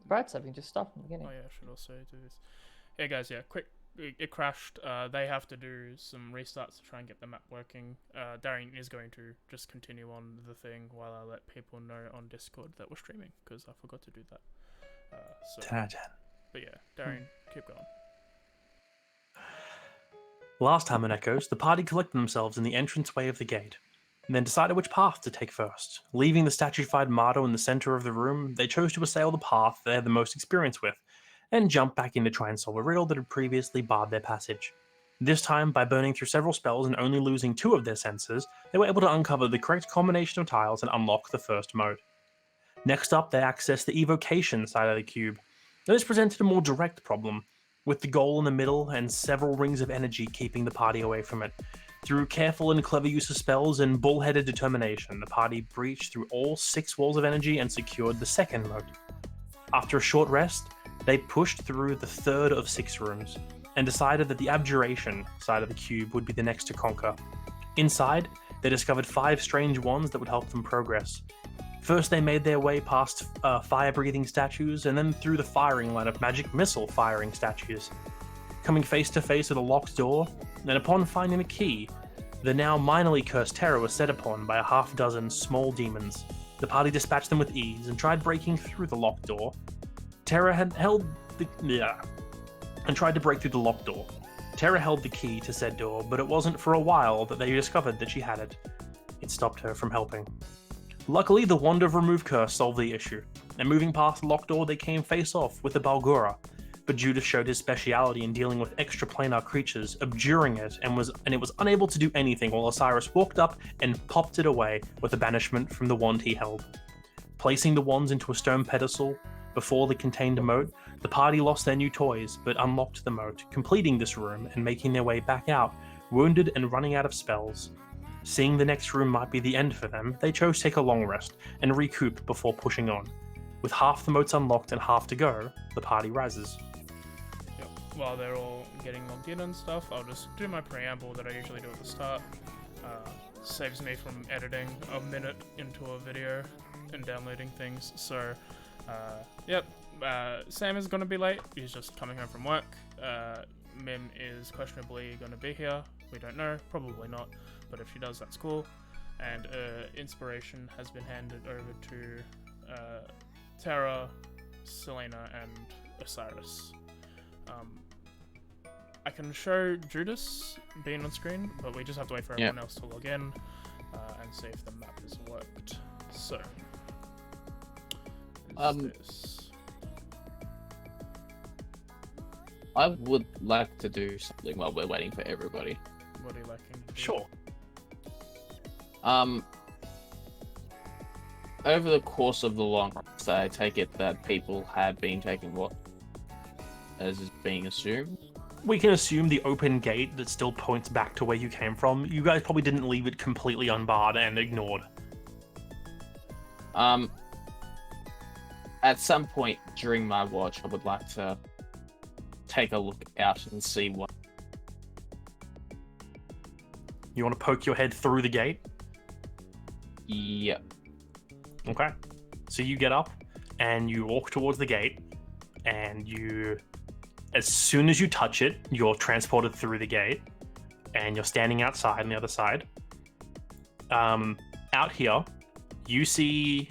Brad said we can just start from the beginning. Oh yeah, I should also do this. Hey guys, yeah, quick. It crashed. They have to do some restarts to try and get the map working. Darian is going to just continue on the thing while I let people know on Discord that we're streaming, because I forgot to do that. 10 out of 10. But yeah, Darian, keep going. Last time in Echoes, the party collected themselves in the entranceway of the gate, and then decided which path to take first. Leaving the statuified Mardo in the center of the room, they chose to assail the path they had the most experience with, and jump back in to try and solve a riddle that had previously barred their passage. This time, by burning through several spells and only losing 2 of their senses, they were able to uncover the correct combination of tiles and unlock the first mode. Next up, they accessed the evocation side of the cube. Now, this presented a more direct problem, with the goal in the middle and several rings of energy keeping the party away from it. Through careful and clever use of spells and bullheaded determination, the party breached through all 6 walls of energy and secured the second mode. After a short rest, they pushed through the third of 6 rooms, and decided that the abjuration side of the cube would be the next to conquer. Inside, they discovered 5 strange wands that would help them progress. First, they made their way past fire-breathing statues, and then through the firing line of magic missile-firing statues. Coming face to face with a locked door, and upon finding the key, the now minorly cursed Terra was set upon by a half-dozen small demons. The party dispatched them with ease and tried breaking through the locked door. Terra had held and tried to break through the locked door. Terra held the key to said door, but it wasn't for a while that they discovered that she had it. It stopped her from helping. Luckily, the Wand of Remove Curse solved the issue, and moving past the locked door, they came face-off with the Balgura, but Judas showed his speciality in dealing with extraplanar creatures, abjuring it, and it was unable to do anything while Osiris walked up and popped it away with a banishment from the wand he held. Placing the wands into a stone pedestal before the contained moat, the party lost their new toys, but unlocked the moat, completing this room and making their way back out, wounded and running out of spells. Seeing the next room might be the end for them, they chose to take a long rest and recoup before pushing on. With half the moats unlocked and half to go, the party rises. Yep. While they're all getting logged in and stuff, I'll just do my preamble that I usually do at the start. Saves me from editing a minute into a video and downloading things. So, Sam is going to be late. He's just coming home from work. Mim is questionably going to be here. We don't know. Probably not. But if she does, that's cool. And inspiration has been handed over to Terra, Selena, and Osiris. I can show Judas being on screen, but we just have to wait for everyone else to log in and see if the map has worked. So, this? I would like to do something while we're waiting for everybody. What are you liking to do? Sure. Over the course of the long rest, I take it that people have been taking what as is being assumed. We can assume the open gate that still points back to where you came from. You guys probably didn't leave it completely unbarred and ignored. At some point during my watch, I would like to take a look out and see what. You want to poke your head through the gate? Yep. Okay. So you get up and you walk towards the gate, and as soon as you touch it, you're transported through the gate, and you're standing outside on the other side. Out here, you see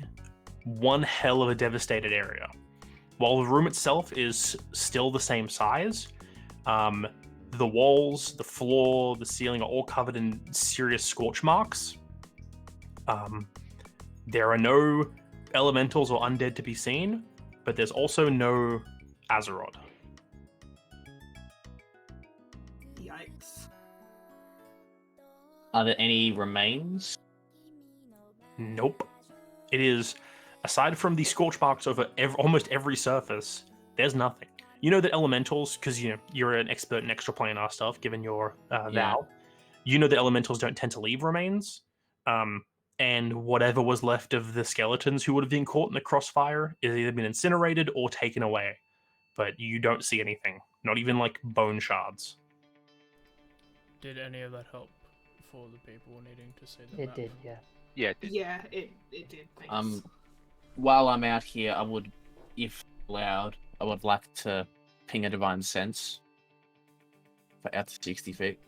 one hell of a devastated area. While the room itself is still the same size, the walls, the floor, the ceiling are all covered in serious scorch marks. There are no elementals or undead to be seen, but there's also no Azeroth. Yikes. Are there any remains? Nope. It is, aside from the scorch marks over almost every surface, there's nothing. You know that elementals, because you're an expert in extraplanar stuff, given your vow. You know that elementals don't tend to leave remains. And whatever was left of the skeletons who would have been caught in the crossfire has either been incinerated or taken away. But you don't see anything, not even like bone shards. Did any of that help for the people needing to see the It map? did, yeah. Yeah, it did. Yeah, it did. Thanks. While I'm out here, I would, if loud, I would like to ping a divine sense for out to 60 feet.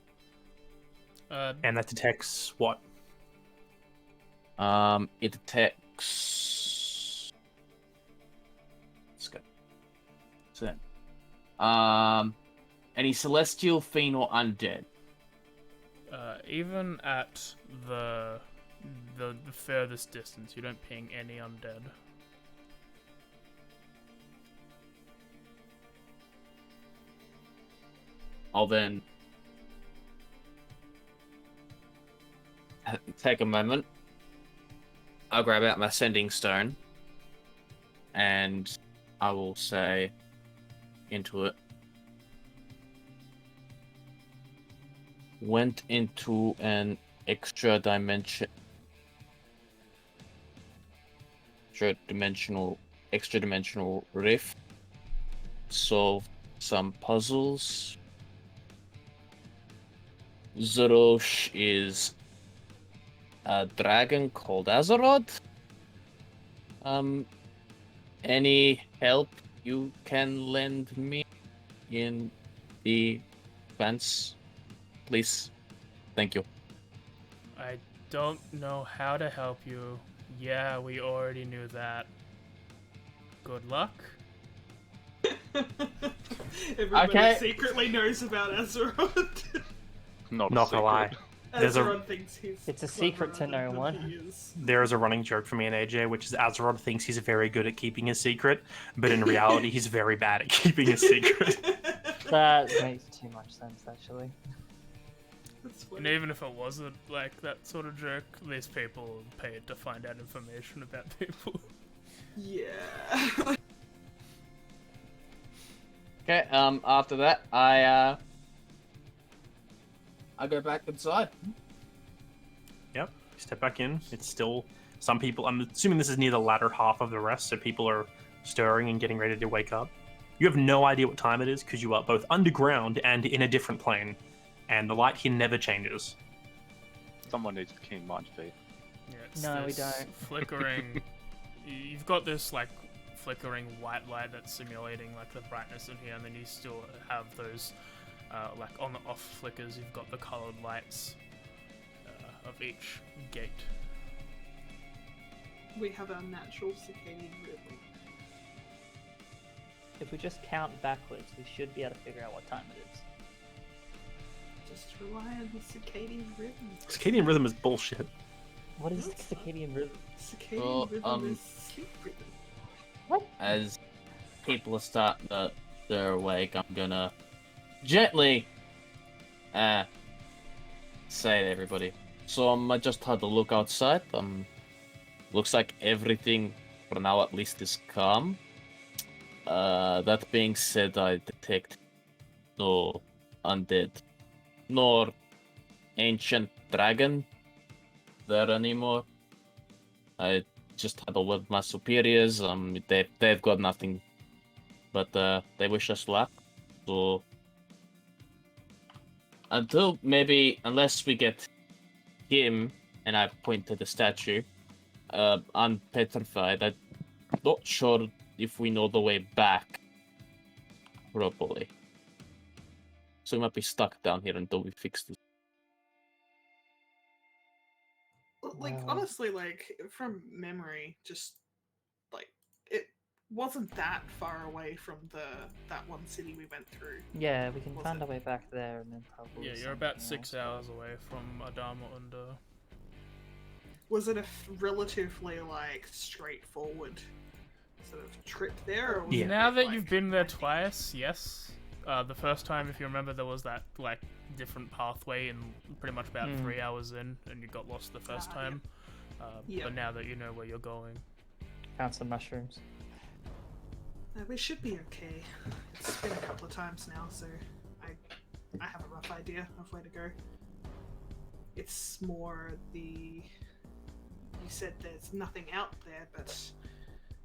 And that detects what? It detects. Let's go. So, any celestial, fiend, or undead. Even at the furthest distance, you don't ping any undead. I'll then take a moment. I'll grab out my sending stone, and I will say into it. Went into an extra dimensional rift. Solved some puzzles. Zerosh is a dragon called Azeroth. Any help you can lend me in the fence, please? Thank you. I don't know how to help you. Yeah, we already knew that. Good luck. Everybody Okay. secretly knows about Azeroth. Not gonna lie. There's a- Azeroth thinks he's. It's a cleverer secret to no than one. he is. There is a running joke for me and AJ, which is Azeroth thinks he's very good at keeping his secret, but in reality, he's very bad at keeping his secret. That makes too much sense, actually. That's And funny. even if it wasn't like that sort of joke, these people paid to find out information about people. Yeah. Okay. After that, I go back inside. Yep. Step back in. It's still some people. I'm assuming this is near the latter half of the rest, so people are stirring and getting ready to wake up. You have no idea what time it is because you are both underground and in a different plane, and the light here never changes. Someone needs to keen mind feed. Yeah, it's No, we this don't. flickering. You've got this like flickering white light that's simulating like the brightness in here, and then you still have those like on the off flickers. You've got the colored lights of each gate. We have our natural circadian rhythm. If we just count backwards, we should be able to figure out what time it is. Just rely on the circadian rhythm. Circadian rhythm is bullshit. What is What? circadian rhythm? Circadian Well, rhythm is sleep rhythm. As people are starting to they're awake, I'm gonna gently say to everybody. So I just had a look outside. Looks like everything for now at least is calm. That being said, I detect no undead nor ancient dragon there anymore. I just had a word with my superiors. They've got nothing, but they wish us luck. So unless we get him, and I point to the statue, unpetrified, I'm not sure if we know the way back properly. So we might be stuck down here until we fix this. Like, Wow. honestly, like, from memory, just, like, it wasn't that far away from that one city we went through. Yeah, we can Was find it? our way back there and then probably. Yeah, you're about something 6 else. hours away from Adama Unda. Was it a relatively, like, straightforward sort of trip there? Or was Yeah. it Now that like, you've been there winding? twice, yes. The first time, if you remember, there was that like different pathway, and pretty much about 3 hours in, and you got lost the first Ah, time. Yeah. But now that you know where you're going, Found some mushrooms. We should be okay. It's been a couple of times now, so I have a rough idea of where to go. It's more the... You said there's nothing out there, but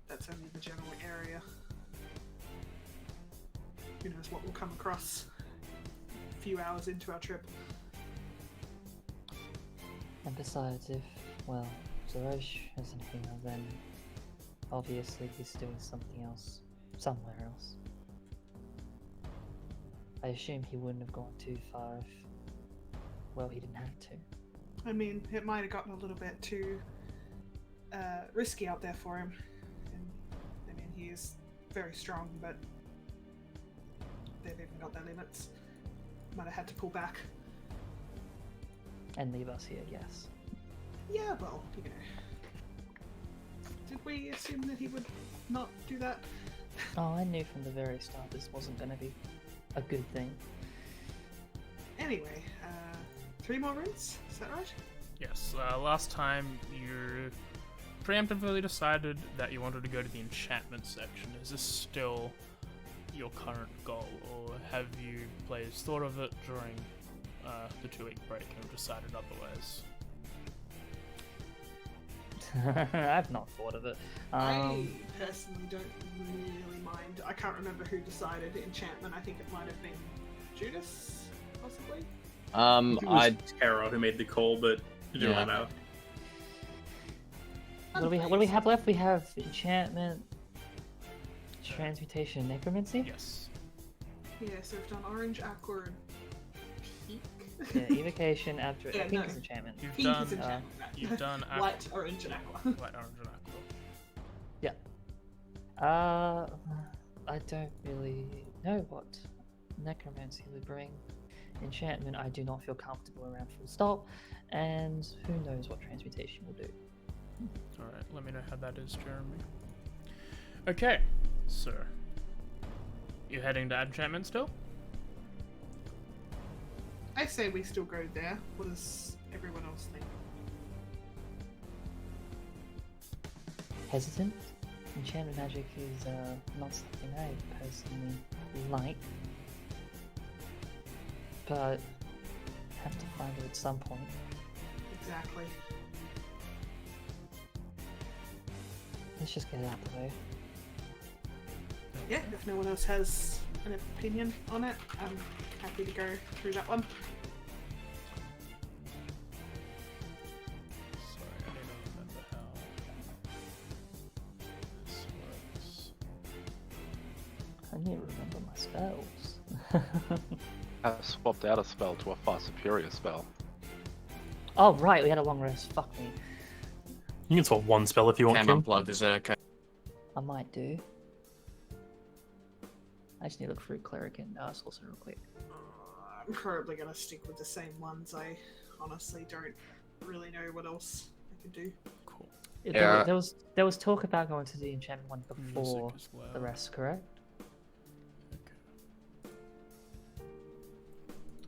that's only the general area. Who knows what we'll come across a few hours into our trip. And besides, if, well, Zerosh isn't here, then obviously he's doing something else. somewhere else. I assume he wouldn't have gone too far if, well, he didn't have to. I mean, it might have gotten a little bit too risky out there for him. And, I mean, he is very strong, but they've even got their limits. Might have had to pull back. And leave us here, yes. Yeah, well, you know. Did we assume that he would not do that? Oh, I knew from the very start this wasn't going to be a good thing. Anyway, 3 more rooms? Is that right? Yes, last time you preemptively decided that you wanted to go to the enchantment section. Is this still your current goal, or have you players thought of it during the 2-week break and have decided otherwise? I've not thought of it. I personally don't really mind. I can't remember who decided enchantment. I think it might have been Judas, possibly. It was Tara who made the call, but it didn't really matter. What do we have left? We have enchantment, transmutation, and necromancy. Yes. Yeah, so we've done orange, aqua, and pink. Yeah, evocation, abjuration. Yeah, Pink no. is enchantment. You've Pink done is enchantment. you've done Light, orange, and aqua. light orange and aqua. I don't really know what necromancy would bring. Enchantment, I do not feel comfortable around full stop, and who knows what transmutation will do. Alright, let me know how that is, Jeremy. Okay, so you heading to enchantment still? I say we still go there. What does everyone else think? Hesitant? Enchantment magic is not something I personally like, but have to find it at some point. Exactly. Let's just get it out of the way. Yeah, if no one else has an opinion on it, I'm happy to go through that one. Sorry, I need to remember how this works. I need to remember my spells. I swapped out a spell to a far superior spell. Oh right, we had a long rest. Fuck me. You can swap one spell if you want Cam to. unplugged, is that okay? I might do. I just need to look through cleric and sorcerer real quick. I'm probably going to stick with the same ones. I honestly don't really know what else I could do. Cool. Yeah. There was talk about going to the enchantment one before Music as well. the rest, correct?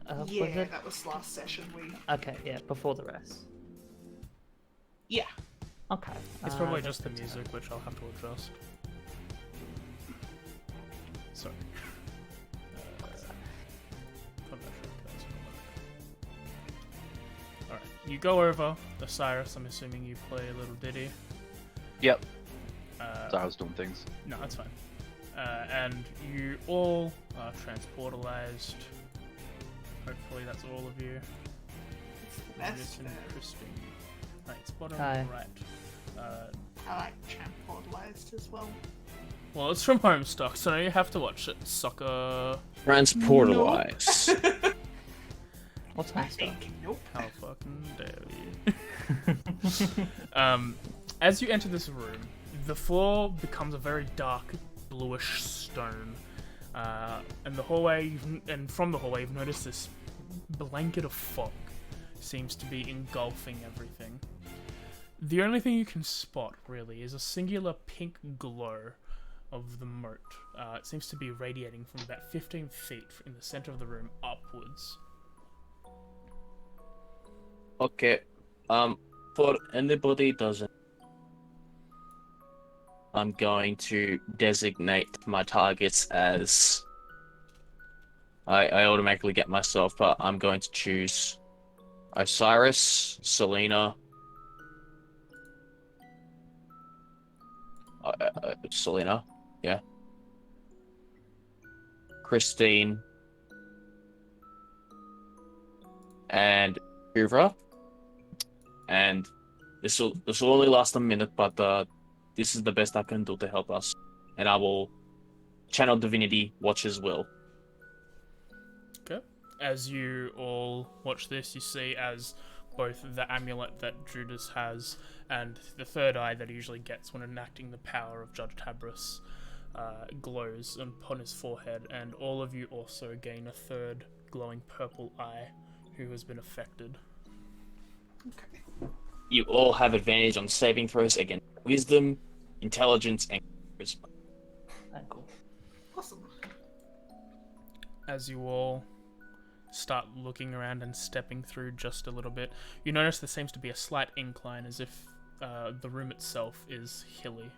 Was Yeah, it? that was last session. Okay, yeah, before the rest. Yeah. Okay. It's probably that's just the good to know. music, which I'll have to adjust. Sorry. Alright, you go over Osiris. I'm assuming you play a little ditty. Yep. So I was doing things. No, that's fine. And you all are transportalized. Hopefully that's all of you. It's the It's best. interesting. Right, it's bottom Hi. right. I like transportalized as well. Well, it's from Homestuck, so now you have to watch it. Sucker. Transportalize. What's I my stuff? think nope. How fucking dare you? As you enter this room, the floor becomes a very dark, bluish stone. And the hallway, and from the hallway, you've noticed this blanket of fog seems to be engulfing everything. The only thing you can spot, really, is a singular pink glow of the moat. It seems to be radiating from about 15 feet in the center of the room upwards. Okay. For anybody who doesn't, I'm going to designate my targets as. I automatically get myself, but I'm going to choose Osiris, Selena, Selena, yeah, Christine, and Uvra. And this will only last a minute, but this is the best I can do to help us. And I will channel divinity watches will. Okay. As you all watch this, you see as both the amulet that Judas has and the third eye that he usually gets when enacting the power of Judge Tabris glows upon his forehead, and all of you also gain a third glowing purple eye who has been affected. Okay. You all have advantage on saving throws against wisdom, intelligence, and charisma. Cool. Awesome. As you all start looking around and stepping through just a little bit, you notice there seems to be a slight incline as if the room itself is hilly.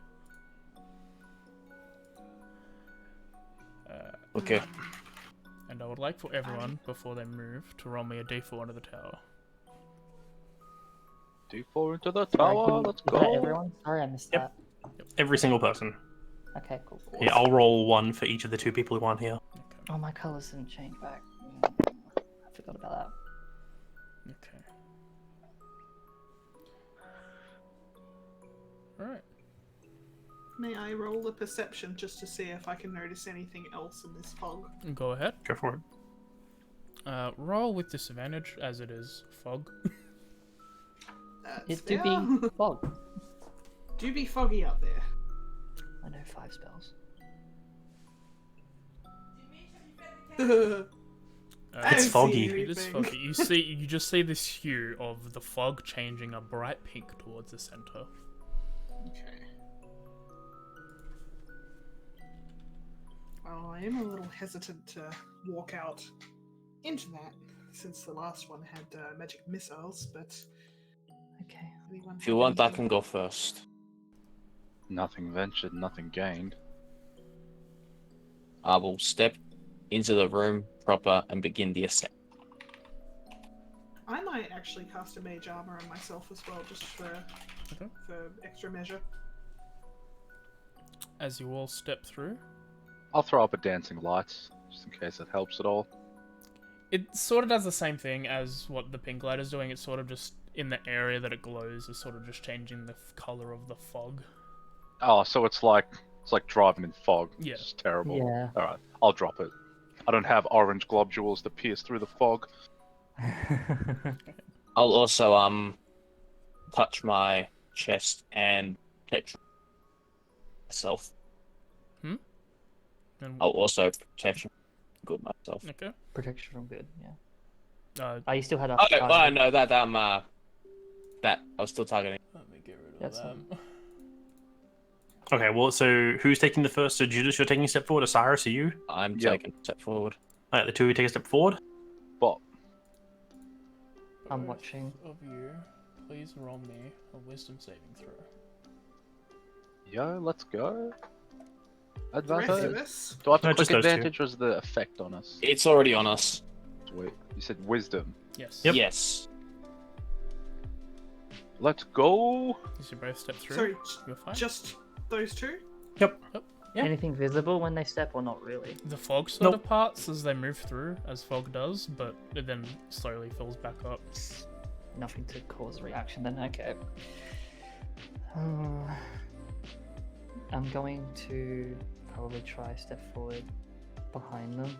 Okay. And I would like for everyone, before they move, to roll me a d4 under the tower. D4 into the Sorry, tower. Let's is that go. everyone? Sorry, I missed Yep. that. Every single person. Okay, cool. Yeah, I'll roll one for each of the two people who aren't here. Okay. Oh, my colours didn't change back. I forgot about that. Okay. Alright. May I roll a perception just to see if I can notice anything else in this fog? Go ahead. Go for it. Roll with disadvantage, as it is fog. That's It do fair. be fog. Do be foggy out there. I know 5 spells. I It's don't foggy. see It is anything. foggy. You just see this hue of the fog changing a bright pink towards the center. Okay. Well, I am a little hesitant to walk out into that, since the last one had magic missiles, but Okay. anyone If you have want, I anything? can go first. Nothing ventured, nothing gained. I will step into the room proper and begin the ascent. I might actually cast a mage armor on myself as well, just for extra measure. As you all step through, I'll throw up a dancing lights, just in case it helps at all. it sort of does the same thing as what the pink light is doing. It's sort of just in the area that it glows is sort of just changing the color of the fog. Oh, so it's like driving in fog. Yeah. It's terrible. Yeah. All right, I'll drop it. I don't have orange globules that pierce through the fog. I'll also touch my chest and protect myself. And, I'll also protect good myself. okay. Protection from good, yeah. Uh, You still had a Oh, target. no, that that I was still targeting. let me get rid of That's them. Okay, well, so who's taking the first? So Judas, you're taking a step forward. Osiris, are you? I'm Yep. taking a step forward. Alright, the two of you take a step forward. But I'm Both watching. of you, please roll me a wisdom saving throw. yo, let's go. The rest of Advantage. us. Do I have to No, click just those two. advantage or is the effect on us? It's already on us. Wait, you said wisdom. Yes. Yep. Yes. Let's go. As you both step through, Sorry, you're fine. just those two? Yeah. Anything visible when they step or not really? The fog sort Nope. of parts as they move through, as fog does, but it then slowly fills back up. Nothing to cause a reaction then, okay. I'm going to probably try step forward behind them.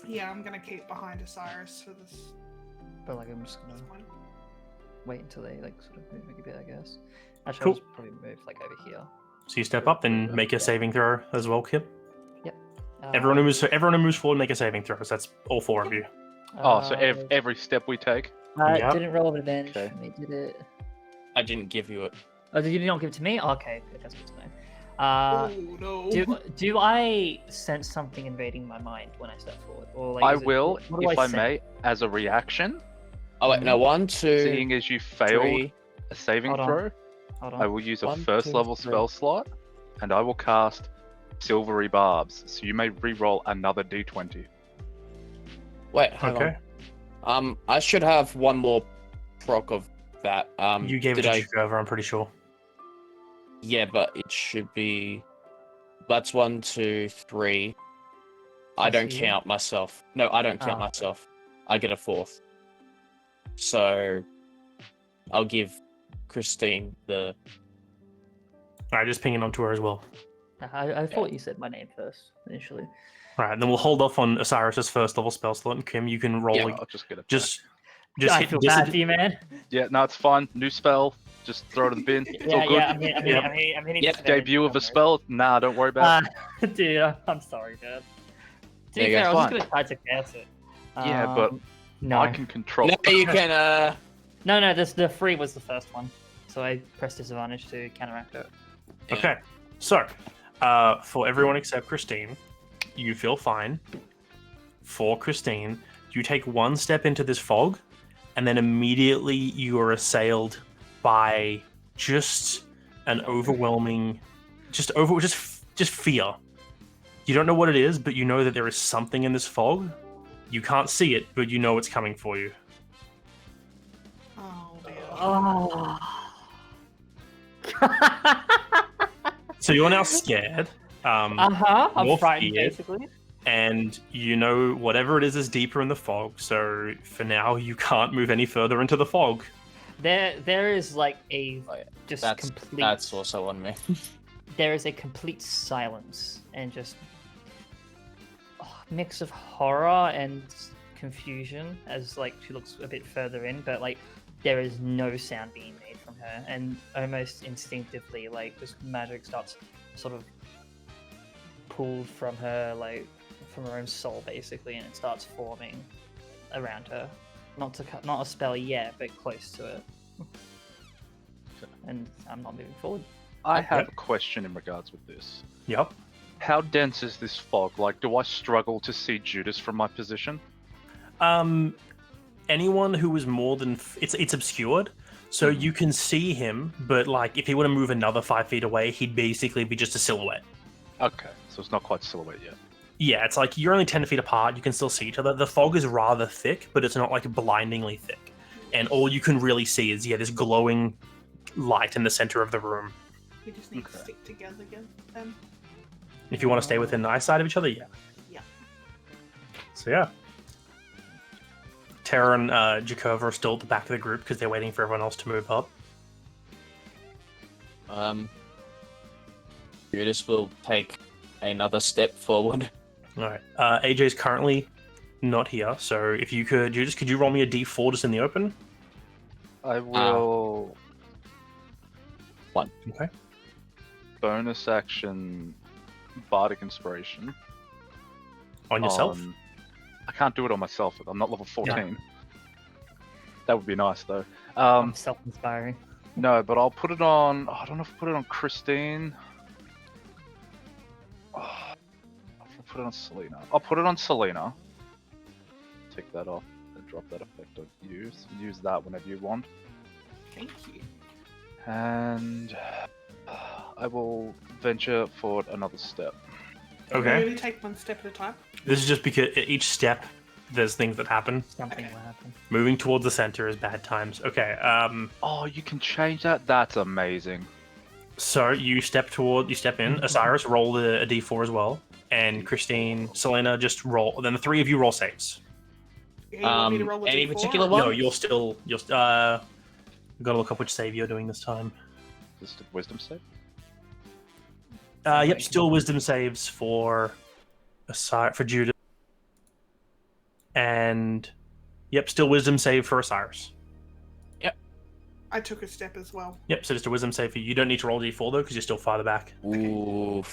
Yeah, I'm gonna keep behind Osiris for this But like I'm just gonna one. wait until they like sort of move a bit, I guess. Actually, Cool. I'll just probably move like over here. So you step up and make a saving throw as well, Kip. Uh, Everyone who moves forward, make a saving throw. So that's all four of you. Oh, so uh, every step we take. Yep. didn't roll an advantage Okay. for me, did it? I didn't give you it. Oh, did you not give it to me? Okay, good, that's good to know. Oh no. Do I sense something invading my mind when I step forward? Or like, I is it- will, what do if I sense? may, as a reaction, Oh wait, no, 1, 2, seeing as you failed 3. a saving Hold on. throw, Hold I on. will use a 1, first 2, level 3. spell slot, and I will cast Silvery Barbs. So you may re-roll another d20. Wait, hang Okay. on. I should have one more proc of that. You gave it did to Trevor, I'm pretty sure. Yeah, but it should be. That's 1, 2, 3. I I don't see. count myself. No, I don't count Ah. myself. I get a 4th. So, I'll give Christine the. Alright, just ping it onto her as well. I thought you said my name first initially. Right, and then we'll hold off on Osiris's first level spell slot, and Kim, you can roll. Yeah, I'll just get it. Just I hit feel bad for you, man. Yeah, no, it's fine. New spell. Just throw it in the bin. It's all good. I'm hitting Yeah, this debut of a damage. spell. Nah, don't worry about it. Dude, I'm sorry, dude. To Yeah, be you fair, I guys was fine. just gonna try to cast it. Yeah, but no, I can control. No, you can. no. The 3 was the first one, so I pressed disadvantage to counteract it. Okay, so for everyone except Christine, you feel fine. For Christine, you take one step into this fog, and then immediately you are assailed by just an overwhelming, just fear. You don't know what it is, but you know that there is something in this fog. You can't see it, but you know it's coming for you. Oh dear. Oh. So you're now scared. I'm more frightened, fear. basically. And you know whatever it is deeper in the fog. So for now, you can't move any further into the fog. There is like a Oh, yeah. just That's complete. that's also on me. There is a complete silence and just mix of horror and confusion as like she looks a bit further in, but like there is no sound being made from her, and almost instinctively like this magic starts sort of pulled from her, like from her own soul basically, and it starts forming around her. Not a spell yet, but close to it. And I'm not moving forward. I have a question in regards with this. Yep. How dense is this fog? Like, do I struggle to see Judas from my position? Anyone who is more than it's obscured, so you can see him, but like if he were to move another 5 feet away, he'd basically be just a silhouette. Okay, so it's not quite silhouette yet. Yeah, it's like you're only 10 feet apart. You can still see each other. The fog is rather thick, but it's not like blindingly thick. And all you can really see is this glowing light in the center of the room. We just need to stick together again. If you want to stay within eyesight of each other, yeah. Yeah. So yeah. Tara and Jakova are still at the back of the group because they're waiting for everyone else to move up. Judas will take another step forward. All right. AJ's currently not here, so if you could, Judas, could you roll me a d4 just in the open? I will. 1. Okay. Bonus action, Bardic Inspiration. On yourself? I can't do it on myself. I'm not level 14. Yeah. That would be nice, though. I'm self-inspiring. No, but I'll put it on. I don't know if I'll put it on Christine. I'll put it on Selena. I'll put it on Selena. Take that off and drop that effect on you. So use that whenever you want. Thank you. And I will venture forward another step. Okay. We only take one step at a time. This is just because at each step, there's things that happen. Something will happen. Moving towards the center is bad times. Okay. Oh, you can change that? That's amazing. So you step in. Osiris, roll a d4 as well. And Christine, Selena, just roll. Then the 3 of you roll saves. Yeah, you want me to roll a Any D4? particular one? No, you'll gotta look up which save you're doing this time. Just a wisdom save? Yep, still wisdom saves for Judas. And yep, still wisdom save for Osiris. I took a step as well. Yep, so just a wisdom save for you. You don't need to roll a d4 though, because you're still farther back. Ooh.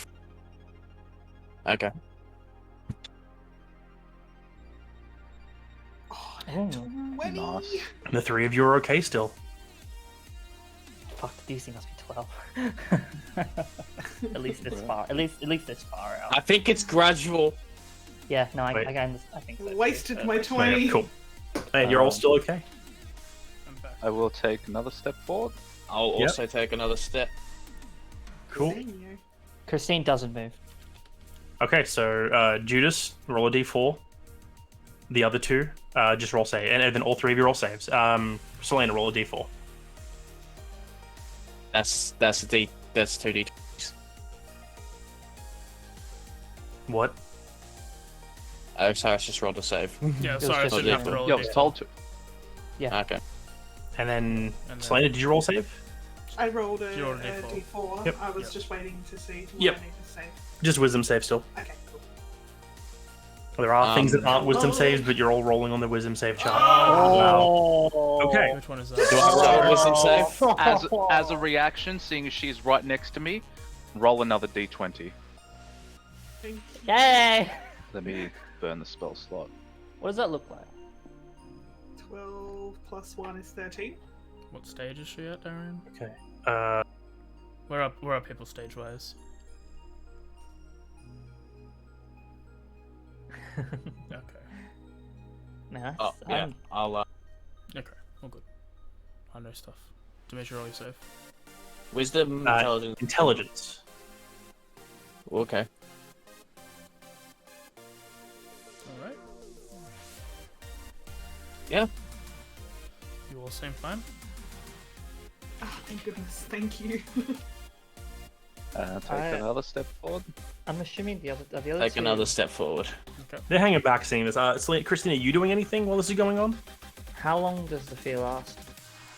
Okay. Oh, Oh, 20! Nice. And the 3 of you are okay still. fuck, the DC must be 12. At least this far. At least this far out. I think it's gradual. Yeah, no, I Wait. think so. Wasted my Yeah, 20. cool. And you're all still okay. I'm back. I will take another step forward. I'll Yep. also take another step. Cool. Senior. Christine doesn't move. Okay, so Judas, roll a d4. The other 2, just roll save. And then all 3 of you roll saves. Selena, roll a d4. That's 2d. What? Oh, sorry, I just rolled a save. Yeah, was sorry, I just shouldn't have to a- roll Yeah, I a was d4. told to. Yeah. Okay. And then, And then- Selena, did you roll save? I rolled a, You rolled a a D4. D4. Yep. I was Yep. just waiting to see what Yep. I need to save. Just wisdom save still. Okay, cool. There are things that aren't wisdom Oh. saves, but you're all rolling on the wisdom save chart. Oh. Okay. Which one is Do I that? roll wisdom save? As a reaction, seeing as she's right next to me, roll another d20. Thank you. Yay! Let me burn the spell slot. What does that look like? 12 plus 1 is 13. What stage is she at, Darian? Okay. Where are people stage-wise? Okay. Nice. Oh, yeah. I'll. Okay, all good. I know stuff. To make sure all you safe. Wisdom, intelligence. Intelligence. Okay. Alright. Yeah. You all seem fine? Oh, thank goodness. Thank you. Take I- another step forward. I'm assuming the other Take two... another step forward. Okay. They're hanging back seeing this. Christine, are you doing anything while this is going on? How long does the fear last?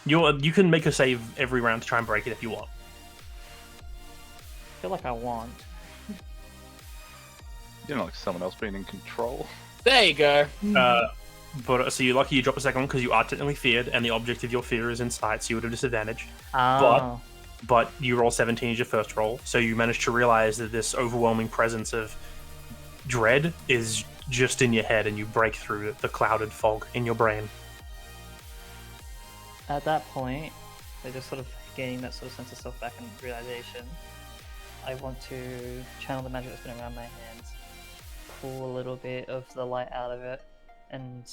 You can make a save every round to try and break it if you want. I feel like I want. You know, like someone else being in control. There you go. But so you're lucky you drop a second one because you are technically feared, and the object of your fear is in sight, so you would have disadvantage. Oh. But you roll 17 as your first roll, so you manage to realize that this overwhelming presence of dread is just in your head, and you break through the clouded fog in your brain. At that point, they're just sort of gaining that sort of sense of self back and realization. I want to channel the magic that's been around my hands, pull a little bit of the light out of it, and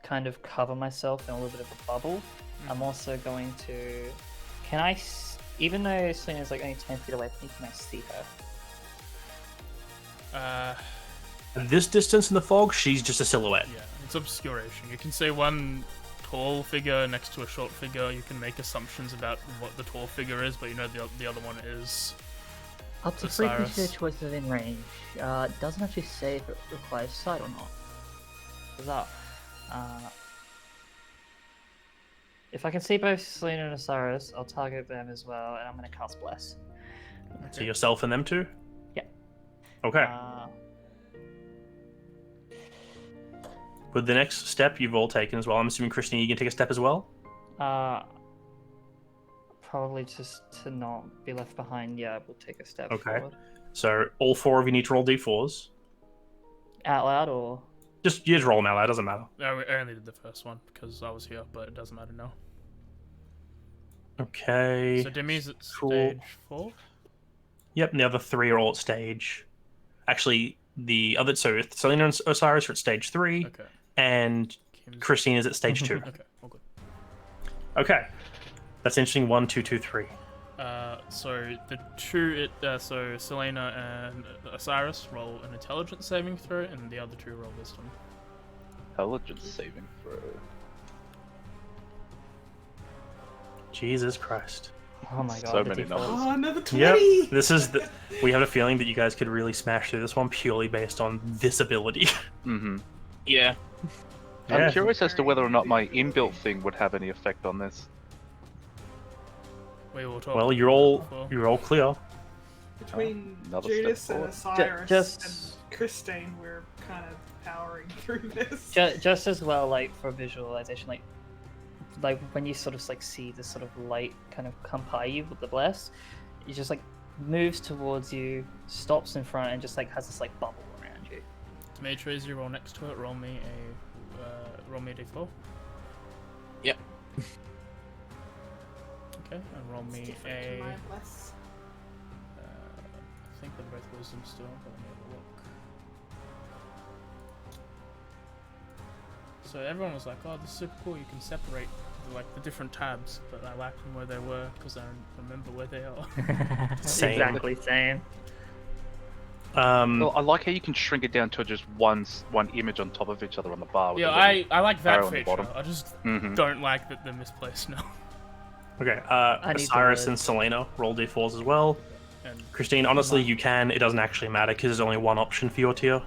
kind of cover myself in a little bit of a bubble. I'm also going to... Can I... Even though Selena's like only 10 feet away from me, can I see her? At this distance in the fog, she's just a silhouette. Yeah, it's obscuration. You can see one tall figure next to a short figure. You can make assumptions about what the tall figure is, but you know the other one is Up to Osiris. frequency of choice within range. Doesn't actually say if it requires sight or not. Is that... if I can see both Selena and Osiris, I'll target them as well, and I'm going to cast Bless. So yourself and them too? Yeah. Okay. Uh, With the next step you've all taken as well, I'm assuming, Christine, you can take a step as well? probably just to not be left behind, yeah, we'll take a step Okay. forward. So all four of you need to roll d4s. Out loud, or... You just roll them out loud, doesn't matter. I only did the first one because I was here, but it doesn't matter now. Okay. So Demi's at Cool. stage 4? Yep, and the other three are all at stage. Actually, the other... So Selena and Osiris are at stage 3, Okay. and Kim's... Christine is at stage 2. Okay, all good. Okay. That's interesting. 1, 2, 2, 3. So the two, so Selena and Osiris roll an intelligence saving throw, and the other two roll wisdom. Intelligence saving throw. Jesus Christ. Oh my god, So the many D4s. numbers. Oh, another 20! Yep. This is the... We have a feeling that you guys could really smash through this one purely based on this ability. Mm-hmm. Yeah. Yeah. I'm curious as to whether or not my inbuilt thing would have any effect on this. We will talk. Well, you're all clear. Between Another step Judas and forward. Osiris just- and Christine, we're kind of powering through this. Just as well, like, for visualization, like when you sort of like see this sort of light kind of come by you with the bless, it just like moves towards you, stops in front, and just like has this like bubble around you. Demetrius, you roll next to it. Roll me a d4. Yep. Okay, and roll It's me different a. to my bless. I think they're both wisdom still, but let me have a look. So everyone was like, "Oh, this is super cool. You can separate the different tabs," but I lacked them where they were because I don't remember where they are. Same. Exactly same. Well, I like how you can shrink it down to just one image on top of each other on the bar. With Yeah, the little I like that arrow on the feature. bottom. I just Mhm. don't like that they're misplaced now. Okay. need the Osiris and words. Selena roll d4s as well. And Christine, honestly, you can. It doesn't actually matter because there's only one option for your tier.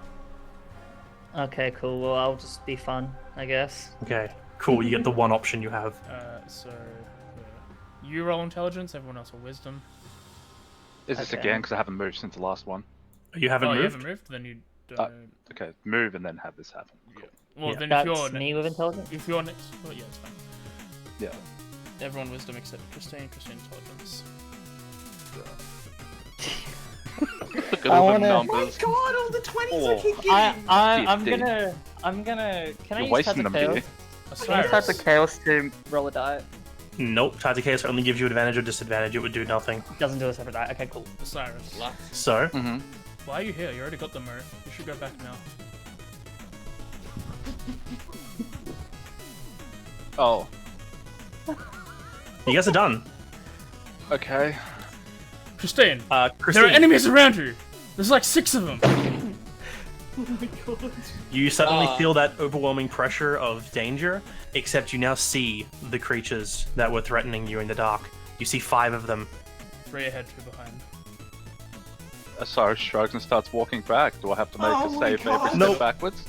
Okay, cool. Well, I'll just be fun, I guess. Okay. Cool. You get the one option you have. so yeah. You roll intelligence. Everyone else will wisdom. Is this Okay. again? Because I haven't moved since the last one. You haven't Oh, moved? you haven't moved. Then you don't. Okay, move and then have this happen. Cool. Well, Yeah. then That's if you're me with intelligence. if you're next, well, yeah, it's fine. Yeah. Everyone wisdom except Christine. Christine intelligence. Look at I all wanna- the Oh my numbers. god, all the 20s I Oh. keep getting! I'm 15. gonna. Can I You're use wasting Type them, of dear. Chaos? Can I use Type Osiris. of Chaos to roll a die? Nope. Type of Chaos only gives you advantage or disadvantage. It would do nothing. Doesn't do a separate die. Okay, cool. Osiris. So, Mm-hmm. Why are you here? You already got the moat. You should go back now. Oh, you guys are done. Christine, okay. there are Christine, enemies around you. There's like 6 of them. you suddenly Ah. feel that overwhelming pressure of danger, except you now see the creatures that were threatening you in the dark. You see 5 of them. 3 ahead, 2 behind. Osiris shrugs and starts walking back. Do I have to make Oh a my save every God. step Nope. backwards?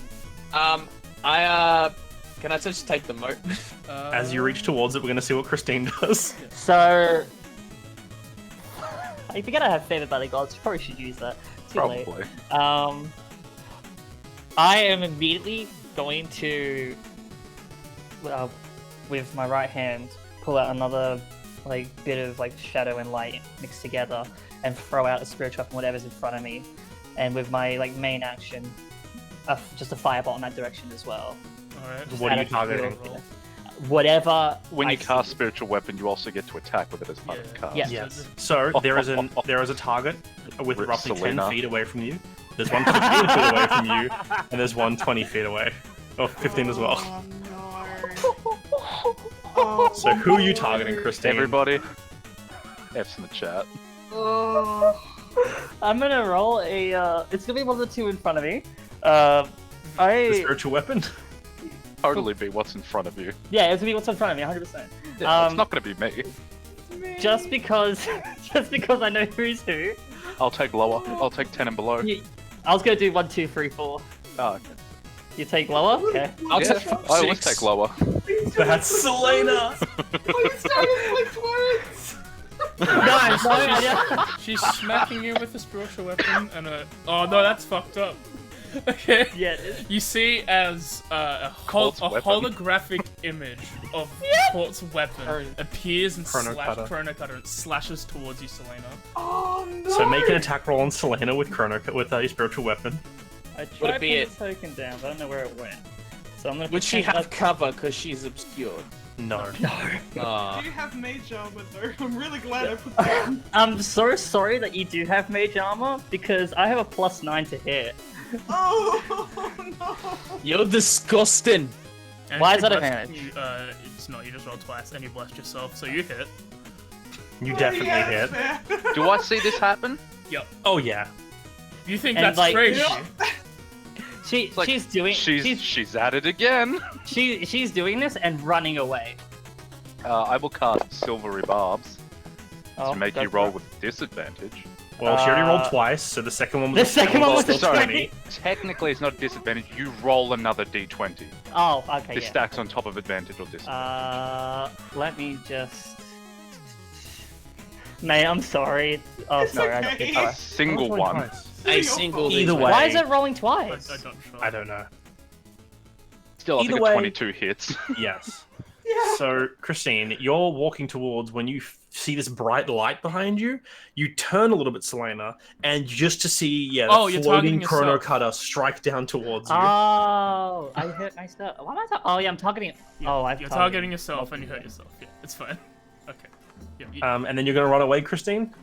Can I just take the moat? As you reach towards it, we're going to see what Christine does. So, I forget I have favored by the gods. Probably should use that. Too late. Probably. I am immediately going to, with my right hand, pull out another bit of shadow and light mixed together, and throw out a spiritual weapon, whatever's in front of me, and with my main action, just a firebolt in that direction as well. Alright. What are Add you a targeting? field. Whatever. When I you cast see. spiritual weapon, you also get to attack with it as part of the cast. Yeah. Yes. So there is a target with Rip roughly Selena. 10 feet away from you. There's one 15 feet away from you, and there's one 20 feet away. Oh, 15 as well. Oh no. Oh, So who are you targeting, no. Christine? Everybody, F's in the chat. Oh. I'm gonna roll a. It's gonna be one of the 2 in front of me. The I spiritual weapon? Totally be what's in front of you. yeah, it's gonna be what's in front of me, 100%. Yeah, it's not going to be me. Just because I know who's who. I'll take lower. I'll take 10 and below. I was gonna do 1, 2, 3, 4. Oh, okay. You take lower? Okay. I'll Yeah, take I always 6. take lower. That's Selena! Oh, you started like twice! No, She's smacking you with a spiritual weapon and a. Oh no, that's fucked up. Okay. yeah. You see as Colt's weapon. holographic image of Colt's weapon Chrono- appears and Chrono Cutter. Chrono Cutter and slashes towards you, Selena. Oh no! So make an attack roll on Selena with a spiritual weapon. I Would tried it to be put the token down, but I don't know where it went. So I'm gonna. Would she pretend have cover because she's obscure? No. Do you have mage armor though? I'm really glad I put that on. I'm so sorry that you do have mage armor because I have a +9 to hit. Oh no! You're disgusting. And Why you is that blessed- advantage? you, it's not. You just rolled twice and you blessed yourself, so you hit. You Oh, definitely yeah, hit. that's fair. Do I see this happen? Yep. Oh yeah. You think And, that's like- crazy? Like, She's doing She's at it again. she's doing this and running away. I will cast Silvery Barbs Oh, to make you go roll for it. with disadvantage. Well, she already rolled Uh, twice, so the second one was The second one was a Sorry. 20. Technically, it's not disadvantage. You roll another d20. Oh, okay. This Yeah. stacks on top of advantage or disadvantage. Let me just. Mate, I'm sorry. Oh, It's sorry. okay. I A single one. A Your single. fault. Either way. Why is it rolling I twice? don't know. I don't know. Still, I Either think a way- 22 hits. Yes. Yeah. So, Christine, you're walking towards when you see this bright light behind you. You turn a little bit, Selena, and just to see, the Oh, you're floating targeting chrono yourself. cutter strike down towards you. Oh, I hurt myself. Why am I? Oh, yeah, I'm targeting. Yeah, targeting you're targeting yourself and you hurt yourself. Yeah, it's fine. Okay. Yeah, And then you're going to run away, Christine?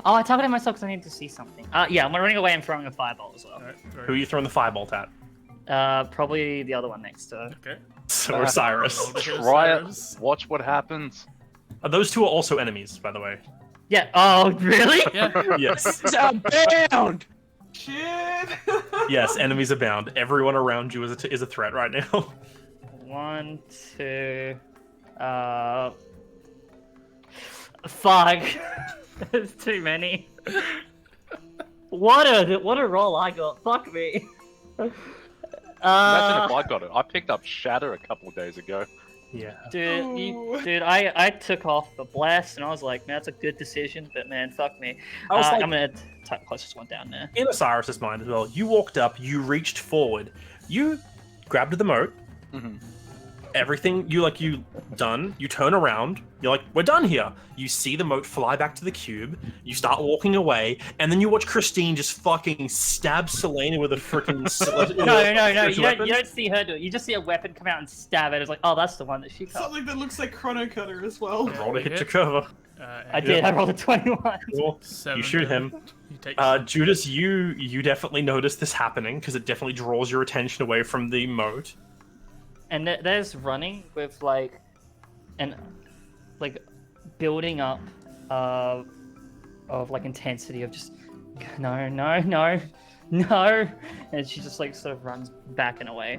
Oh, I targeted myself because I need to see something. Yeah, I'm running away and throwing a fireball as well. Alright, Who are you throwing the firebolt at? Probably the other one next to. Okay. So, Osiris. Roll to hit Try Osiris. it. Watch what happens. Those two are also enemies, by the way. Yeah. Oh, really? Yeah. Yes. Bound. Shit! Yes, enemies abound. Everyone around you is a threat right now. 1, 2. Fuck. There's too many. What a roll I got. Fuck me. Imagine if I got it. I picked up Shatter a couple of days ago. Yeah. Dude, I took off the blast and I was like, man, that's a good decision, but man, fuck me. I was like, I'm gonna type the closest one down there. in Osiris's mind as well, you walked up, you reached forward, you grabbed the moat, Mhm. everything you done, you turn around, you're like, we're done here. You see the moat fly back to the cube, you start walking away, and then you watch Christine just fucking stab Selena with a freaking No, you don't see her do it. You just see a weapon come out and stab it. It's like, oh, that's the one that she cut. Something that looks like Chrono Cutter as well. Yeah. Roll to hit hit. your cover. I did. I rolled a 21. Cool. 7 You shoot him. You take Judas, you definitely notice this happening because it definitely draws your attention away from the moat. And there's running with like building up of like intensity of just no, and she just like sort of runs back and away.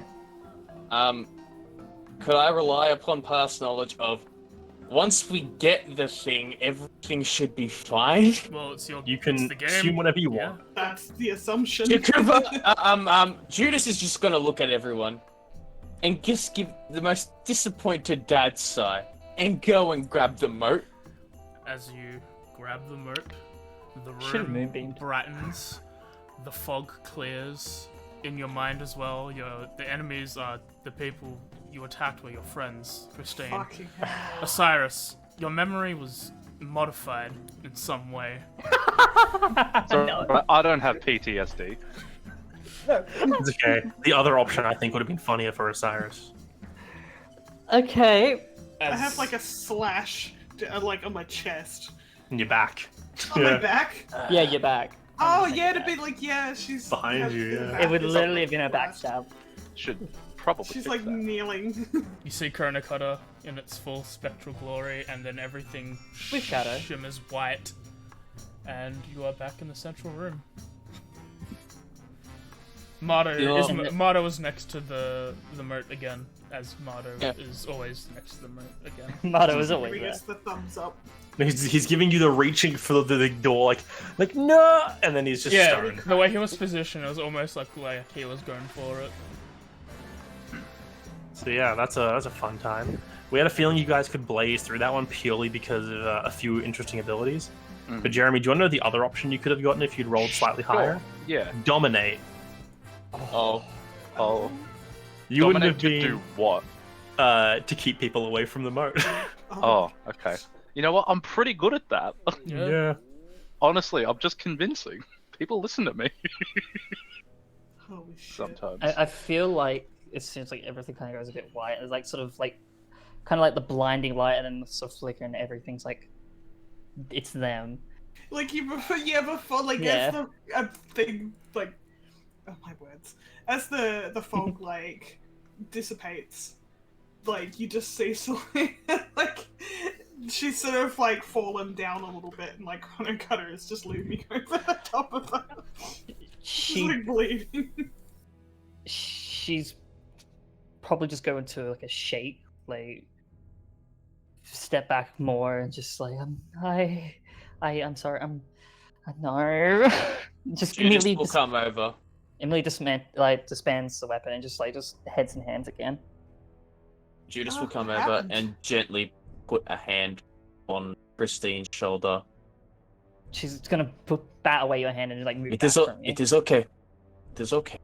Could I rely upon past knowledge of once we get the thing, everything should be fine? Well, it's You it's can the game. assume whatever you Yeah. want. That's the assumption. Judas is just gonna look at everyone and just give the most disappointed dad sigh and go and grab the moat. As you grab the moat, the Should've room moonbeamed. brightens, the fog clears. In your mind as well, the enemies are the people you attacked were your friends, Christine. Fucking hell. Osiris, your memory was modified in some way. So, I don't have PTSD. It's okay. The other option I think would have been funnier for Osiris. Okay. I have like a slash, like on my chest. In your back. On my back? Yeah, you're back. Oh yeah, to be like, yeah, she's Behind has you, the yeah. back It would is literally up have been a flash. backstab. Should probably She's fix like that. kneeling. You see Chrono Cutter in its full spectral glory, and then everything With shadow. shimmers white, and you are back in the central room. Mardo is next to the moat again, as Mardo is always next to the moat again. Motto is always Giving there. us the thumbs up. He's giving you the reaching for the door, like no, and then he's just Yeah, stoned. the way he was positioned, it was almost like he was going for it. So yeah, that's a fun time. We had a feeling you guys could blaze through that one purely because of a few interesting abilities. Mhm. But Jeremy, do you want to know the other option you could have gotten if you'd rolled slightly higher? Yeah. Dominate. Oh, You wouldn't Dominate have to been do what? to keep people away from the moat. Oh, okay. You know what? I'm pretty good at that. Yeah. Honestly, I'm just convincing. People listen to me Holy shit. sometimes. I feel like it seems like everything kind of goes a bit white. It's like sort of like kind of like the blinding light, and then the sort of flicker, and everything's like it's them. Like you before like Yeah. as the thing like oh my words. As the fog like dissipates, like you just see Selena like she's sort of like fallen down a little bit, and like Chrono Cutter is just looming over the top of her. She's like bleeding. She's probably just go into like a shape, like step back more, and just like I'm sorry, no. Just Judas immediately will come over. Emily disbands the weapon and just heads and hands again. Judas Oh, will come what over happened? and gently put a hand on Christine's shoulder. She's gonna bat away your hand and like move It back is, from you. it is okay. It is okay.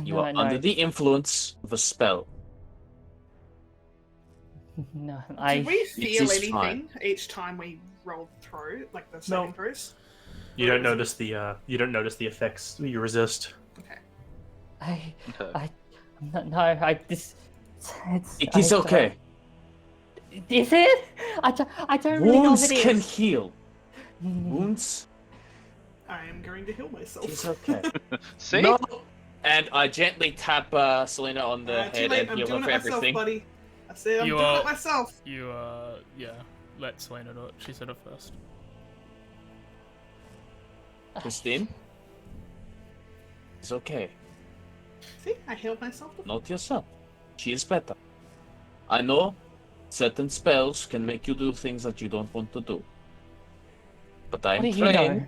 You No, are no, under the influence of a spell. no. Did we feel is anything fine. each time we rolled through, like the saving throws? You don't notice the effects. You resist. Okay. Okay. It is okay. Is it? I don't really know Wounds if it can is. heal. Wounds, I am going to heal myself. it's okay. See? No. And I gently tap Selena on the Too head late, and I'm heal doing her it for myself, everything. buddy. I said I'm You doing are- it myself. You let Selena do it. She said it first. Christine, it's okay. See, I healed myself. Not yourself. She is better. I know certain spells can make you do things that you don't want to do. But I What am do you trained, know?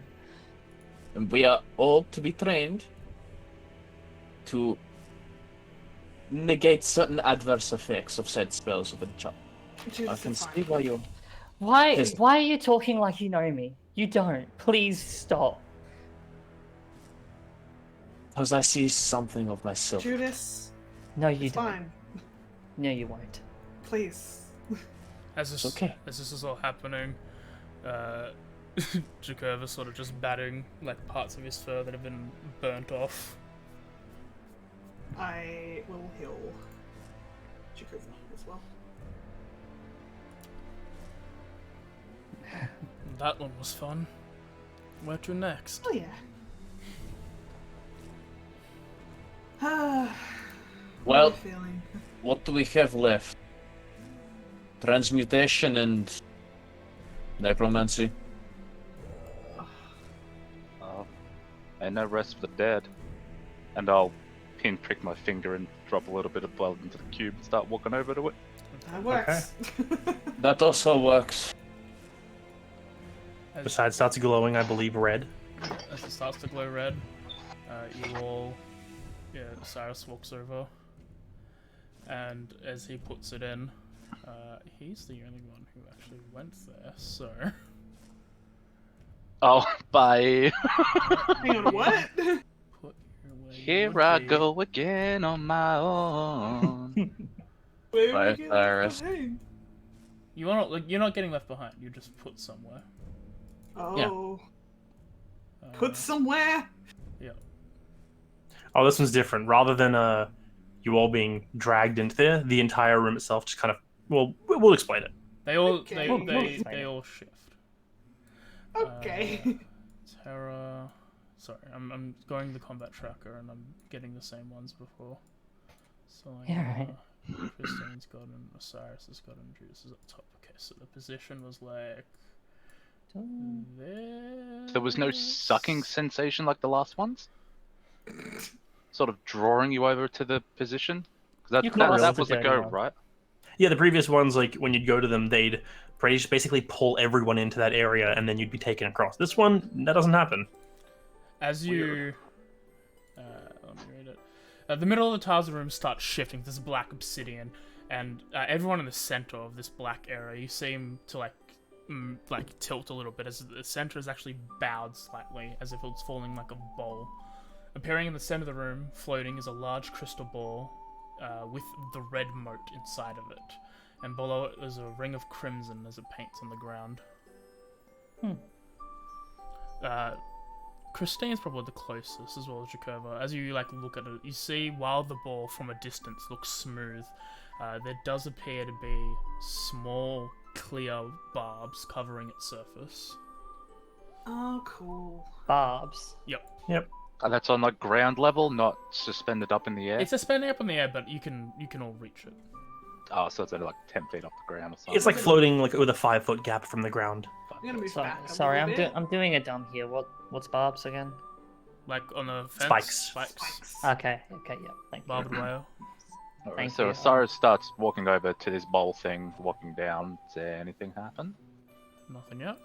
and we are all to be trained to negate certain adverse effects of said spells of enchantment. I Judas, can it's see fine. why you. Why? Yes. Why are you talking like you know me? You don't. Please stop. Because I see something of myself. Judas, No, you it's don't. fine. No, you won't. Please. As this, okay. as this is all happening, Jakurva sort of just batting like parts of his fur that have been burnt off. I will heal Jakuva as well. That one was fun. Where to next? Oh yeah. How Well, are you feeling? what do we have left? Transmutation and necromancy. And no rest for the dead. And I'll pinprick my finger and drop a little bit of blood into the cube and start walking over to it. That works. That also works. Besides starts glowing, I believe red. As it starts to glow red, you all, Cyrus walks over, and as he puts it in, he's the only one who actually went there, so... Oh, bye. Hang on, what? Put your way Here would I be. go again on my own. Where Right, are we getting Cyrus. behind? You're not getting left behind. You're just put somewhere. Oh, Uh, put somewhere. Yeah. Oh, this one's different. Rather than you all being dragged into there, the entire room itself just kind of. Well, we'll explain it. They all Okay. they all shift. Okay. Terra. Sorry, I'm going the combat tracker and I'm getting the same ones before. So like, Yeah, right. Christine's got an Osiris has got an Judas is up top. Okay, so the position was like this. There was no sucking sensation like the last ones? Sort of drawing you over to the position? 'Cause You that, call that, us that the was the dirty go, one. right? Yeah, the previous ones, like when you'd go to them, they'd basically pull everyone into that area, and then you'd be taken across. This one, that doesn't happen. As you, let me read it. The middle of the tiles of the room starts shifting. This black obsidian, and everyone in the center of this black area, you seem to like tilt a little bit as the center is actually bowed slightly, as if it was falling like a bowl. Appearing in the center of the room, floating, is a large crystal ball with the red moat inside of it, and below it is a ring of crimson as it paints on the ground. Christine's probably the closest, as well as Jakurva. As you like look at it, you see while the ball from a distance looks smooth, there does appear to be small, clear barbs covering its surface. Oh, cool. Barbs. And that's on like ground level, not suspended up in the air. It's suspended up in the air, but you can all reach it. Oh, so it's only like 10 feet off the ground or something. It's like floating like with a 5-foot gap from the ground. I'm gonna move So, back. sorry, a little I'm doing a dumb here. What's barbs again? Like on a fence. Spikes. Spikes. Okay, yeah, thank you. Barbed wire. Alright, Thank so you. Osiris starts walking over to this bowl thing, walking down. Does there anything happen? Nothing yet.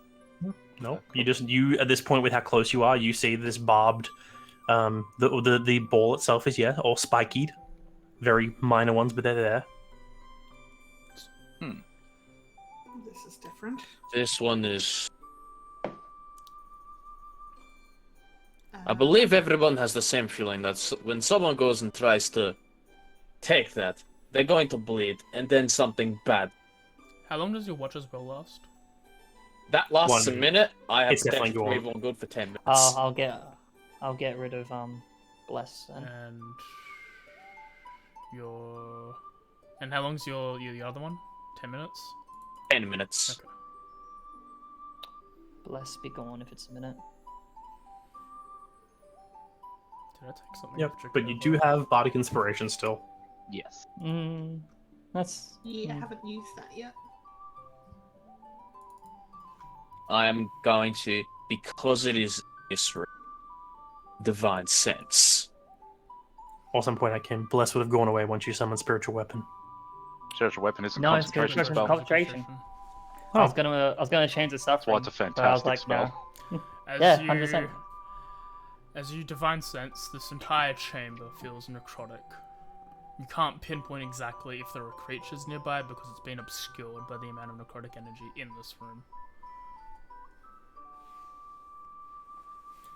No, you at this point with how close you are, you see this barbed. The ball itself is all spikied, very minor ones, but they're there. This is different. This one is. I believe everyone has the same feeling that when someone goes and tries to take that, they're going to bleed, and then something bad. How long does your watch as well last? That lasts 1 a minute. minute. I have It's definitely potential going. even good for 10 minutes. I'll get rid of bless then. And your and how long's your the other one? 10 minutes. 10 minutes. Okay. Bless be gone if it's a minute. Did I take something? Yep, off but you Jakurva? do have bardic inspiration still. Yes. That's Yeah, I haven't used that yet. I am going to, because it is Israel, divine sense. At some point, I can bless would have gone away once you summon spiritual weapon. Spiritual weapon is a No, it's concentration good. spell. Concentration. I was gonna change the stuff. That's why it's a but I was fantastic like, spell. no. As Yeah, you, 100%. As you divine sense, this entire chamber feels necrotic. You can't pinpoint exactly if there are creatures nearby because it's been obscured by the amount of necrotic energy in this room.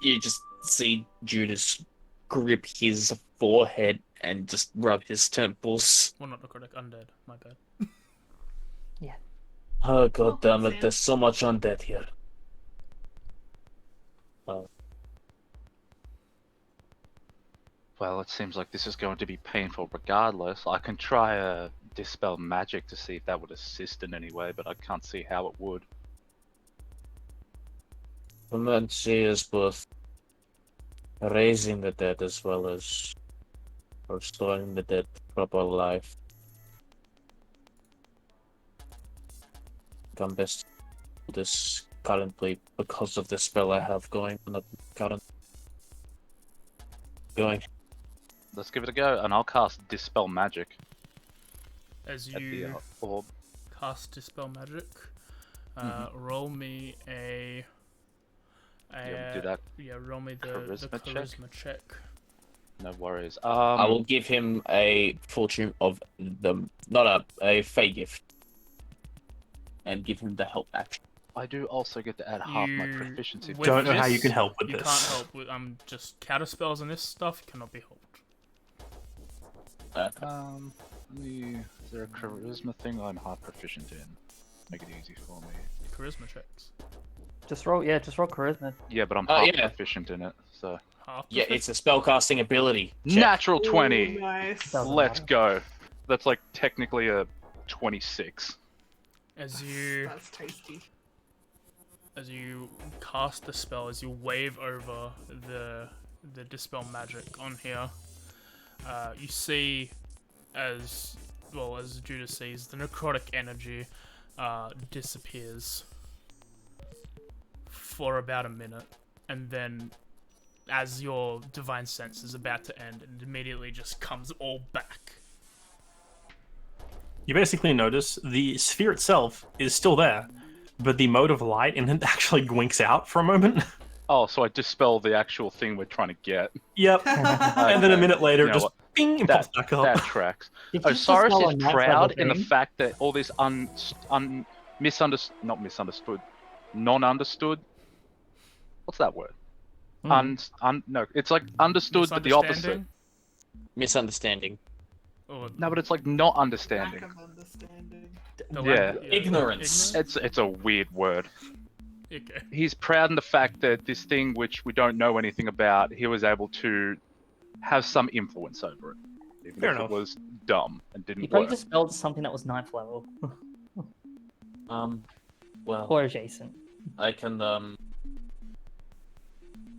You just see Judas grip his forehead and just rub his temples. Well, not necrotic, undead. My bad. Oh god damn it, Sam. there's so much undead here. Well, it seems like this is going to be painful regardless. I can try a dispel magic to see if that would assist in any way, but I can't see how it would. Voneutia is both raising the dead as well as restoring the dead to proper life. I'm best do this currently because of the spell I have going, not current going. Let's give it a go, and I'll cast dispel magic As at the you orb. cast Dispel Magic, roll me a... Yeah, we do that. Yeah, roll me the Charisma check? charisma check. No worries. I will give him a fortune of the not a fey gift, and give him the help action. I do also get to add half my You- proficiency. with Don't know how you this, can help with You this. can't help with just counter spells and this stuff cannot be helped. Is there a charisma thing I'm half proficient in? Make it easy for me. Charisma checks. Just roll charisma. Yeah, but I'm Oh, half yeah. proficient in it, so. Half Yeah, proficient? it's a spellcasting ability. Check. Natural Ooh, 20! nice. Doesn't Let's matter. go. That's like technically a 26. As you That's tasty. cast the spell, as you wave over the dispel magic on here, you see as Judas sees, the necrotic energy disappears for about a minute, and then as your divine sense is about to end, it immediately just comes all back. You basically notice the sphere itself is still there, but the mode of light in it actually winks out for a moment. Oh, so I dispel the actual thing we're trying to get. Yep. And then a minute later, You know just what? bing, and That, pops back up. that tracks. Did you Osiris just roll a is ninth proud level in the thing? fact that all this non-understood. What's that word? No, it's like understood, but the opposite. Misunderstanding? Misunderstanding. Or No, but it's like not Lack understanding. of understanding. the Yeah. Ignorance. It's a weird word. Okay. He's proud in the fact that this thing which we don't know anything about, he was able to have some influence over it. Even Fair if enough. it was dumb and You didn't probably work. just spelled something that was 9th level Well, or adjacent. I can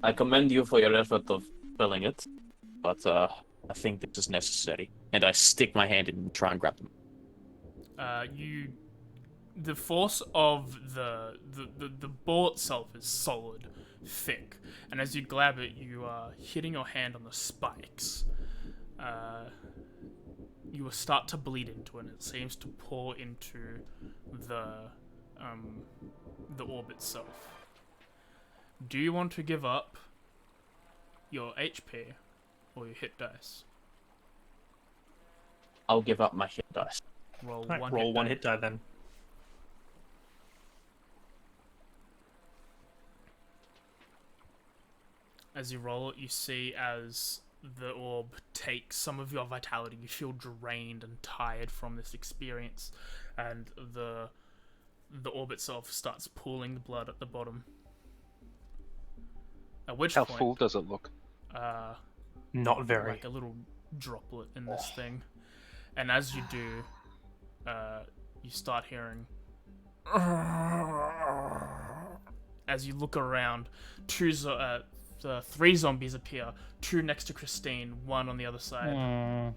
I commend you for your effort of spelling it, but I think this is necessary, and I stick my hand in and try and grab them. The force of the ball itself is solid, thick, and as you grab it, you are hitting your hand on the spikes. You will start to bleed into it, and it seems to pour into the orb itself. Do you want to give up your HP or your hit dice? I'll give up my hit dice. Roll Right, one. roll hit one die. hit die then. As you roll it, you see as the orb takes some of your vitality. You feel drained and tired from this experience, and the orb itself starts pooling the blood at the bottom. At which How point, full does it look? Not very. like a little droplet in this thing, and as you do, you start hearing. As you look around, three zombies appear. 2 next to Christine, 1 on the other side.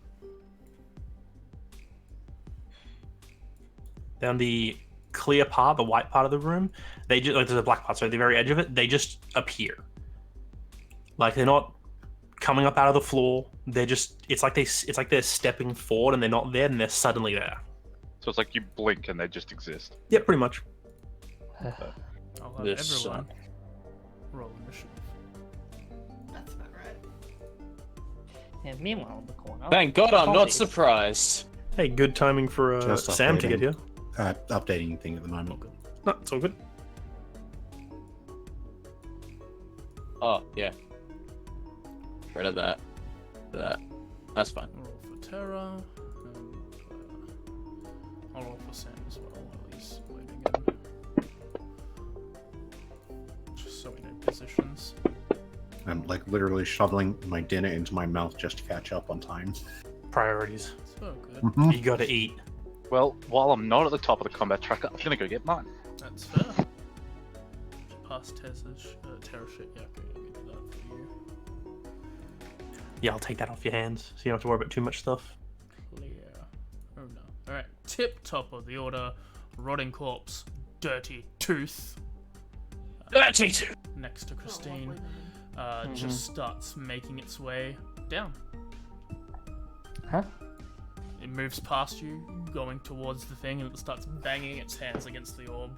Down the clear part, the white part of the room, they just like there's a black part, so at the very edge of it, they just appear. Like they're not coming up out of the floor. They're just it's like they're stepping forward and they're not there, and they're suddenly there. So it's like you blink and they just exist. Yeah, pretty much. I'll have This, everyone roll initiative. That's about right. And meanwhile, in the corner. Thank God I'm not Collies. surprised. Hey, good timing for Just Sam to get updating. here. Updating thing at the moment. No, it's all good. Oh, yeah. Rid of that. That's fine. Roll for Terra. I'll roll for Sam as well while he's waiting in. Just so we know positions. I'm like literally shoveling my dinner into my mouth just to catch up on time. Priorities. So good. Mhm. You gotta eat. Well, while I'm not at the top of the combat tracker, I'm gonna go get mine. That's fair. Past Terra shit. Yeah, okay, let me do that for you. Yeah, I'll take that off your hands, so you don't have to worry about too much stuff. Clear. Oh no. Alright, tip top of the order. Rotting corpse. Dirty tooth. Dirty tooth. Next to Oh, Christine. lovely name. Just starts making its way down. Huh? It moves past you, going towards the thing, and it starts banging its hands against the orb.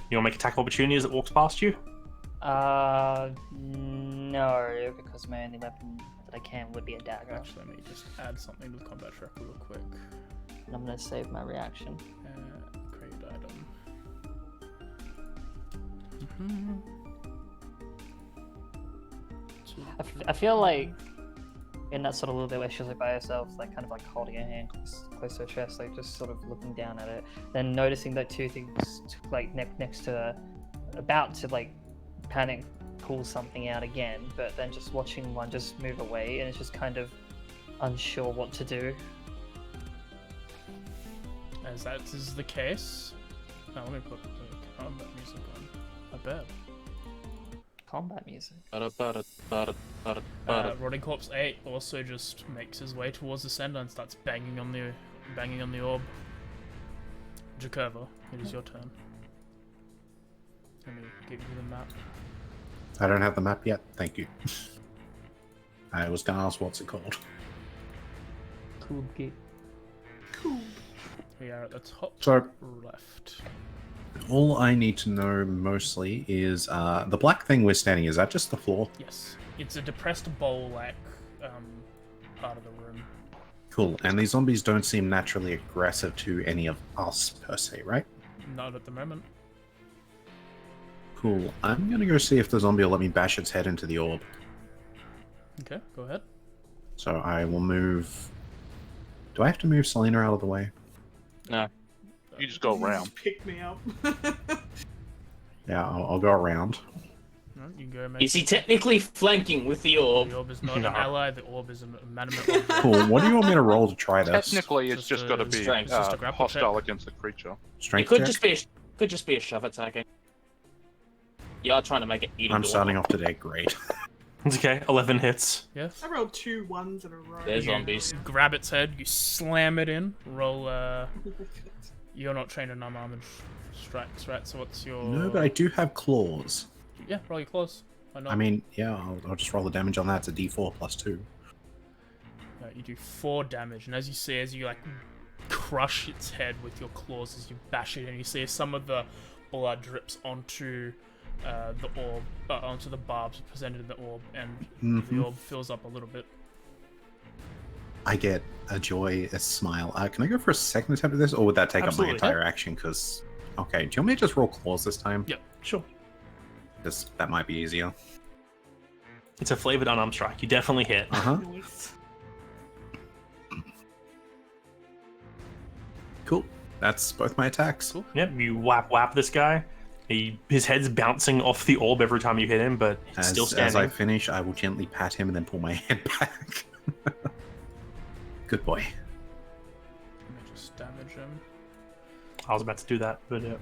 You wanna make attack opportunity as it walks past you? No, because my only weapon that I can would be a dagger. Actually, let me just add something to the combat track real quick. And I'm gonna save my reaction. Create item. I feel like in that sort of little bit where she's like by herself, like kind of like holding her hand close to her chest, like just sort of looking down at it, then noticing that two things like next to her, about to like panic pull something out again, but then just watching one just move away, and it's just kind of unsure what to do. As that is the case, now let me put the combat music on. I bet. Combat music. Rotting Corpse 8 also just makes his way towards the sender and starts banging on the orb. Jakurva, it is your turn. Let me give you the map. I don't have the map yet. Thank you. I was gonna ask what's it called. Cool git. Cool. We are at the top So left. all I need to know mostly is the black thing we're standing. Is that just the floor? Yes, it's a depressed bowl-like part of the room. Cool. And these zombies don't seem naturally aggressive to any of us per se, right? Not at the moment. Cool. I'm gonna go see if the zombie will let me bash its head into the orb. Okay, go ahead. So I will move. Do I have to move Selena out of the way? No. You just go around. Just pick me up. Yeah, I'll go around. No, you can go make. Is he technically flanking with the orb? The orb is not No. an ally. The orb is an inanimate object. Cool. What do you want me to roll to try this? Technically, it's Just just got to a be strength, just a grapple hostile check. against the creature. It Strength could check? just be a shove attacking. You are trying to make it eat. I'm starting off today. Great. It's okay, 11 hits. Yes. I rolled 2 1s in a row. There's You zombies. grab its head. You slam it in. Roll. You're not trained in unarmored strikes, right? So what's your? No, but I do have claws. Yeah, roll your claws. Why not? I mean, yeah, I'll just roll the damage on that. It's a d4 plus 2. You do 4 damage, and as you see, as you like crush its head with your claws, as you bash it, and you see some of the blood drips onto the orb, onto the barbs presented in the orb, and the orb fills up a little bit. I get a joy, a smile. Can I go for a second attempt at this, or would that take Absolutely, up my entire action? Because, okay, do you want me to just roll claws this time? Yep. Sure. Because that might be easier. It's a flavored unarmed strike. You definitely hit. Uh-huh. Nice. Cool. That's both my attacks. Cool. Yep, you whap this guy. His head's bouncing off the orb every time you hit him, but he's still As standing. I finish, I will gently pat him and then pull my head back. Good boy. Let me just damage him. I was about to do that, but yeah.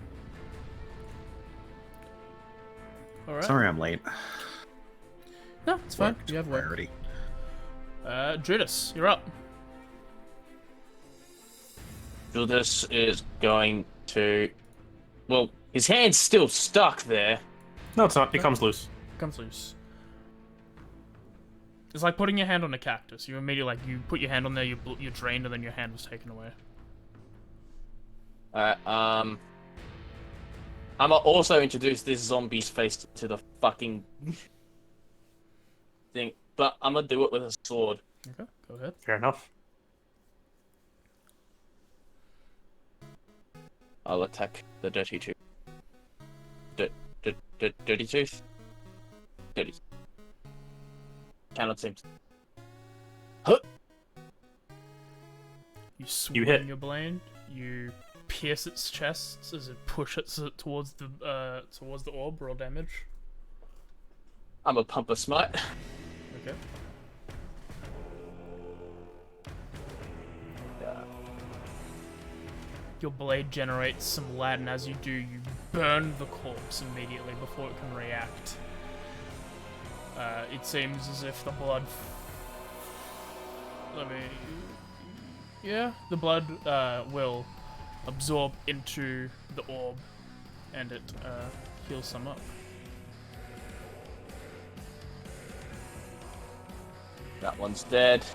Alright. Sorry I'm late. No, it's fine. Work You have work. priority. Judas, you're up. Judas is going to. Well, his hand's still stuck there. No, it's not. It comes loose. Comes loose. It's like putting your hand on a cactus. You immediately, like, you put your hand on there, you're drained, and then your hand was taken away. Alright, I'm gonna also introduce this zombie's face to the fucking. thing, but I'm gonna do it with a sword. Okay, go ahead. Fair enough. I'll attack the dirty tooth. Dirty tooth. Dirty. Cannot seem to. You swing hit. your blade. You pierce its chest as it pushes it towards the orb. Roll damage. I'm a pump a smite. Okay. Your blade generates some light, and as you do, you burn the corpse immediately before it can react. It seems as if the blood. Yeah, the blood will absorb into the orb, and it heals some up. That one's dead.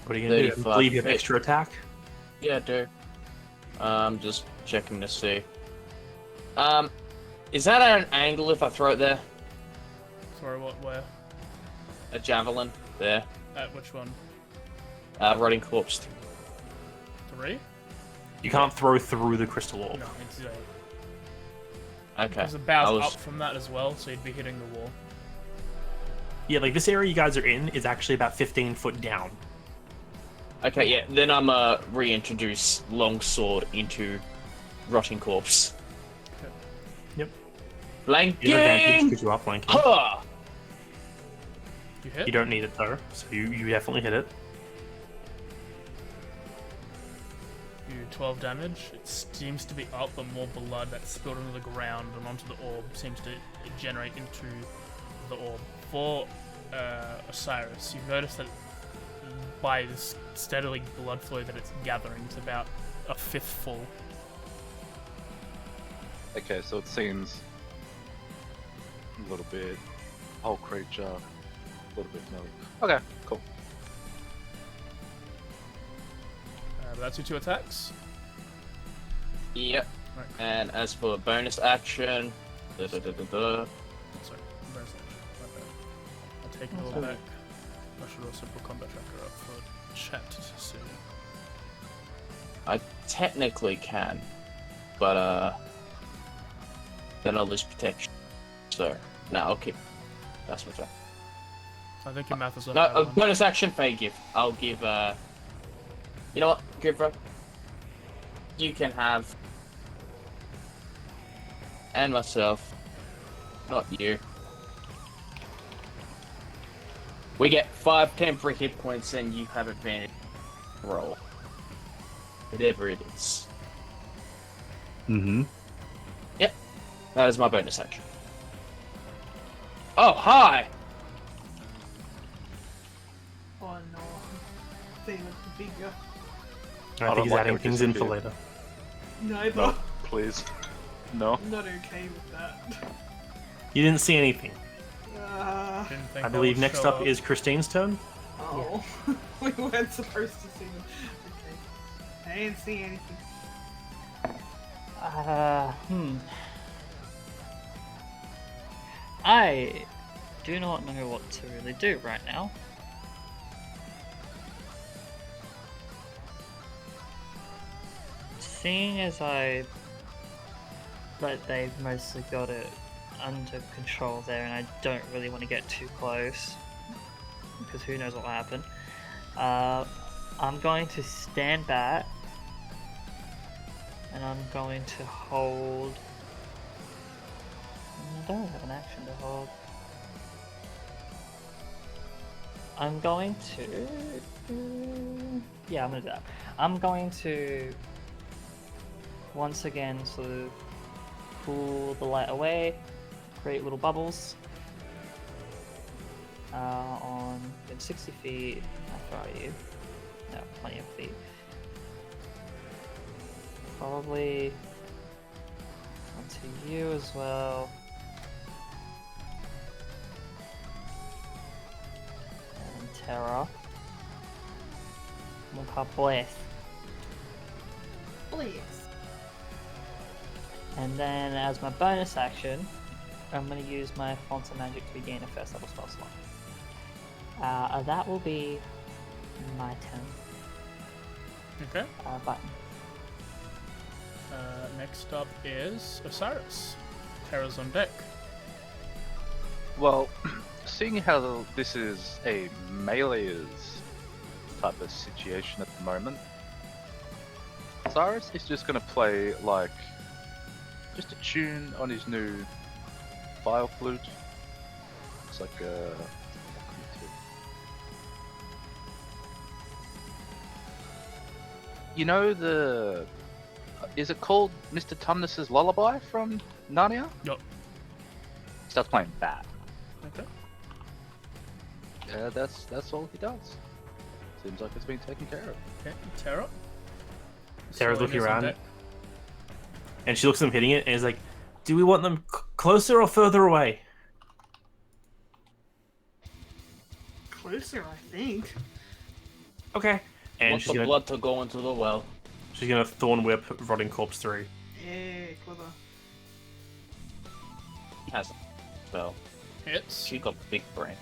What are you gonna do? 35 Believe you have hit. extra attack? Yeah, I do. Just checking to see. Is that at an angle if I throw it there? Sorry, what? Where? A javelin there. At which one? Rotting corpse. 3? You can't throw through the crystal orb. No, it's 8. Okay. There's a bows I was- up from that as well, so you'd be hitting the wall. Yeah, like this area you guys are in is actually about 15 foot down. Okay, yeah. Then I'm reintroduce longsword into rotting corpse. Okay. Yep. Flanking. You have advantage because you are flanking. Huh! You hit? You don't need it though, so you definitely hit it. You 12 damage. It seems to be up, but more blood that's spilled onto the ground and onto the orb seems to generate into the orb. For Osiris, you've noticed that by this steadily blood flow that it's gathering, it's about a fifth full. Okay, so it seems a little bit whole creature, a little bit milk. Okay, cool. But that's your 2 attacks. Yep. Right. And as for bonus action, Sorry, bonus action. My bad. I'll take it all back. I should also put combat tracker up for chat to see. I technically can, but then I'll lose protection. So no, I'll keep. That's my turn. I think your math is up. No, by one. bonus action, fey gift. I'll give. You know what, Givra? You can have, and myself, not you. We get 5 temporary hit points, and you have advantage. Roll. Whatever it is. Mm-hmm. Yep. That is my bonus action. Oh, hi! Oh no. They look bigger. I don't think he's like adding how it things in for disappeared. later. Neither. No, please. No. I'm not okay with that. You didn't see anything. Didn't think I that believe would next show up is Christine's turn. Oh. We weren't supposed to see them. Okay. I didn't see anything. I do not know what to really do right now. Seeing as that they've mostly got it under control there, and I don't really want to get too close because who knows what will happen. I'm going to stand back, and I'm going to hold. I don't have an action to hold. I'm going to. Yeah, I'm gonna do that. I'm going to once again sort of pull the light away, create little bubbles. On 60 feet. How far are you? No, plenty of feet. Probably onto you as well. And Terra. We'll call Bless. Please. And then as my bonus action, I'm going to use my Font of Magic to gain a first level spell slot. That will be my turn. Okay. Button. Next up is Osiris. Terra's on deck. Well, seeing how this is a melee's type of situation at the moment, Cyrus is just gonna play like just a tune on his new file flute. It's like you know the is it called Mr. Tumnus's Lullaby from Narnia? Yup. Starts playing that. Okay. Yeah, that's all he does. Seems like it's been taken care of. Okay. Terra. Terra's looking Selena's on around, deck. and she looks at them hitting it, and is like, "Do we want them closer or further away?" Closer, I think. Okay. And Want she's the gonna blood to go into the well. Thorn Whip Rotting Corpse 3. Yeah, clever. Has a spell. Hits. She got big brain.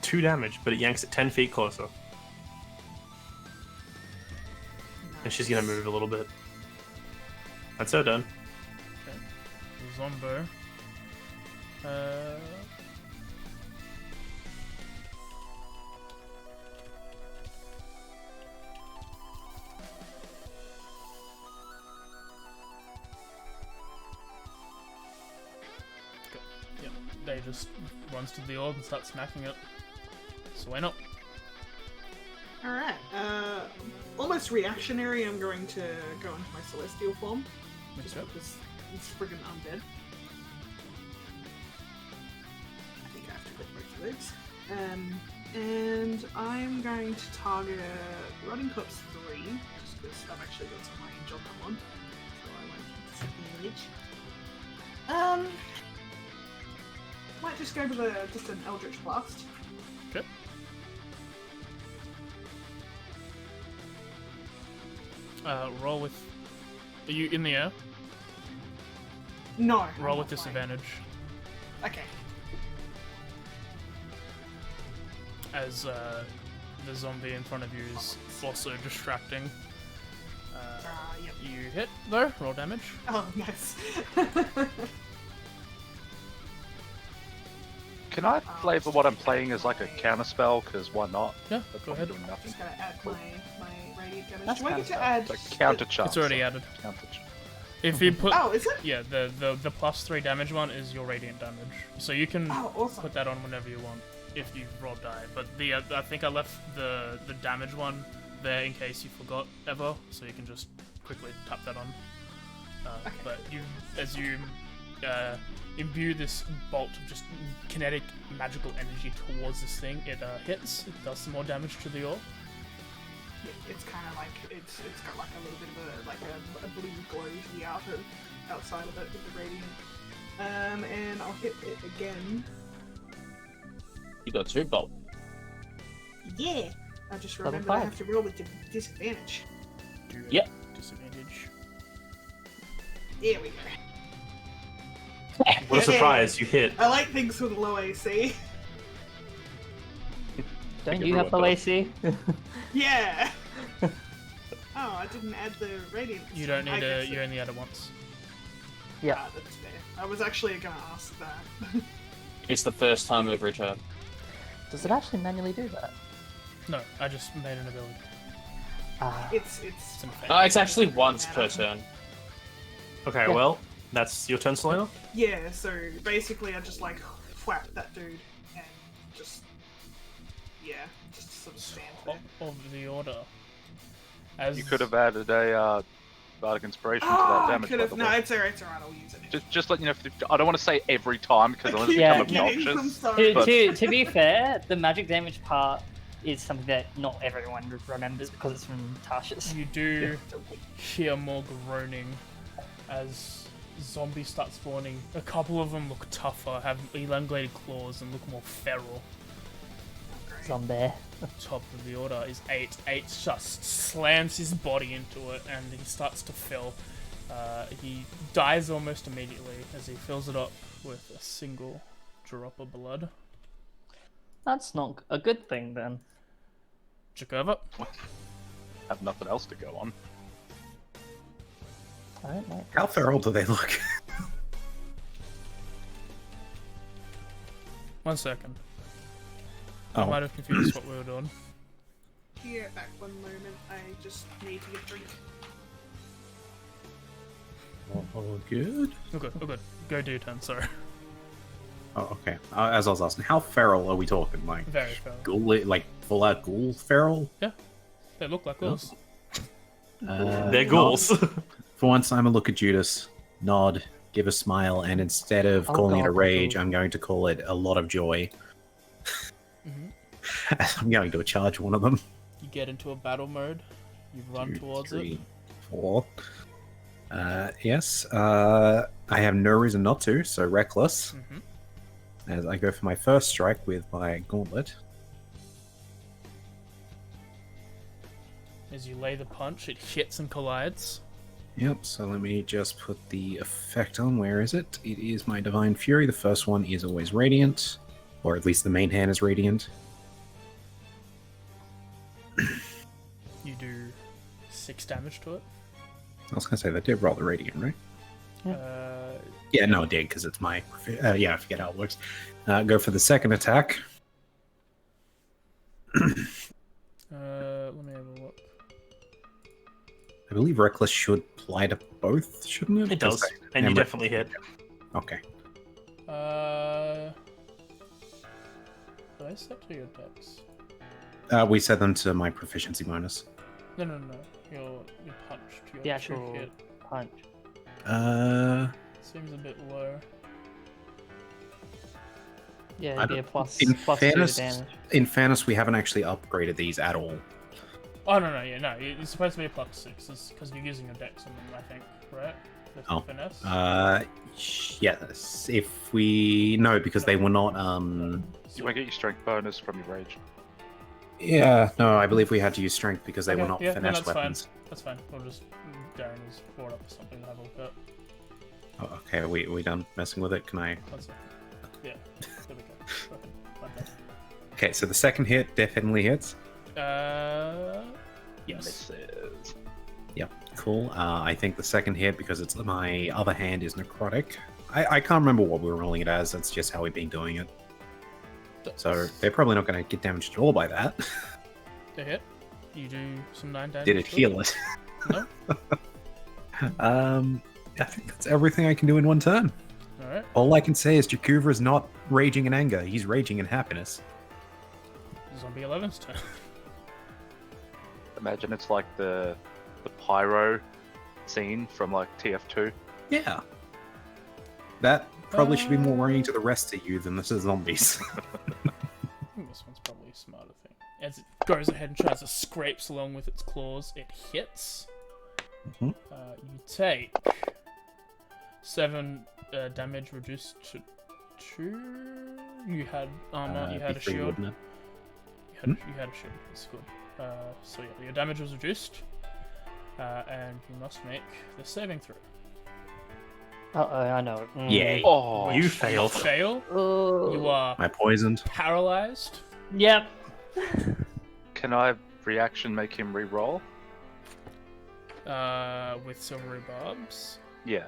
2 damage, but it yanks it 10 feet closer. And she's gonna move a little bit. That's her done. Okay. Zombo. Yep. They just runs to the orb and starts smacking it. So why not? Alright, almost reactionary, I'm going to go into my celestial form. Mix Just it up. because it's friggin' undead. I think I have to put both of those. And I'm going to target Rotting Corpse 3, just because I've actually got some range on that one. So I won't disadvantage. Might just go with just an Eldritch Blast. Okay. Roll with. Are you in the air? No. I'm Roll not with flying. disadvantage. Okay. As the zombie in front of you is also distracting. Yep. You hit though. Roll damage. Oh, nice. Can I flavor what I'm playing as like a counter spell? Because why not? Yeah. That's Go probably ahead. doing nothing. Just gotta add my radiant damage. That's Do I get kind to of add? It's like counter charge. It's already added. Counter charge. If you put. Oh, is it? Yeah, the plus 3 damage one is your radiant damage. So you can Oh, awesome. put that on whenever you want if you roll die. But the I think I left the damage one there in case you forgot ever, so you can just quickly tap that on. Okay. But you, as you imbue this bolt of just kinetic magical energy towards this thing, it hits. It does some more damage to the orb. It's kind of like it's got like a little bit of a blue glow to the outside of it with the radiant. And I'll hit it again. You got 2 bolt. Yeah. I just Level remembered I 5. have to roll with disadvantage. Do you Yep. Disadvantage. There we go. What a surprise, you hit. I like things with low AC. Don't think you have the everyone AC? Yeah. Oh, I didn't add the radiant. You don't I need guess to. You only add it once. Yeah. Ah, that's fair. I was actually gonna ask that. It's the first time every turn. Does it actually manually do that? No, I just made an ability. it's It's an effect. It's actually once per turn. Okay, Yeah. well, that's your turn, Selena. yeah. So basically, I just like whack that dude and just sort of stand there. Of the order. As You could have added a Bardic Inspiration to Oh, that I damage. could by have. the No, way. it's alright. I'll use it. Just let you know. I don't want to say every time because it'll Yeah, become I'm obnoxious. sorry. But- To be fair, the magic damage part is something that not everyone remembers because it's from Tasha's. You do hear more groaning as zombies start spawning. A couple of them look tougher, have elongated claws, and look more feral. Great. Zombie. Top of the order is 8. 8 just slams his body into it and he starts to fill. He dies almost immediately as he fills it up with a single drop of blood. That's not a good thing then. Jakova? Have nothing else to go on. I don't like How this. feral do they look? 1 second. I Oh, might have confused what we were doing. Here, back one moment. I just need to get a drink. oh, good. Oh good, oh good. Go do your turn, sorry. Oh, okay. As I was asking, how feral are we talking? Like, Very fair. ghoul, like full out ghoul feral? They look like ghouls. They're ghouls. For once, I'm gonna look at Judas, nod, give a smile, and instead of Oh, calling it a God, rage, cool. I'm going to call it a lot of joy. Mhm. I'm going to charge one of them. You get into a battle mode, you run 2, towards 3, it. 4. Yes. I have no reason not to, so reckless. Mhm. As I go for my first strike with my gauntlet. As you lay the punch, it hits and collides. Yep, so let me just put the effect on. Where is it? It is my Divine Fury. The first one is always radiant, or at least the main hand is radiant. You do 6 damage to it. I was gonna say that did roll the radiant, right? Uh, Yeah, no, it did because it's my. Yeah, I forget how it works. Go for the second attack. let me have a look. I believe reckless should apply to both, shouldn't it? It does, Because and you Hammer- definitely hit. Okay. Did I set to your dex? We set them to my proficiency bonus. No. Your punch to your The true actual hit punch. seems a bit low. Yeah, I it'd be a don't- plus, in plus 2 fairness- damage. In fairness, we haven't actually upgraded these at all. Oh no, it's supposed to be a plus 6 because you're using a dex on them, I think, right? The Oh. finesse. Yes. If we no, because they were not. You won't get your strength bonus from your rage. Yeah, no, I believe we had to use strength because they were Okay, not yeah, no, finesse that's fine. weapons. That's fine. We'll just Darren is brought up something to have a look at. Oh, okay, are we done messing with it? Can I? 1 second. Yeah, there we go. Go ahead. Find that. Okay, so the second hit definitely hits. Yes. Misses. Yep, cool. I think the second hit, because it's my other hand is necrotic. I can't remember what we were rolling it as. That's just how we've been doing it. So they're probably not going to get damaged at all by that. They hit. You do some 9 damage. Did it to heal it? No. I think that's everything I can do in one turn. Alright. All I can say is Jakuva is not raging in anger. He's raging in happiness. Zombie 11's turn. Imagine it's like the pyro scene from like TF2. Yeah. That probably should be more worrying to the rest of you than this is zombies. I think this one's probably a smarter thing. As it goes ahead and tries to scrapes along with its claws, it hits. Mhm. You take 7 damage reduced to 2. You had armor, you had a Be free, shield. wouldn't it? You had a shield, that's good. So yeah, your damage was reduced. And you must make the saving throw. Uh-oh, I know. Yay. Oh, You You failed. fail. Oh. You are Am I poisoned? paralyzed. Yep. Can I reaction make him re-roll? With silvery barbs. Yeah.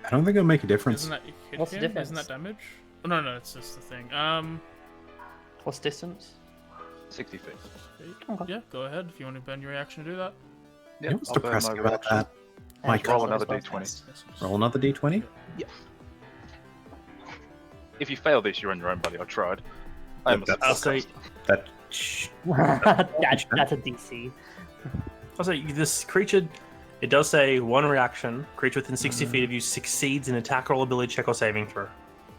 I don't think it'll make a difference. Isn't that you hit What's the him? difference? Isn't that damage? Oh, no, it's just the thing. What's distance? 60 feet. Okay. Yeah, go ahead if you want to burn your reaction to do that. Yeah, You know what's I'll burn depressing my about reaction. that? My And roll as another well. d20. Roll another d20? If you fail this, you're on your own, buddy. I tried. I am a That's- I'll success. say, That. That's a DC. I'll say this creature. It does say 1 reaction. Creature within 60 feet of you succeeds in attack roll, ability check, or saving throw.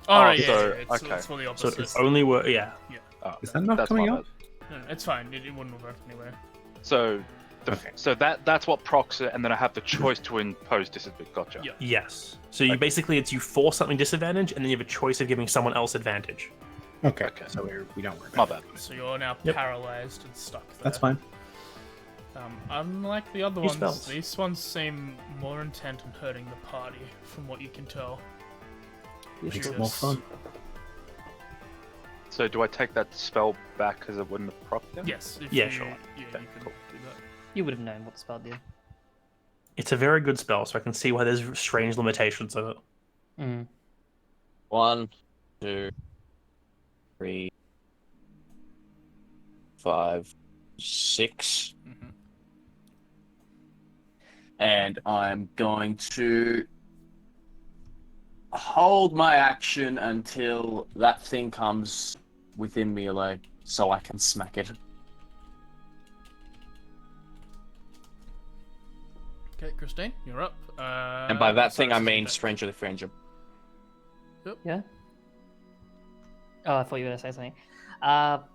Oh, right, yeah, so- yeah, it's, okay. it's for the So opposite. it's only work. Yeah. Oh, Is that not that's coming my up? bad. No, it's fine. It wouldn't have worked anyway. So, Okay. so that's what procs it, and then I have the choice to impose disadvantage. Gotcha. Yeah. Yes. So you basically it's you force something disadvantage, and then you have a choice of giving someone else advantage. Okay, Okay. so we don't worry My about bad. So you're now Yep. paralyzed and stuck there. That's fine. Unlike the other Use ones, spells. these ones seem more intent on hurting the party, from what you can tell. Makes it Judas. more fun. So do I take that spell back because it wouldn't have propped it? Yes. If Yeah, you, sure. Yeah, you Okay, can cool. do that. You would have known what the spell did. It's a very good spell, so I can see why there's strange limitations of it. Mm. 1, 2, 3, 5, 6. Mm-hmm. And I'm going to hold my action until that thing comes within melee, so I can smack it. Okay, Christine, you're up. And by that thing, I Cyrus is mean back. strangely friendship. Yeah? Oh, I thought you were going to say something. Fuck.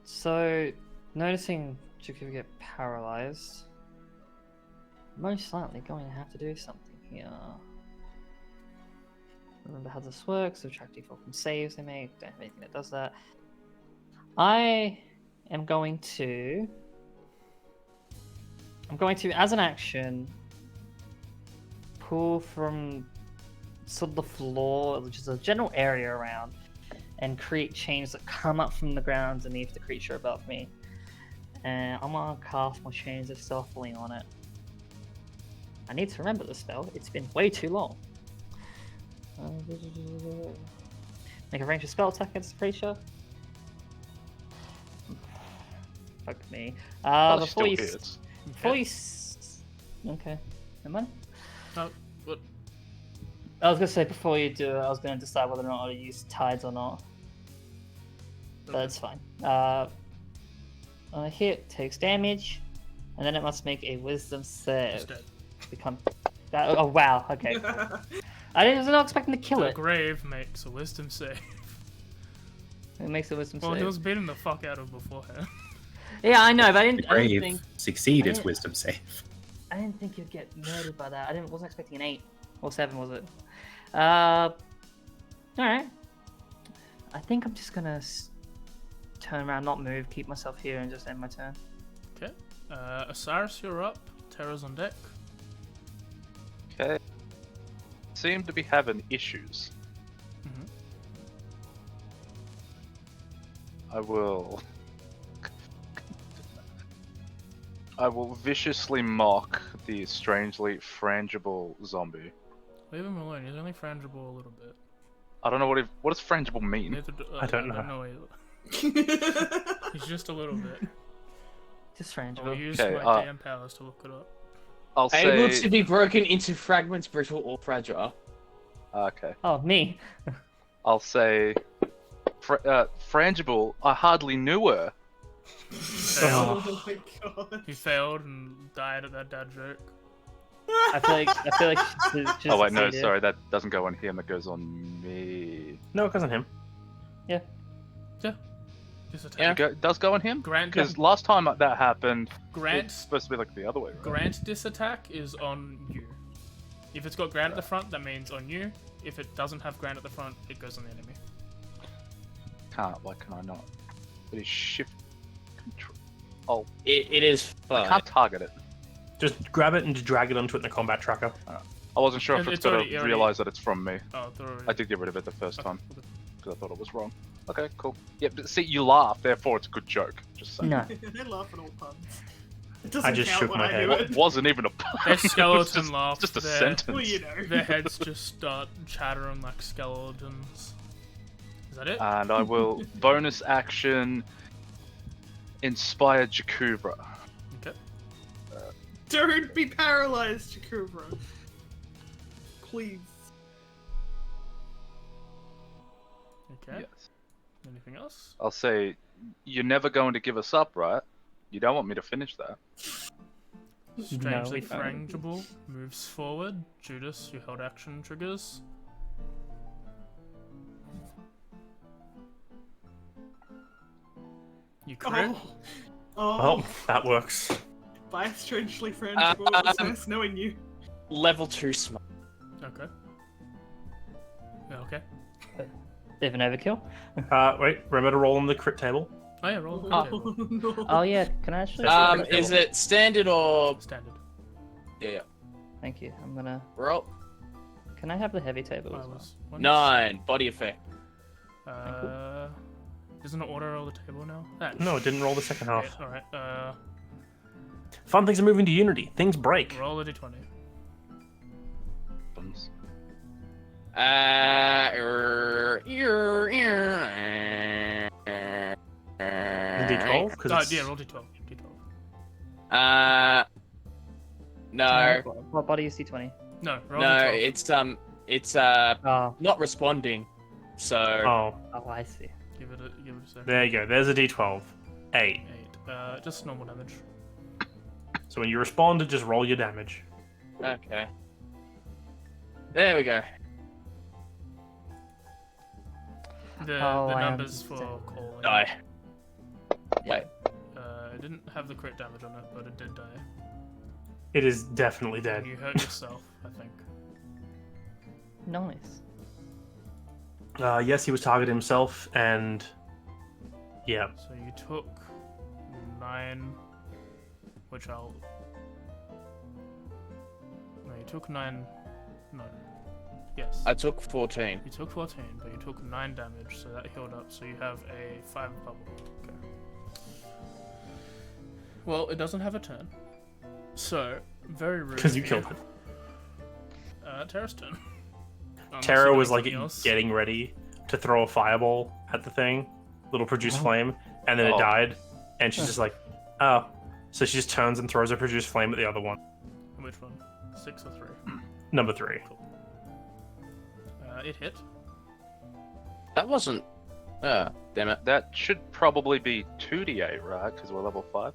So, noticing Jakku get paralyzed, most likely going to have to do something here. Remember how this works, subtracting from saves they make, don't have anything that does that. I am going to, as an action, pull from sort of the floor, which is a general area around, and create chains that come up from the ground underneath the creature above me. And I'm gonna cast my chains of stealthily on it. I need to remember the spell, it's been way too long. Make a ranged spell attack against the creature. Fuck me. Oh, Oh, she still Before you hits. okay, never mind. No, what? I was gonna say before you do it, I was gonna decide whether or not to use tides or not. But it's fine. On a hit, takes damage, and then it must make a wisdom save. It's dead. Become. Oh wow. Okay. Cool. I was not expecting to kill The it. grave makes a wisdom save. It makes a wisdom Well, save. he was beating the fuck out of beforehand. Yeah, I know, but I The didn't grave think. succeed I its didn't- wisdom save. I didn't think you'd get murdered by that. Wasn't expecting an 8 or 7, was it? All right. I think I'm just gonna turn around, not move, keep myself here, and just end my turn. Okay. Osiris, you're up. Terra's on deck. Okay. Seem to be having issues. Mm-hmm. I will viciously mock the strangely frangible zombie. Leave him alone. He's only frangible a little bit. I don't know what does frangible mean. Neither do, I don't know. either. He's just a little bit. Just I'll frangible. use Okay, my DM powers to look it up. I'll Able say to be broken into fragments, brittle, or fragile. okay. Oh, me. I'll say frangible. I hardly knew her. Failed. Oh my god. He failed and died at that dad joke. I feel like she's Oh wait, no, succeeded. sorry, that doesn't go on him. It goes on me. No, it wasn't him. Just attack. Yeah. It does go on him Grant, because last time that happened, Grant, it's supposed to be like the other way. Right? Grant disattack is on you. If it's got Grant at the front, that means on you. If it doesn't have Grant at the front, it goes on the enemy. Can't. Why can I not? It is shift control. Oh, It is I fine. can't target it. Just grab it and just drag it onto it in the combat tracker. I wasn't sure if It's it's gonna already- realize that it's from me. Oh, they're already... I did get rid of it the first Okay, time okay. because I thought it was wrong. Okay, cool. Yeah, but see, you laugh, therefore it's a good joke. Just saying. No. I laugh at all puns. It doesn't just count shook when my I head. do What it. wasn't even a pun. Their It was skeleton just, laugh. just a their, sentence. Well, you know. Their heads just start chattering like skeletons. Is that it? And I will bonus action inspire Jakubra. Okay. Don't be paralyzed, Jakubra. Please. Okay. Yes. Anything else? I'll say, you're never going to give us up, right? You don't want me to finish that. Strangely we don't. frangible moves forward. Judas, you held action triggers. You crit. Oh. Oh. Well, that works. Bye, strangely frangible. It was Um, nice knowing you. Level 2 smite. Okay. Okay. Bit of an overkill. Wait, remember to roll on the crit table. Oh yeah, roll the Oh, table. no. Oh yeah, can I actually? Is it standard or Standard. yeah? Thank you. I'm gonna. Roll Can I have the heavy table I as well? was once. 9 body effect. Doesn't it order all the table now? No, it didn't roll the second half. Shit, alright, Fun things are moving to Unity. Things break. roll a d20. Buttons. D12? Because Yeah, roll d12. D12. No, What body is D20? No, roll no, d12. it's Oh, not responding. So Oh, I see. Give it a second. there you go. There's a D12. 8. 8. Just normal damage. So when you respond, just roll your damage. okay, there we go. The I numbers for understand. calling. Die. Wait, It didn't have the crit damage on it, but it did die. It is definitely dead. And you hurt yourself, I think. Nice. Yes, he was targeting himself, and yeah, So you took 9, which I'll. No, you took 9. No. Yes. I took 14. You took 14, but you took 9 damage, so that healed up. So you have a 5 bubble. Okay. Well, it doesn't have a turn. So, very rude. because you of killed it. Tara's turn. Unless Tara you was got like something else. getting ready to throw a fireball at the thing, little produce flame, and then it Oh. died, and she's just like, oh. So she just turns and throws a produce flame at the other one. Which one? 6 or 3? Number 3. It hit. That wasn't. Damn it. That should probably be 2d8, right? Because we're level 5.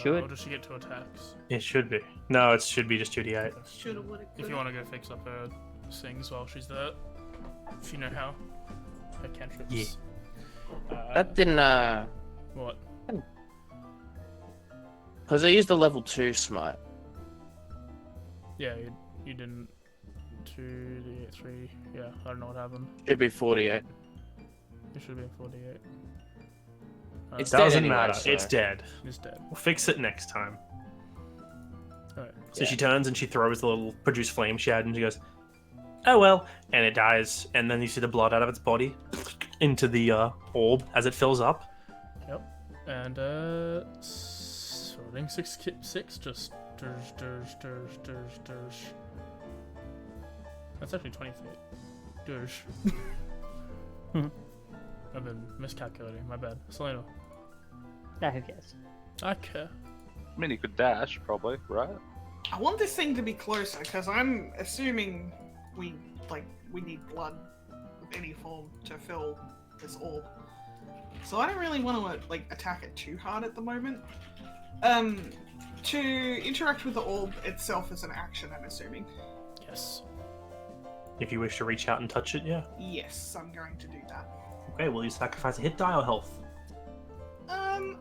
Should. Or does she get 2 attacks? It should be. No, it should be just 2d8. Shoulda, woulda, If you want to go fix up her things while she's there, if you know how. Her cantrips. Yeah. That didn't. What? Because I used the level 2 smite. Yeah, you didn't. 2d8, 3. Yeah, I don't know what happened. Should be 48. It should be 48. It's That dead doesn't anyway, matter. so- It's dead. It's dead. We'll fix it next time. Alright. So she turns and she throws the little produce flame she had, and she goes, "Oh well," and it dies. And then you see the blood out of its body into the orb as it fills up. Yep. And sorting 6 just dirge. That's actually 20 feet. Dirge. I've been miscalculating. My bad. Selena. Nah, who cares? I care. I mean, you could dash, probably, right? I want this thing to be closer because I'm assuming we need blood of any form to fill this orb. So I don't really want to attack it too hard at the moment. To interact with the orb itself is an action, I'm assuming. Yes. If you wish to reach out and touch it, yeah. Yes, I'm going to do that. Okay, will you sacrifice a hit die or health?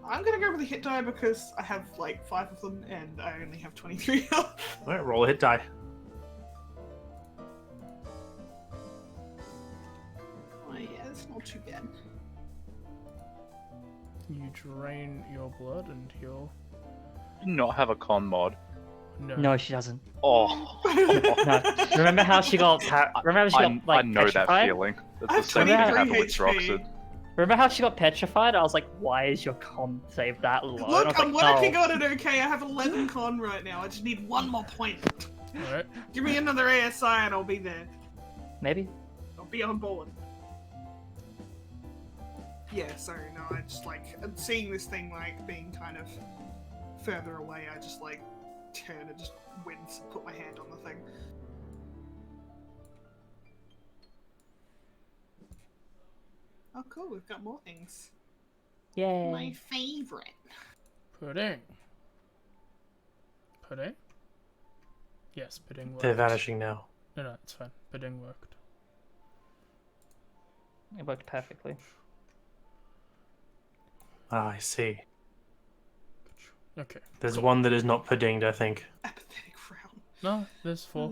I'm gonna go with a hit die because I have 5 of them and I only have 23 health. Alright, roll a hit die. Oh yeah, it's not too bad. You drain your blood and heal. Do not have a con mod. No, she doesn't. Oh. No. Remember how she got? Remember how she got I know that petrified? feeling. I have It's the same thing 23 happened with HP. Droxid. Remember how she got petrified? I was like, why is your con save that low? And I Look, was I'm like, working no. on it okay. I have 11 con right now. I just need one more point. Alright. Give me another ASI and I'll be there. Maybe. I'll be on board. Yeah, so no, I just seeing this thing being kind of further away, I just turn and just wince and put my hand on the thing. Oh cool, we've got more things. Yay. My favorite. Pudding. Pudding? Yes, pudding worked. They're vanishing now. No, it's fine. Pudding worked. It worked perfectly. Ah, I see. Okay. There's one that is not puddinged, I think. Apathetic frown. No, there's 4.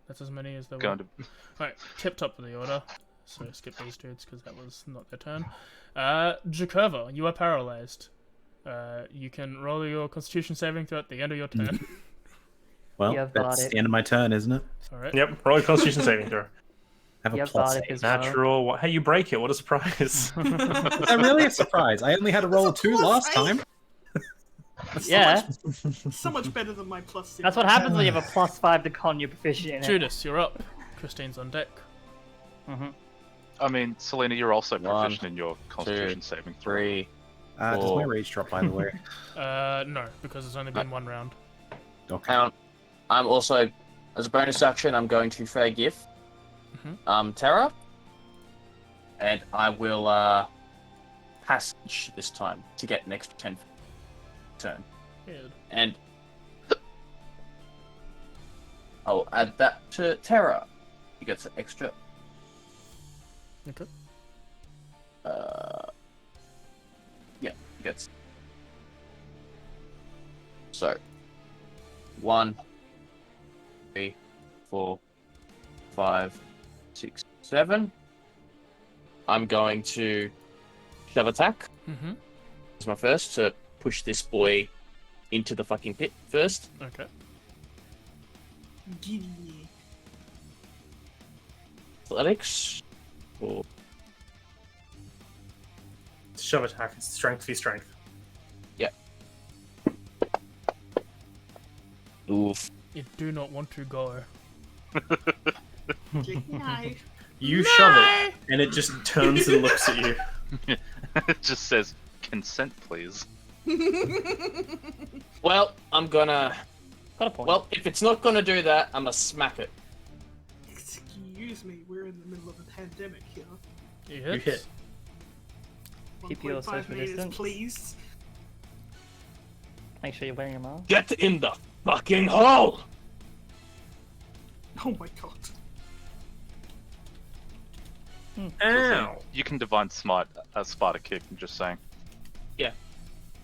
That's as many as there Going were. to. Alright, tip top of the order. So skip these dudes because that was not their turn. Jakurva, you are paralyzed. You can roll your Constitution saving throw at the end of your turn. Well, Yeah, I've that's got it. the end of my turn, isn't it? Alright. Yep, roll a Constitution saving throw. Have a Yeah, plus Bardic 8. as well. Natural. Hey, you break it. What a surprise! Is that really a surprise? I only had to roll a 2 plus last 8. time. Yeah, So much better than my plus 0. that's what happens when you have a +5 to con. You're proficient in it. Judas, you're up. Christine's on deck. Mhm. I mean, Selena, you're also One, proficient in your Constitution saving throw. 3. Does my Four. rage drop, by the way? No, because it's only been one round. Okay. Hang on. I'm also, as a bonus action, I'm going to forgive Terra. And I will passage this time to get an extra 10 turn. Weird. And I'll add that to Terra. You get some extra. Okay. Yeah, he gets. So, 1, 3, 4, 5, 6, 7. I'm going to shove attack. Mm-hmm. It's my first to push this boy into the fucking pit first. Okay. Giddy. Athletics. Or Shove attack. It's strength v strength. oof. You do not want to go. No. You shove it, and it just turns and looks at you. It just says, consent, please. Well, I'm gonna. Got a point. Well, if it's not gonna do that, I'm gonna smack it. Excuse me, we're in the middle of a pandemic here. You hit. You hit. Keep your 1.5 social meters, distance. please. Make sure you're wearing your mask. Get in the fucking hole! Oh my god. Ow! You can divine smite a Sparta kick, I'm just saying.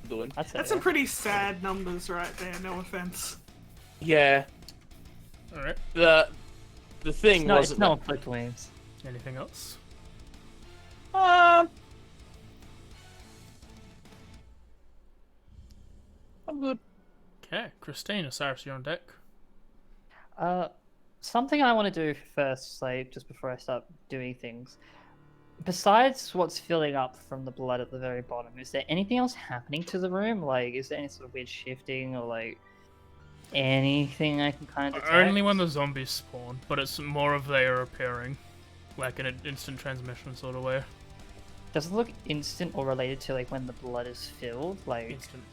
Doing. I'd say That's some pretty sad numbers right there, no offense. Yeah. Alright. The thing no, was. it's no clipped waves. Anything else? I'm good. Okay. Christine, Osiris, you're on deck. Something I want to do first, like just before I start doing things. Besides what's filling up from the blood at the very bottom, is there anything else happening to the room? Like, is there any sort of weird shifting or like anything I can kind of detect? Only when the zombies spawn, but it's more of they are appearing. Like in an instant transmission sort of way. Does it look instant or related to like when the blood is filled? Like, Instant.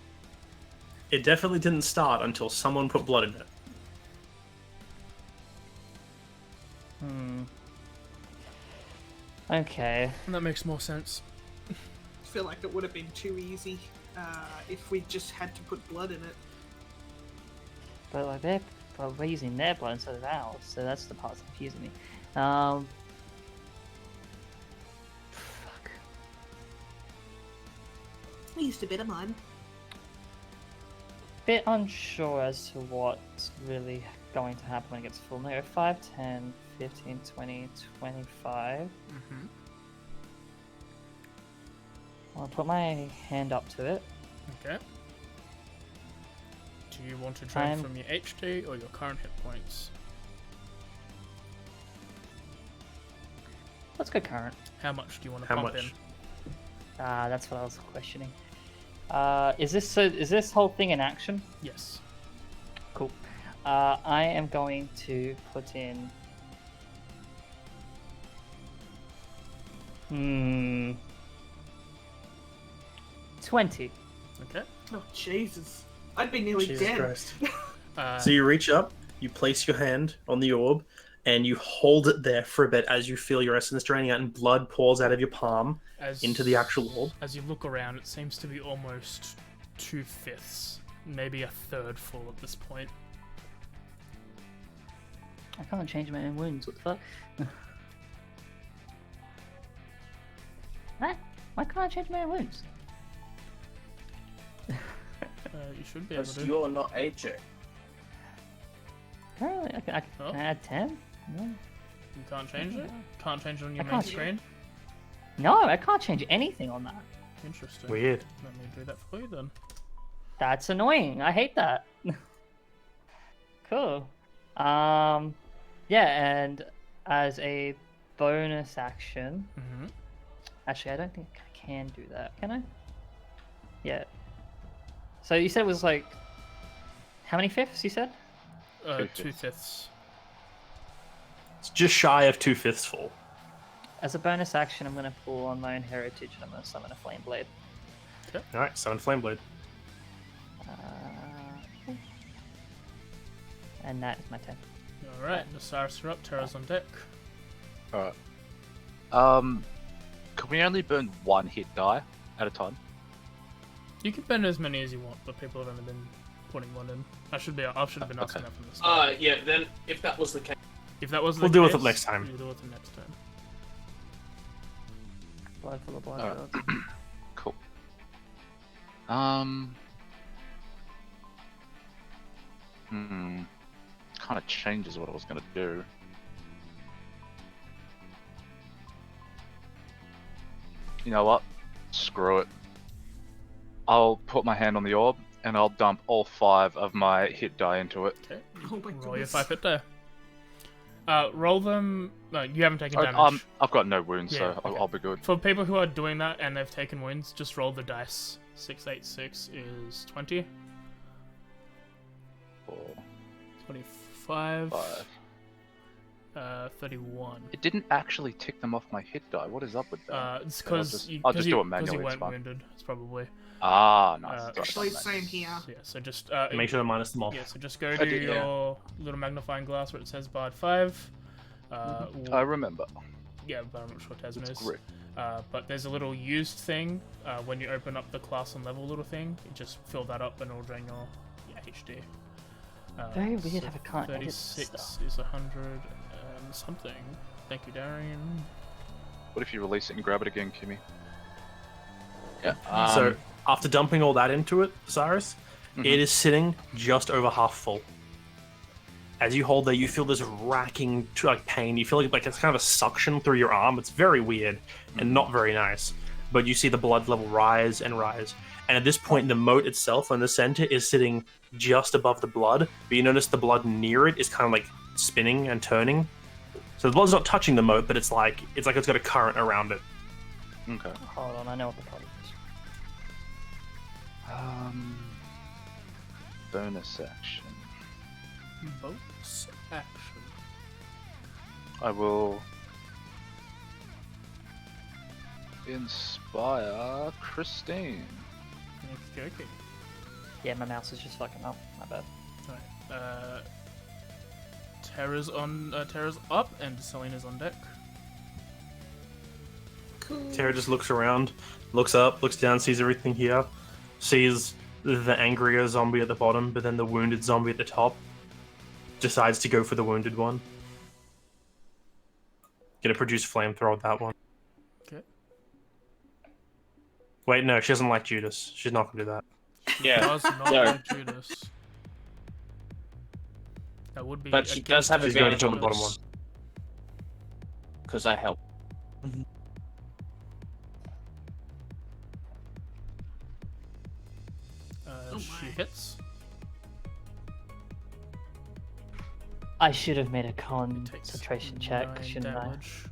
It definitely didn't start until someone put blood in it. Okay. And that makes more sense. I feel like it would have been too easy if we just had to put blood in it. But like we're using their blood instead of ours, so that's the part that's confusing me. Fuck. I used a bit of mine. Bit unsure as to what's really going to happen when it gets full. No, 5, 10, 15, 20, 25. Mm-hmm. I'll put my hand up to it. Okay. Do you want to drain I'm- from your HD or your current hit points? Let's go current. How much do you want to How pump much? in? That's what I was questioning. Is this whole thing in action? Yes. Cool. I am going to put in. 20. Okay. Oh, Jesus. I'd be nearly Jesus dead. Christ. Uh, So you reach up, you place your hand on the orb, and you hold it there for a bit as you feel your essence draining out and blood pours out of your palm into the actual orb. As you look around, it seems to be almost 2/5, maybe a third full at this point. I can't change my own wounds. What the fuck? What? Why can't I change my own wounds? You should be able Because to. you're not AJ. Apparently, I Oh. can I add 10? No. You can't change it? Can't change it on your I main can't. screen? No, I can't change anything on that. Interesting. Weird. Let me do that for you then. That's annoying. I hate that. Cool. Yeah, and as a bonus action, Mm-hmm. actually, I don't think I can do that. Can I? Yeah. So you said it was like how many fifths? You said 2/5. It's just shy of 2/5 full. as a bonus action, I'm gonna pull on my own heritage and I'm gonna summon a flame blade. All right, summon Flame Blade. And that is my turn. Alright, the Cyrus are up, Terra's on deck. Alright. Can we only burn one hit die at a time? You can bend as many as you want, but people have only been putting one in. I should have been asking that from the start. Yeah, then if that was the case. If that wasn't We'll the deal with case, it next time. We'll deal with it next turn. Blood full of blood. Alright. gods. Cool. Kind of changes what I was gonna do. You know what? Screw it. I'll put my hand on the orb and I'll dump all 5 of my hit die into it. Okay. Oh my Roll your goodness. 5 hit die. Roll them. No, you haven't taken Oh, damage. I've got no wounds, Yeah, so okay. I'll be good. For people who are doing that and they've taken wounds, just roll the dice. 6, 8, 6 is 20. 4, 25. 5. 31. It didn't actually tick them off my hit die. What is up with that? It's I'll because just- you, I'll just do it you manually, it's weren't fine. wounded. It's probably. Ah, nice. Sorry, Actually, nice. same here. So yeah, so just Make sure to minus them off. yeah, so just go I to did, yeah. your little magnifying glass where it says Bard 5. I remember. Yeah, but I'm not sure Tasman It's is. grip. But there's a little used thing when you open up the class and level little thing. You just fill that up and it'll drain your HD. Very weird how I can't edit this 36 stuff. is 100 and something. Thank you, Darian. What if you release it and grab it again, Kimmy? Yeah. So after dumping all that into it, Cyrus, it is sitting just over half full. As you hold there, you feel this racking pain. You feel like it's kind of a suction through your arm. It's very weird and not very nice. But you see the blood level rise and rise. And at this point, the moat itself in the center is sitting just above the blood. But you notice the blood near it is kind of like spinning and turning. So the blood's not touching the moat, but it's like it's got a current around it. Okay. Hold on, I know what the problem is. Bonus action. Bonus action. I will inspire Christine. Okay. Yeah, my mouse is just fucking up. My bad. Alright. Terra's up and Selena's on deck. Cool. Tara just looks around, looks up, looks down, sees everything here, sees the angrier zombie at the bottom, but then the wounded zombie at the top. Decides to go for the wounded one. Gonna produce flamethrower with that one. Okay. Wait, no, she doesn't like Judas. She's not gonna do that. Yeah, Does not Yeah. like Judas. That would be. but she does have She's going advantage to on the bottom one. Because I help. She my. hits. I should have made a Takes concentration check, 9 shouldn't damage.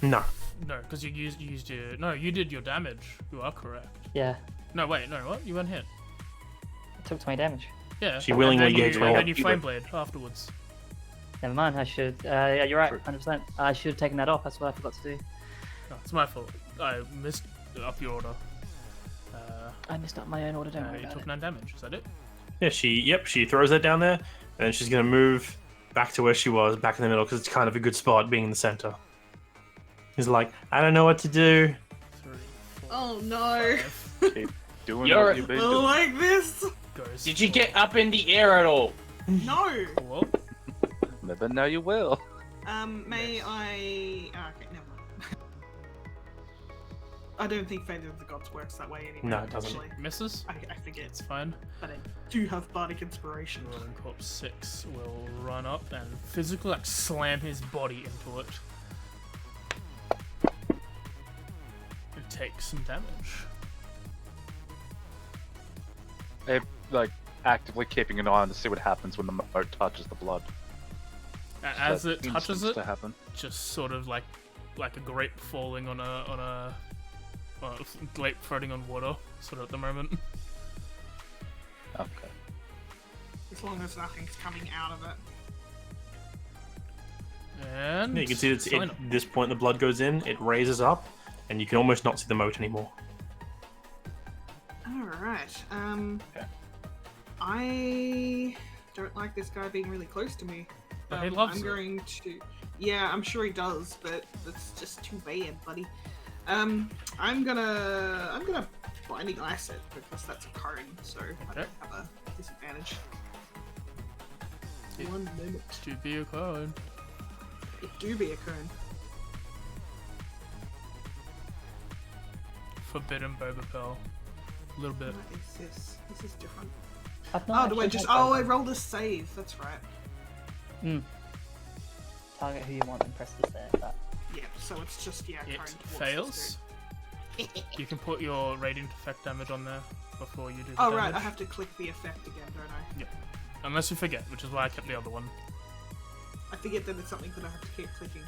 No. No, because you used your. No, you did your damage. You are correct. I? Yeah, No, wait, no, what? You weren't hit. I took 20 damage. Yeah. She willingly and then gave you, her and all. then you flame blade afterwards. Never mind, I should. Yeah, you're right, True. 100%. I should have taken that off, that's what I forgot to do. No, it's my fault. I missed up your order. I missed up my own order, don't worry You about took it. 9 damage. Is that it? Yeah, she throws that down there, and she's gonna move back to where she was, back in the middle, because it's kind of a good spot being in the center. He's like, I don't know what to do. 3, 4, Oh no. 5. Keep doing You're- what you've been I doing. like this. Goes Did you for get up in the air at all? No. 4. Never know you will. May I? Oh, okay, never mind. I don't think Fate of the Gods works that way anyway. No, it doesn't. Actually. Misses. I forget, It's fine. but I do have Bardic Inspiration. Rolling Corpse 6 will run up and physically like slam his body into it. And take some damage. They're like actively keeping an eye on to see what happens when the moat touches the blood. As That it touches instance it, to happen. just sort of like a grape falling on a grape floating on water, sort of at the moment. Okay. As long as nothing's coming out of it. And Yeah, you can see that sign at up. this point the blood goes in, it raises up, and you can almost not see the moat anymore. Alright, Okay. I don't like this guy being really close to me. But he loves I'm it. going to... Yeah, I'm sure he does, but that's just too bad, buddy. I'm gonna Blinding Ice it, because that's a cone, so I don't have a disadvantage. It- 1 moment. To be a code. It do be a cone. Forbidden Boba Pearl. A little bit. What is this? This is different. I've not Oh, do I actually just... had Oh, I both. rolled a save, that's right. Target who you want and press the save. That. Yeah, so it's just, yeah, It cone towards fails. You can put your radiant effect damage on there before you do the Oh, damage. right, I have to click the effect again, don't I? Unless you forget, which is why I kept the other one. I forget that it's something that I have to keep clicking.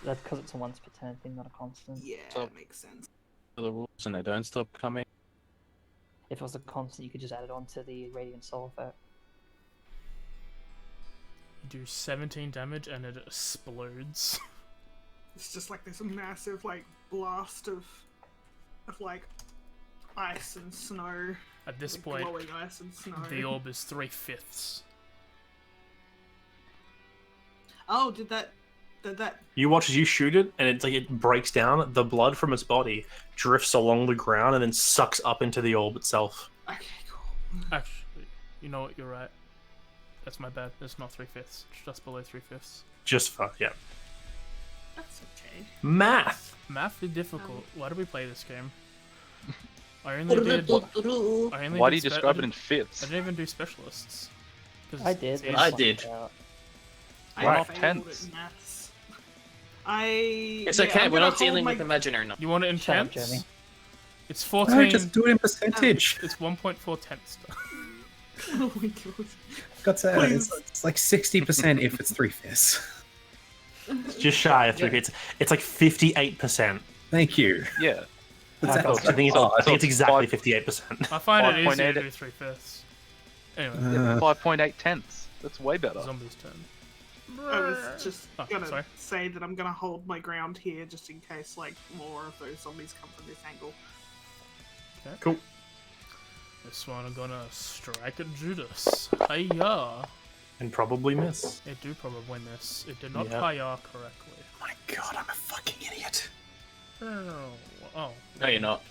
That's because it's a once per turn thing, not a constant. Yeah, So- that makes sense. The rules and they don't stop coming. If it was a constant, you could just add it on to the Radiant Soul effect. You do 17 damage and it explodes. It's just like this massive, like, blast of like, ice and snow. At this Like, point, glowing ice and snow. the orb is 3/5. Oh, did that... You watch as you shoot it, and it's like it breaks down. The blood from its body drifts along the ground and then sucks up into the orb itself. Okay, cool. Actually, you know what? You're right. That's my bad. It's not 3/5. It's just below 3/5. Just fuck, yeah. That's okay. Math. Math is difficult. Why do we play this game? I only did. Why do you describe it in I fifths? didn't even do specialists. 'Cause I did. it's but easy. I fucked did. out. I Right. failed Tense. at maths. It's yeah, okay, I'm we're gonna not dealing hold with imaginary numbers. You want it in Shut up, tenths? Jeremy. It's 14. No, just do it in percentage. It's 1.4 tenths. Oh my god. Got to, Please. it's like 60% if it's 3/5. It's just shy of 3. It's like 58%. Thank you. Yeah. I think it's exactly 58%. I find it easier 5.8. to do 3/5. Anyway, 5.8 tenths. That's way better. zombies' turn. I was just Oh, gonna sorry. say that I'm gonna hold my ground here just in case, like, more of those zombies come from this angle. Cool. This one I'm gonna strike at Judas. Hiya! And probably miss. It do probably miss. It did not Yeah. hiya correctly. Oh my god, I'm a fucking idiot. Oh. No, you're not.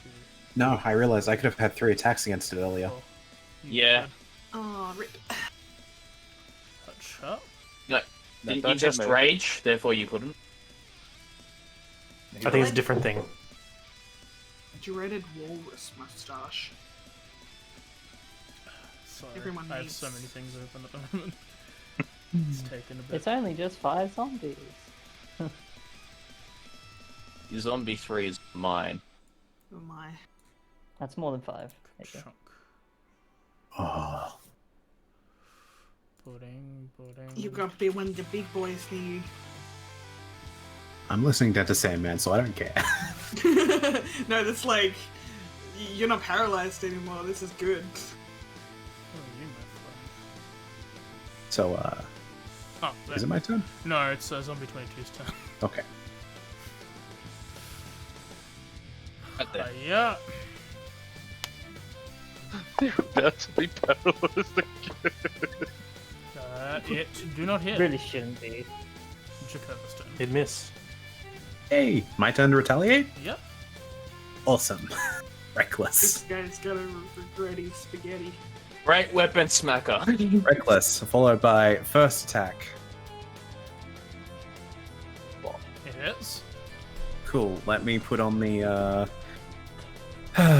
No, I realized I could have had 3 attacks against it earlier. Oh, Yeah. Oh, rip. Touch up. No, No, you don't hit just me. rage, therefore you couldn't. I think it's a different thing. Dreaded walrus mustache. Sorry, Everyone I have needs- so many things open at the moment. It's taken a bit. It's only just 5 zombies. Zombie 3 is mine. Oh my. That's more than 5. There you go. Chunk. Oh. Pudding. You've got to be one of the big boys near you. I'm listening down to Sandman, so I don't care. No, that's like, you're not paralyzed anymore. This is good. Oh, you my So, friend. Oh, is it my turn? No, it's Zombie 22's turn. Okay. Right there. Yeah. You're about to be paralyzed again. It do not hit. Really shouldn't be. Jacoba's turn. It'd miss. Hey, my turn to retaliate? Yep. Awesome. This Reckless. guy's gonna regret his spaghetti. Right weapon smacker. Reckless, followed by first attack. It hits. Cool. Let me put on the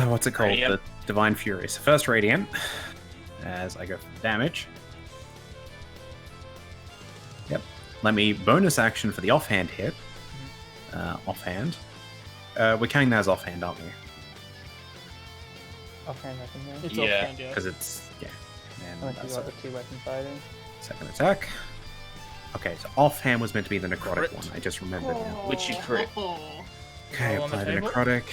what's it called? Radiant. The Divine Fury. So first Radiant, as I go for the damage. Yep. Let me bonus action for the offhand hit. Offhand. We're counting that as offhand, aren't we? Offhand weapon, yeah. It's Yeah. offhand, yeah. Because it's and Unless you that's got the 2-weapon fighting. second attack. Okay, so offhand was meant to be the necrotic Crit. one. I just remembered now. Which you crit. Okay, Roll on the apply the table? necrotic.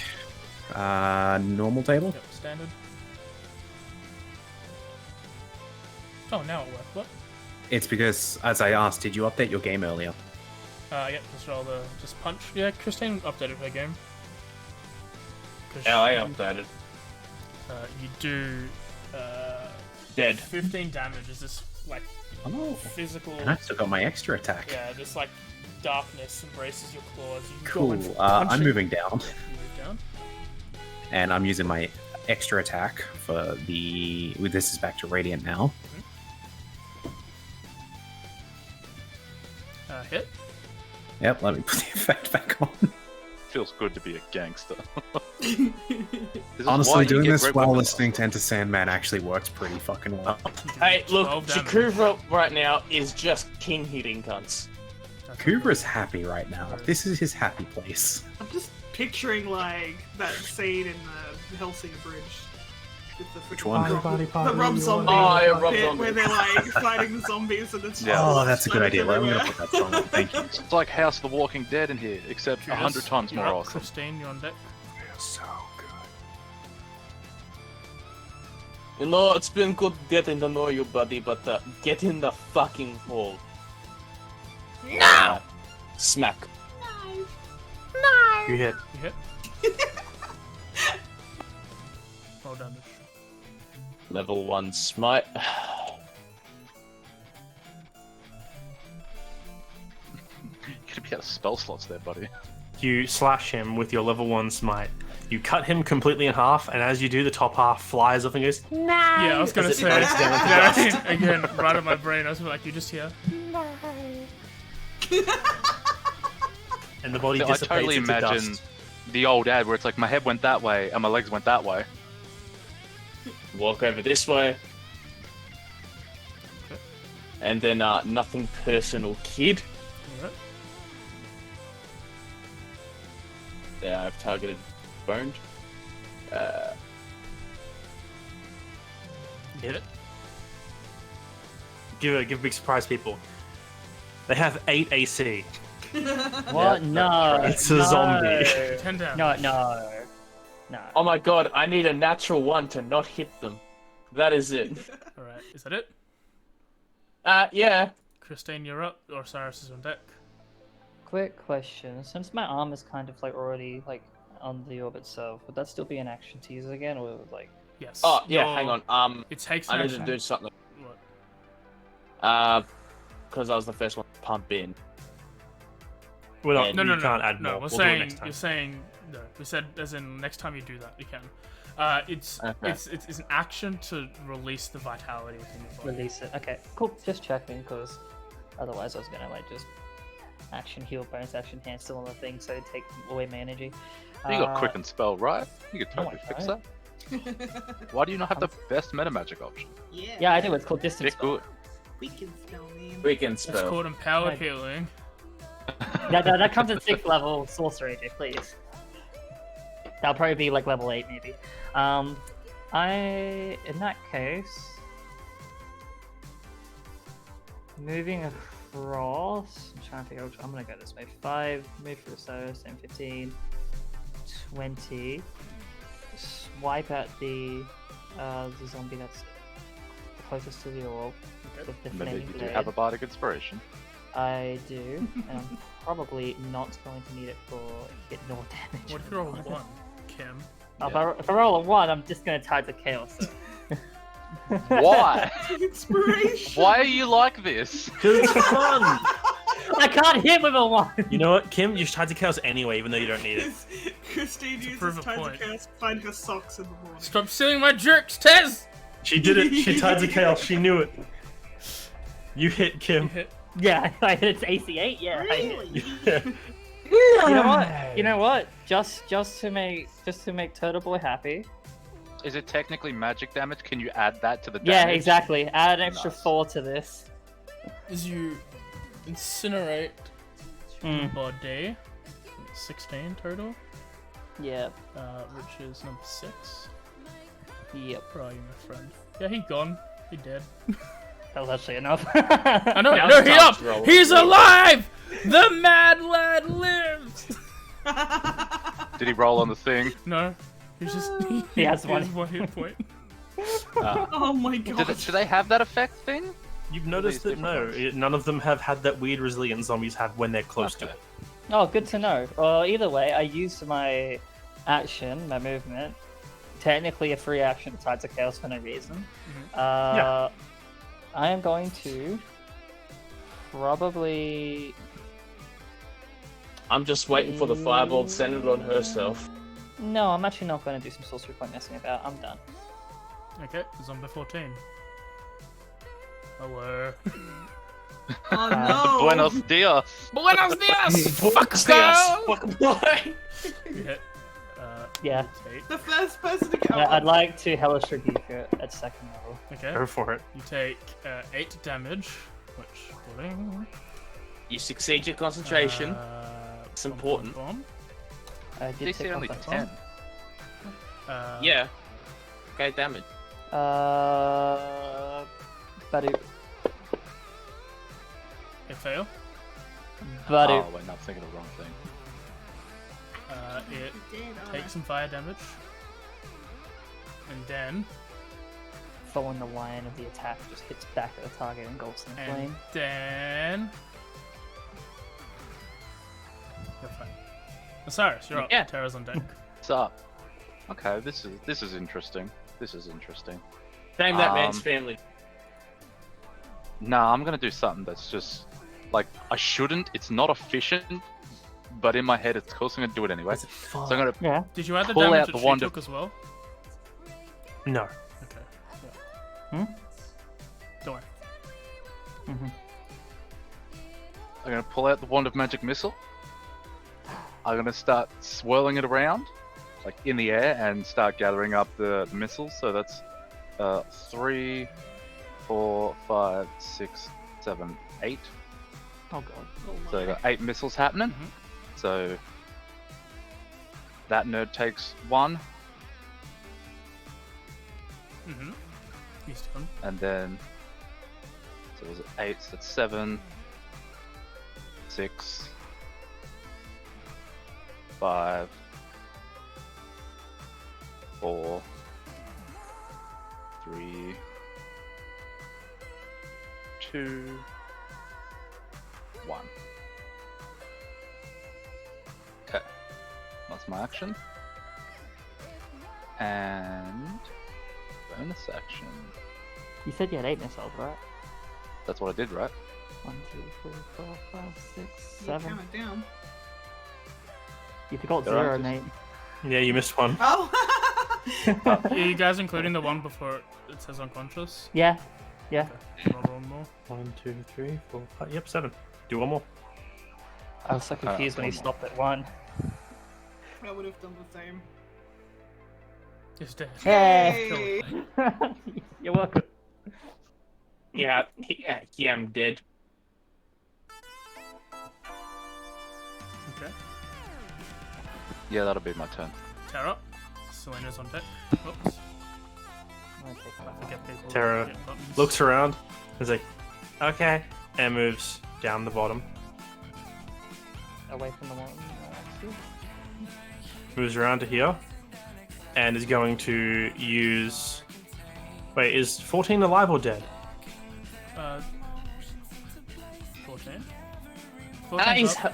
Normal table. Yep, standard. Oh, now it worked. What? It's because, as I asked, did you update your game earlier? Yep, just roll the punch. Yeah, Christine updated her game. 'Cause Yeah, I you- updated. You do Dead. 15 damage. Is this like Oh, physical? and I still got my extra attack. Yeah, this like darkness embraces your claws. You go Cool. in for I'm punching. moving down, You move down. and I'm using my extra attack for the. This is back to Radiant now. Hit. Yep, let me put the effect back on. Feels good to be a gangster. This is why Honestly, you doing get this great while weapons. listening to Enter Sandman actually works pretty fucking well. Hey, look, 12 damage. Jakuvra right now is just king hitting cunts. That's Kubra's happy right now. This is his happy place. I'm just picturing like that scene in the Hellsinger Bridge with the Which one? the Rob Zombie Oh, yeah, Rob bit Zombie. where they're like fighting the zombies and it's Yeah. just Oh, that's a good like idea. Let me everywhere. put that song on. Thank you. It's like House of the Walking Dead in here, except Judas, 100 times you're more up. awesome. Christine, you're on deck. So good. You know, it's been good getting to know you, buddy, but get in the fucking hole. No! Smack. You hit. You hit. Roll damage. Level 1 smite. You could be out of spell slots there, buddy. You slash him with your level 1 smite. You cut him completely in half, and as you do, the top half flies off and goes, Yeah, I was gonna As it say. breaks down into Yeah, again, right in my brain, I was like, you just hear. and the body I dissipates totally into imagine dust. the old ad where it's like my head went that way and my legs went that way. Walk over this way. And then, nothing personal, kid. Alright. Yeah, I've targeted boned. Hit it. Give big surprise, people. They have 8 AC. What? No. It's a no. zombie. 10 damage. No. Oh my god, I need a natural 1 to not hit them. That is it. Alright, is that it? Yeah. Christine, you're up, or Cyrus is on deck. Quick question. Since my arm is kind of like already like on the orb itself, would that still be an action to use it again, or like? Yes. Oh, yeah, Your- hang on. It takes I an need to action. do something. What? Because I was the first one to pump in. Well, not, No, you no, no. can't add no, more. we're We'll do it saying next time. you're saying no. We said as in next time you do that, you can. It's Okay. it's an action to release the vitality within your body. Release it. Okay, cool. Just checking, because otherwise I was gonna like just action heal, bonus action hand, still on the thing, so it'd take away my energy. You got quick and spell, right? You could no, totally I fix don't. that. Why do you not have the best meta magic option? Yeah, I do. It's called distance. Get good. We can spell name. Weekend It's spell. called empowered Right. healing. That comes at 6th level sorcery, Jay, please. That'll probably be like level 8 maybe. In that case, moving across, I'm trying to figure out which I'm gonna go this way. 5, move for the Cyrus, 10, 15, 20. Swipe at the zombie that's closest to the orb. With the Maybe flaming you do blade. have a bardic inspiration. I do, and I'm probably not going to need it for hit nor damage. What if you roll 1, Kim? If I roll a 1, I'm just going to tie the chaos. Why? Inspiration. Why are you like this? Because it's fun! I can't hit with a 1! You know what, Kim? You should try to chaos anyway, even though you don't need it. Christine To uses prove a time point. to cast, find her socks in the morning. Stop stealing my jerks, Tez! She did it. She tied the chaos. She knew it. You hit You Kim. hit. Yeah, I hit its AC 8, yeah. I hit. Really? Yeah. You know what? You know what? Just to make Turtle Boy happy. Is it technically magic damage? Can you add that to the damage? Yeah, exactly. Add an extra Nice. 4 to this. As you incinerate Mm. body, 16 total, Yep. which is number 6. Yep. Where are you, my friend? Yeah, he gone. He dead. That was actually enough. I know. Now No, it's he time up. to roll. He's alive. The mad lad lives. Did he roll on the thing? No, he's just He has he one. one hit point. Oh my Do god. they have that effect thing? You've noticed these that no, different ones? none of them have had that weird resilience zombies have when they're close to Okay. it. Oh, good to know. Well, either way, I used my action, my movement. Technically a free action tied to chaos for no reason. Yeah. I am going to probably. I'm just waiting for the fireball centered on herself. No, I'm actually not going to do some sorcery point messing about. I'm done. Okay, zombie 14. Hello. Oh no. Buenos dias. Buenos dias. Fuck Fuck boy. You hit. Yeah. Take. The first person to go. I'd like to hellish rebuke it at second level. Okay. Go for it. You take 8 damage, which. You succeed your concentration. It's important. I did DC take only off that 10. Yeah. Okay, damage. Badu. It fail. Badu. Oh, wait, no, I'm thinking of the wrong thing. It takes some fire damage. And then. Following the line of the attack, just hits back at the target and engulfs in the And flame. then. You're fine. Osiris, you're up. Yeah. Terra's on deck. What's up? Okay, this is interesting. This is interesting. Name that man's Um, family. Nah, I'm gonna do something that's just like I shouldn't. It's not efficient, but in my head it's cool, so I'm gonna do it anyway. Is it fun? So I'm gonna Yeah. Did you add the Pull damage out that the she wand of- took as well? No. Okay. Hmm? Don't worry. Mm-hmm. I'm gonna pull out the wand of magic missile. I'm gonna start swirling it around, like in the air, and start gathering up the missiles. So that's 3, 4, 5, 6, 7, 8. Oh god. So I got 8 missiles happening. Mhm. So that nerd takes 1, Mm-hmm. He's done. and then so was it 8? So that's 7, 6, 5, 4, 3, 2, 1. Okay, that's my action. And bonus action. You said you had 8 missiles, right? That's what I did, right? 1, 2, 3, 4, 5, 6, You 7. count it down. You forgot There 0, aren't Nate. Yeah, you missed one. Oh. Are you guys including the one before it says unconscious? Yeah. Yeah. Roll one more. 1, 2, 3, 4, 5. Yep, 7. Do one more. I was so confused when he one more. stopped at 1. I would have done the same. It's dead. Hey! Cool. You're welcome. Yeah, I'm dead. Okay. Yeah, that'll be my turn. Terra. Selena's on deck. Oops. I forget people. Terra get buttons. Looks around. Is like, okay, and moves down the bottom. Away from the one. Moves around to here, and is going to use. Wait, is 14 alive or dead? 14.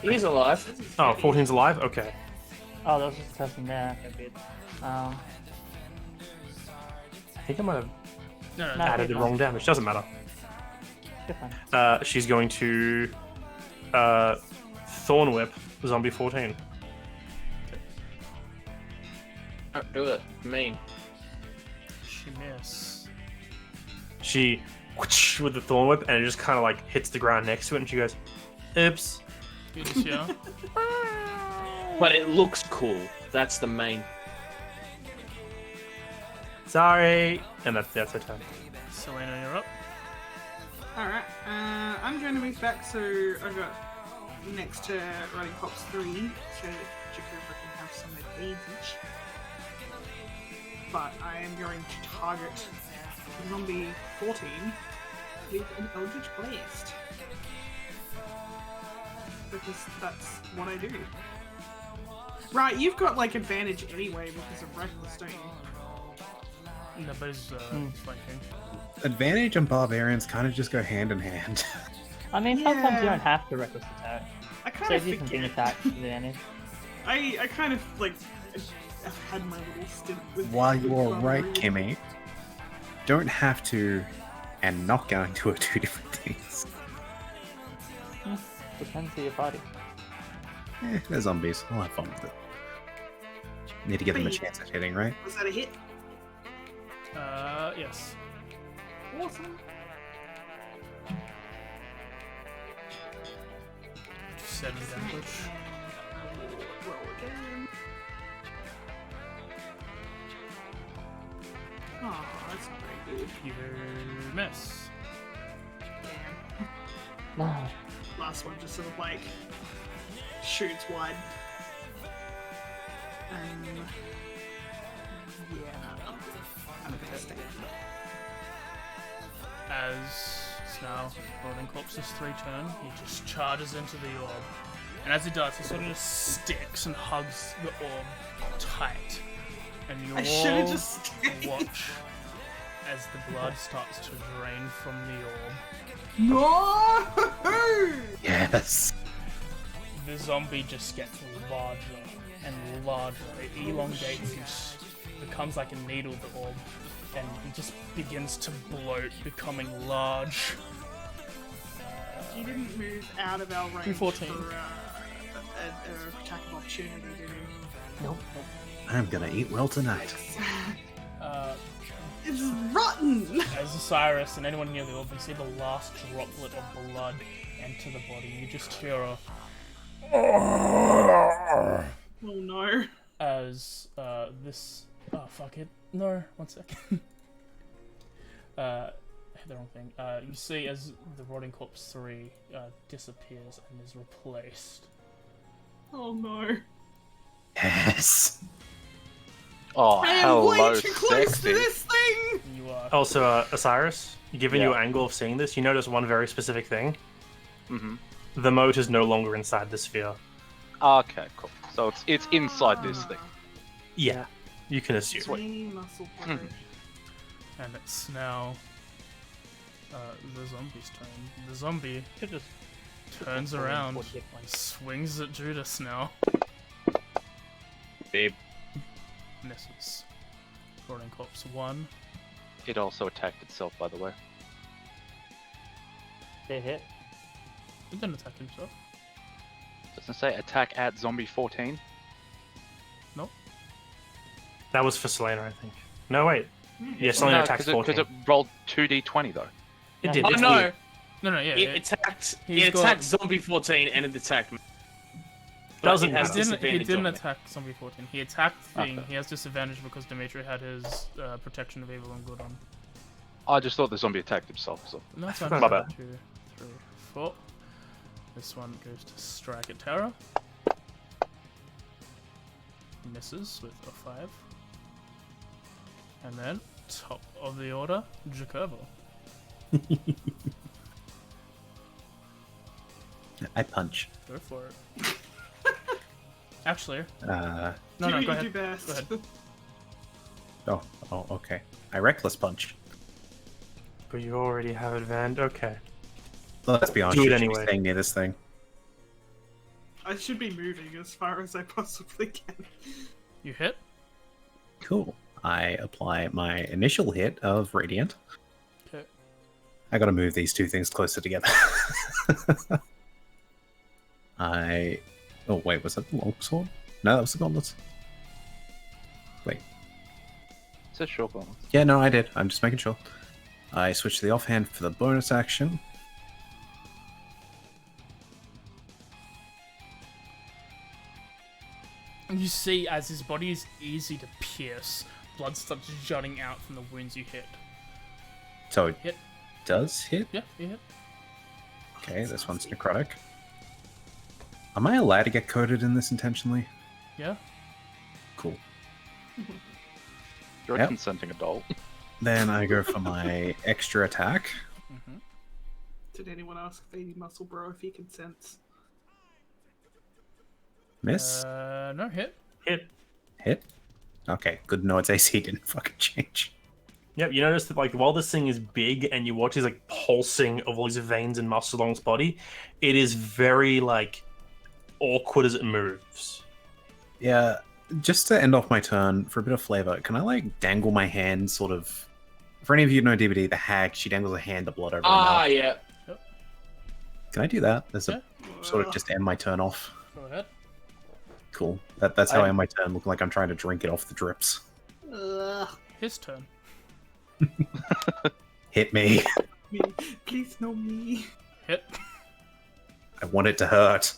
He's alive. Oh, 14's alive? Okay. Oh, there was just a person there. Okay, good. I think I might have No, No. added the wrong damage. Doesn't matter. Good fun. She's going to Thorn Whip Zombie 14. Don't do it. Mean. She miss. She whoosh with the Thorn Whip, and it just kind of like hits the ground next to it, and she goes, "Oops." You just hear. But it looks cool. That's the main. Sorry, and that's her turn. Selena, you're up. Alright, I'm going to move back so I've got next to Running Cops 3, so Jakova can have some advantage. But I am going to target Zombie 14 with an Eldritch Blast. Because that's what I do. Right, you've got like advantage anyway because of Reckless, don't you? No, but he's flanking. Advantage and barbarians kind of just go hand in hand. I mean, sometimes you Yeah. don't have to reckless attack. I kind So of you can forget. attack advantage. I kind of like I've had my little stint with. While with you're right, barbarian. Kimmy, don't have to and not going to are two different things. Depends who your party. They're zombies. I'll have fun with it. Need to give them a Wait. chance at hitting, right? Was that a hit? Yes. Awesome. 7 damage. Roll again. Oh, that's not very good. You miss. No. Last one just sort of like shoots wide. Yeah, no, I'm gonna stay. As it's now Rolling Corpse's 3 turn, he just charges into the orb. And as he does, he sort of just sticks and hugs the orb tight. And you I should have all just stayed. watch as the blood starts to drain from the orb. No! Yes. The zombie just gets larger and larger. It elongates and becomes like a needle, the orb. And it just begins to bloat, becoming large. You didn't move out of our range 214. for an attack of opportunity, did you? Nope. I'm gonna eat well tonight. It's rotten! As Osiris and anyone near the orb can see the last droplet of blood enter the body, you just hear a Oh no. as this. Oh fuck it! No, one second. I hit the wrong thing. You see as the Rotting Corpse 3 disappears and is replaced. Oh no. Yes. Oh, I am hello, way too close sexy. to this thing! You are. Also, Osiris, given Yeah. your angle of seeing this, you notice one very specific thing. Mm-hmm. The moat is no longer inside the sphere. Okay, cool. So it's inside this thing. Yeah, you can assume. Tiny muscle Mhm. puppet. And it's now the zombie's turn. The zombie Could just turns around and swings at Judas now. Babe. Misses. Rotting Corpse 1. It also attacked itself, by the way. They hit. It didn't attack himself. Doesn't it say attack at zombie 14? Nope. That was for Selena, I think. No, wait. Yeah, Selena No, attacks because 14. it rolled 2d20 though. It did. Oh It's no! weird. No, yeah. It attacked. He's It got- attacked Zombie 14 and it attacked me. But Doesn't it has matter. He disadvantage didn't on me. attack Zombie 14. He attacked Thing. Okay. He has disadvantage because Dimitri had his protection of evil and good on. I just thought the zombie attacked himself. So No, it's fine. My bad. 2, 3, 4. This one goes to strike at Terra. Misses with a 5. And then, top of the order, Jacobo. I punch. Go for it. Actually, Uh, no, Do go you ahead. do best. Go ahead. oh, okay. I reckless punch. But you already have advantage. Okay. Let's be honest, Do it you should be anyway. staying near this thing. I should be moving as far as I possibly can. You hit. Cool. I apply my initial hit of Radiant. Okay. I gotta move these two things closer together. Oh, wait, was that the longsword? No, that was the gauntlet. Wait. it's a short one. Yeah, no, I did. I'm just making sure. I switch to the offhand for the bonus action. You see, as his body is easy to pierce, blood starts jutting out from the wounds you hit. So it Hit. does hit? Yeah, you hit. Okay, this one's necrotic. Am I allowed to get coded in this intentionally? Yeah. Cool. You're a Yep. consenting adult. Then I go for my extra attack. Mm-hmm. Did anyone ask Baby Muscle Bro if he consents? Miss? No, hit. Hit? Okay, good to know its AC didn't fucking change. Yep, you notice that like while this thing is big and you watch these like pulsing of all these veins and muscle along its body, it is very like awkward as it moves. Yeah, just to end off my turn, for a bit of flavor, can I like dangle my hand sort of... For any of you who know DVD, the hag, she dangles a hand of blood over her mouth. Yeah. Can I do that? There's Yeah. a sort of just end my turn off. Go ahead. Cool. That's how I end my turn, looking like I'm trying to drink it off the drips. Ugh. His turn. Hit me. Me. Please no me. Hit. I want it to hurt.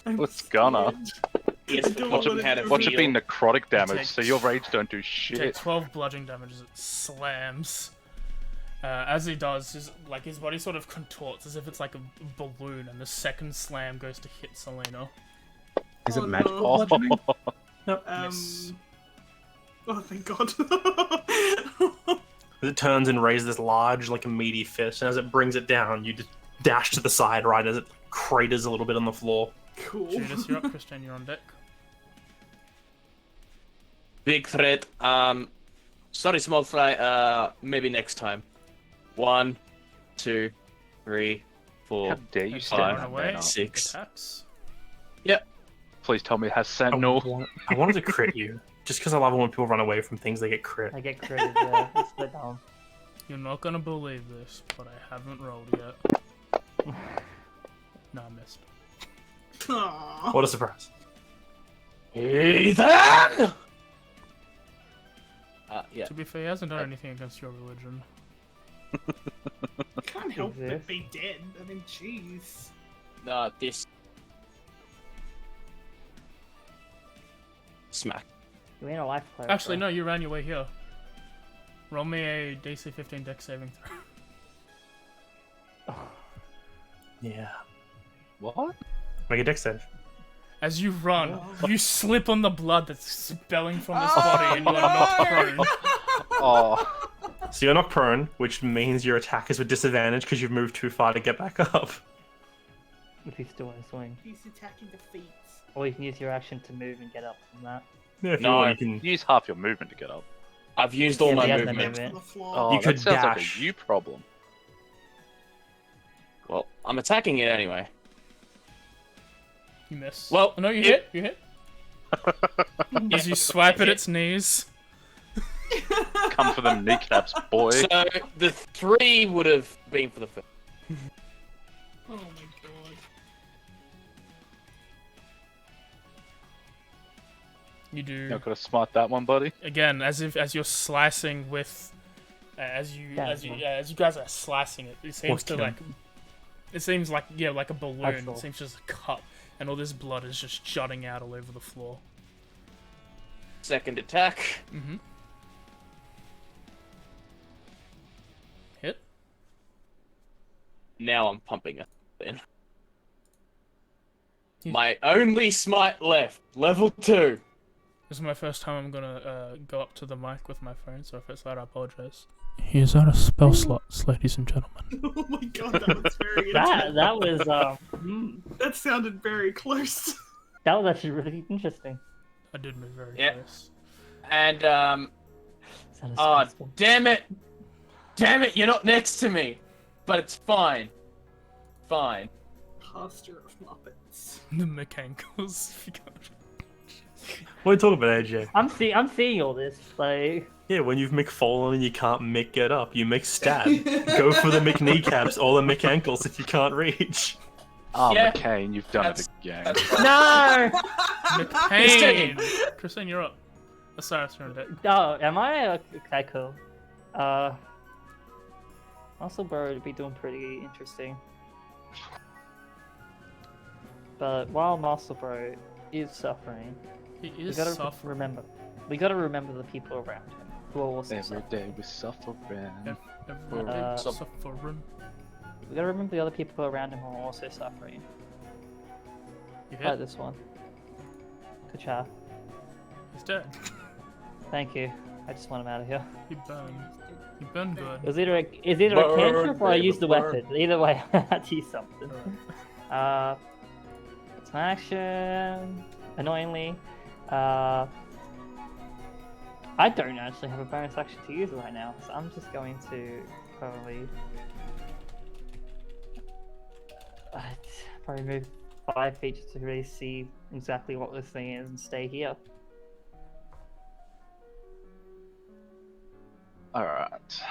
I'm It's gonna. scared. Yes, I don't watch want him had a Watch it be feel. necrotic damage, Take- so your rage don't do You take shit. 12 bludgeoning damage as it slams. As he does, his body sort of contorts as if it's like a balloon, and the second slam goes to hit Selena. Is Oh, it magical no. bludgeoning? Nope. Miss. Oh, thank God. As it turns and raises this large, like a meaty fist, and as it brings it down, you just dash to the side right as it craters a little bit on the floor. Cool. Judas, you're up. Christian, you're on deck. Big threat. Sorry, small fry. Maybe next time. 1, 2, 3, 4. How dare you As stand run that away, man up? 6. attacks. Please tell me it has I, Sentinel. I wanted to crit you, just because I love it when people run away from things they get crit. I get critted, yeah. It's split down. You're not gonna believe this, but I haven't rolled yet. No, I missed. Aw. What a surprise. Ethan! Yeah. To be fair, he hasn't done anything against your religion. Can't help but Exist. be dead. I mean, jeez. No, this. Smack. You ain't a life player. Actually, no, you ran your way here. Roll me a DC 15 dex saving throw. Yeah. What? Make a dex save. As you run, Oh. you slip on the blood that's spilling from his body, and you are knocked prone. Oh, So you're knocked prone, which means your attack is with disadvantage because you've moved too far to get back up. If he's still in a swing. He's attacking the feet. Or you can use your action to move and get up from that. Yeah, if you No. want, you can. use half your movement to get up. I've used all Yeah, my he has no movement. movement. On the floor. Oh, You that could sounds like dash. a you problem. Well, I'm attacking it anyway. You miss. Well, Oh, no, you it- hit. You hit. As you swipe at its knees. Come for them kneecaps, boy. So the 3 would have been for the first. Oh my God. You do. Not gonna smart that one, buddy. Again, as you're slicing with, as you guys are slicing it, it seems to kill. like, it seems like like a balloon. Actual. It seems just a cut, and all this blood is just jutting out all over the floor. Second attack. Mm-hmm. Hit. Now I'm pumping it in. You- My only smite left. Level 2. This is my first time I'm gonna go up to the mic with my phone, so if it's loud, I apologize. He is out of spell slots, ladies and gentlemen. Oh my God, that was very That intense. that was That sounded very close. that was actually really interesting. I did move very Yeah. close. And Sounded oh stressful. damn it, you're not next to me, but it's fine. Fine. Posture of Muppets. The mechanicals. What are you talking about, AJ? I'm seeing all this. Like Yeah, when you've McFallen and you can't Mick get up, you Mick stab. Go for the Mick kneecaps or the Mick ankles if you can't reach. Ah, Yeah. McCain, you've done That's- it again. That's fine. no. McCain! Christine, you're up. Osiris, you're on deck. Oh, am I? Okay, cool. Muscle Bro would be doing pretty interesting. But while Muscle Bro is suffering. He We is gotta suffering. remember. We gotta remember the people around him who are also Every suffering. day we suffering. Every day Uh, suffering. We gotta remember the other people around him who are also suffering. You Like hit? this one. Kacha. He's dead. Thank you. I just want him out of here. He burned. He burned good. It's either a cantrip or I use the weapon. Either way, I had to use something. Alright. It's my action. Annoyingly, I don't actually have a bonus action to use right now, so I'm just going to probably move 5 feet just to really see exactly what this thing is and stay here. Alright.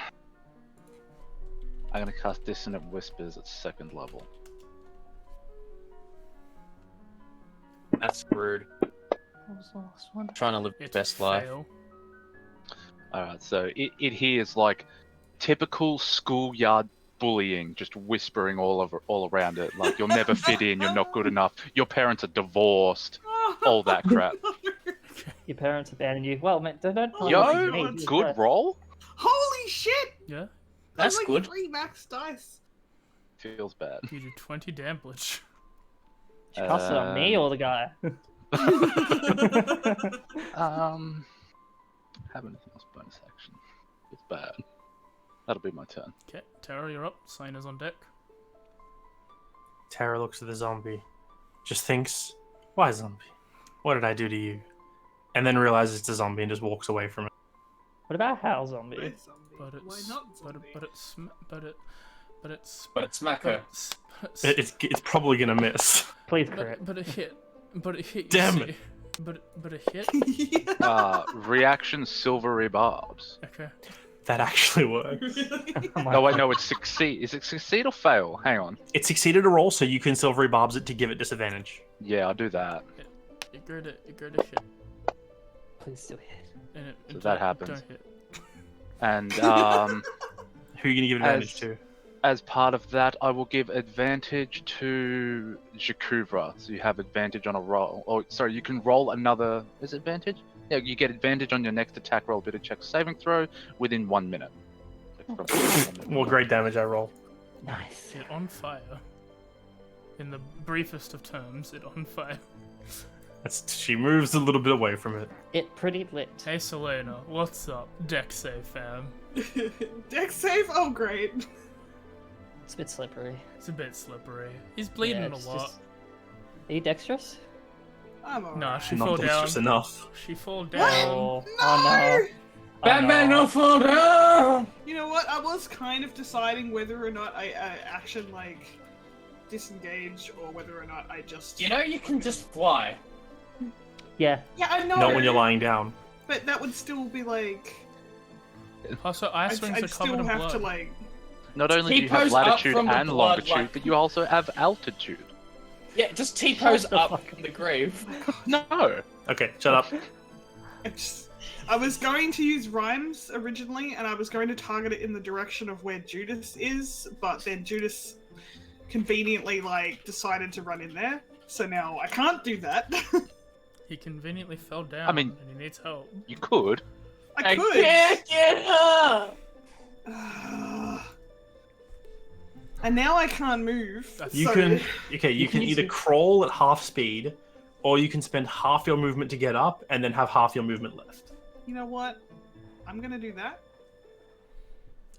I'm gonna cast Dissonant Whispers at 2nd level. That's rude. What was the last one? Trying to live the It's best life. fail. Alright, so it hears like typical schoolyard bullying, just whispering all around it. Like, you'll never fit in, you're not good enough, your parents are divorced, all that crap. Your parents abandoned you. Well, man, don't tell me Yo, me, Jesus good Christ. roll? Holy shit! Yeah? That's like good. 3 max dice. Feels bad. You do 20 damage. Did you cast it on me or the guy? Have anything else bonus action? It's bad. That'll be my turn. Okay, Tara, you're up. Selena's on deck. Tara looks at the zombie, just thinks, "Why zombie? What did I do to you?" And then realizes it's a zombie and just walks away from it. What about Hal Zombie? Why zombie? But it's Why not but zombie? But smack her. It's probably gonna miss. Please crit. but it hit. But it hit. Damn you it. see. But it hit. Yeah. Reaction Silvery Barbs. Okay. That actually works. Really? Oh my No, wait, God. no, it's succeed. Is it succeed or fail? Hang on. It succeeded a roll, so you can silvery barbs it to give it disadvantage. Yeah, I'll do that. You go to hit. Please do hit. And it So don't- that happens. Don't hit. And Who are you gonna give advantage As- to? as part of that, I will give advantage to Jakuvra. So you have advantage on a roll. Oh, sorry, you can roll another. Is it advantage? Yeah, you get advantage on your next attack roll, bit of check saving throw within 1 minute. Like, from- What great damage I roll. Nice. It on fire. In the briefest of terms, it on fire. She moves a little bit away from it. It pretty lit. Hey Selena, what's up? Deck save, fam. Dex save? Oh, great. It's a bit slippery. It's a bit slippery. He's bleeding Yeah, a it's lot. just- Are you dexterous? I'm alright. Nah, she Not fall down. dexterous enough. She fall What? down. Oh, No! oh no. Batman, no. no fall down! You know what? I was kind of deciding whether or not I action, like, disengage or whether or not I just. You know you can just fly. Yeah. Yeah, I know. Not when you're lying down. But that would still be like. Also, ice I'd wings are still covered in have blood. to, like. Not only do you have T-pose up latitude from the and blood, longitude, like- but you also have altitude. Yeah, just T-pose Shut the up fuck from the grave. No. Okay, shut up. I was going to use rhymes originally, and I was going to target it in the direction of where Judas is, but then Judas conveniently, like, decided to run in there. So now I can't do that. He conveniently fell down. I mean- and he needs help. You could. I could. can't get up! And now I can't move. That's- You so- can you can use either your- crawl at half speed, or you can spend half your movement to get up and then have half your movement left. You know what? I'm gonna do that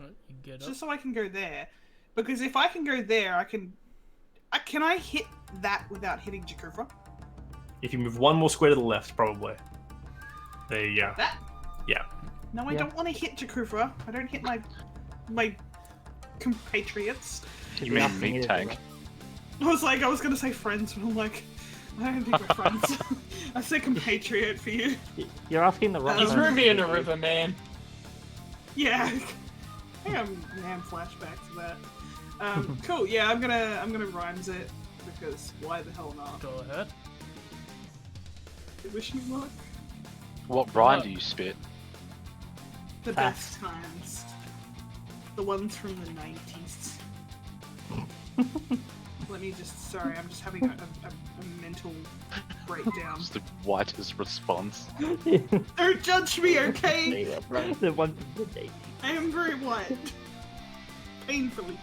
You get up. just so I can go there, because if I can go there, I can. Can I hit that without hitting Jakuvra? If you move one more square to the left, probably. There you go. That? Yeah. No, I Yeah. don't want to hit Jakuvra. I don't hit my compatriots. You mean Nothing meat either. tank? I was gonna say friends, but I'm like, I don't think we're friends. I say compatriot for you. You're asking the wrong He Um, threw person. me in a river, man. Yeah. I think I'm flashback to that. Cool. Yeah, I'm gonna rhymes it because why the hell not? Go ahead. Wish me luck. What rhyme do you spit? The Fast. best times. The ones from the 90s. Let me just. Sorry, I'm just having a mental breakdown. Just the whitest response. Don't judge me, okay? The one from the day. I am very white. Painfully.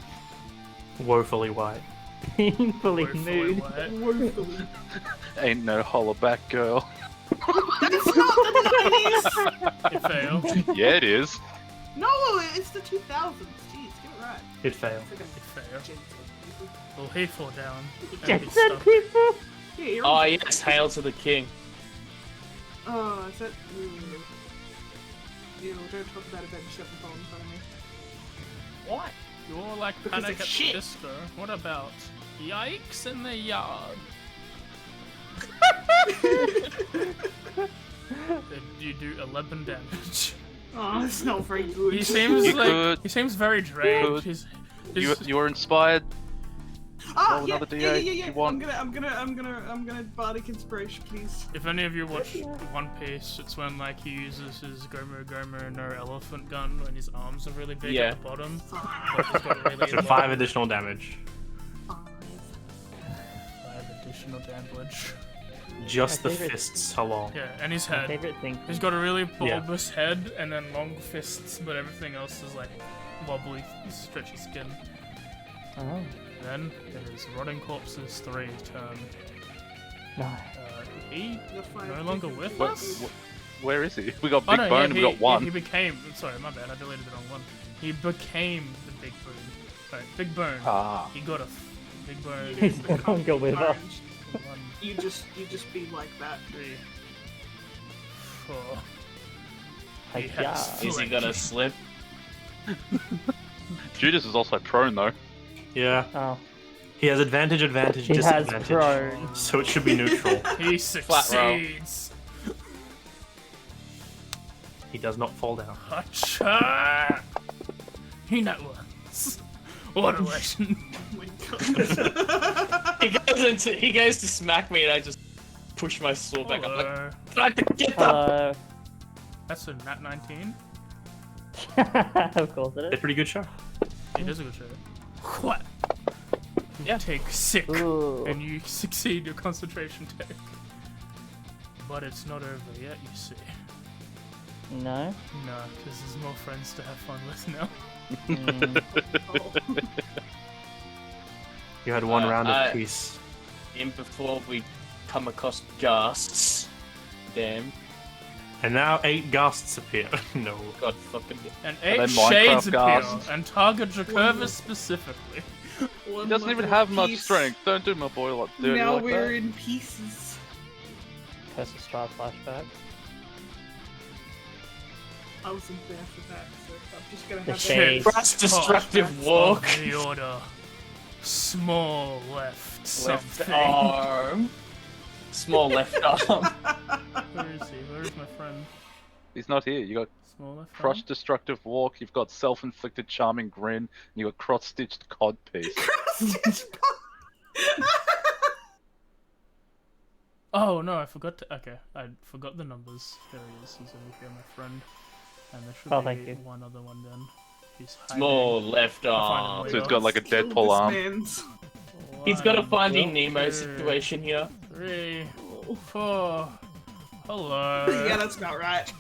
Woefully white. Painfully Woefully nude. white. Woefully. Ain't no hollaback girl. That's not the 90s! It failed. Yeah, it is. No, it's the 2000s. Jeez, get it right. It failed. It's like It failed. a Gen Z people. Will he fall down? and Jet be set stuck? people. Yeah, you're Oh yes, hail to the king. Oh, is that. Ew, don't talk about Avenged Sevenfold in front of me. What? You're like Because Panic of at shit. the Disco. What about Yikes in the Yard? You do 11 damage. Oh, it's not very good. He seems You like could- he seems very drained. could. He's You were inspired. Ah, roll yeah, another yeah, D8 yeah, yeah. if you want. I'm gonna Bardic Inspiration, please. If any of you watch One Piece, it's when like he uses his Gomu no elephant gun when his arms are really big Yeah. at the bottom. Five. But he's got really So long- 5 additional damage. 5 additional damage. Just My the favorite- fists alone. Yeah, and his My head. favorite thing. He's got a really Yeah. bulbous head and then long fists, but everything else is like wobbly, stretchy skin. Oh, Then it is Rotting Corpses 3's turn. no. He The five no longer different with things. us? Where is he? We got Oh Big no, Bone yeah, and we got one. He became. Sorry, my bad. I deleted the wrong one. He became the Big Bone. Right, Big Bone. Ah. He got a Big Bone. He's no longer with us. Orange. 1, You just be like that. 3, 4. Hey, He yeah. has Is he gonna slip? Judas is also prone though. Yeah. Oh, He has advantage, he has disadvantage. prone. So it should be neutral. He succeeds. He does not fall down. Hacha! He not once. What a legend. Oh my god. He goes to smack me, and I just push my sword back. I'm like, Hello. try to get up. Hello. That's a nat 19. Of course it They're is. pretty good show. It is a good show. What? You take 6. Ooh. And you succeed your concentration check. But it's not over yet, you see. No. No, because there's more friends to have fun with now. Mm. Oh. You had one round I- of peace. In before we come across ghasts. Damn. And now 8 ghasts appear. No. God fucking. And then 8 Minecraft shades appear, ghasts. and target Jacurvis specifically. One He doesn't even level have much piece. strength. Don't do my boy like dirty Now like we're that. in pieces. Curse of Strahd flashback. I wasn't there for that, so I'm just gonna The have shade. that. Fast destructive Of walk. the order. Small left Left something. arm. Small left arm. Where is he? Where is my friend? He's not here. You got Small left arm? Crush Destructive Walk, you've got Self-Inflicted Charming Grin, and you got Cross-Stitched Codpiece. Oh no, I forgot to. Okay, I forgot the numbers. There he is. He's over here, my friend. And there should Oh, be thank you. one other one then. He's hiding. Small left I'll find him arm. later. So he's got like a Killed Deadpool this arm. man's. He's got a 1, Finding 2, Nemo situation here. 3, 4. Hello. Yeah, that's about right.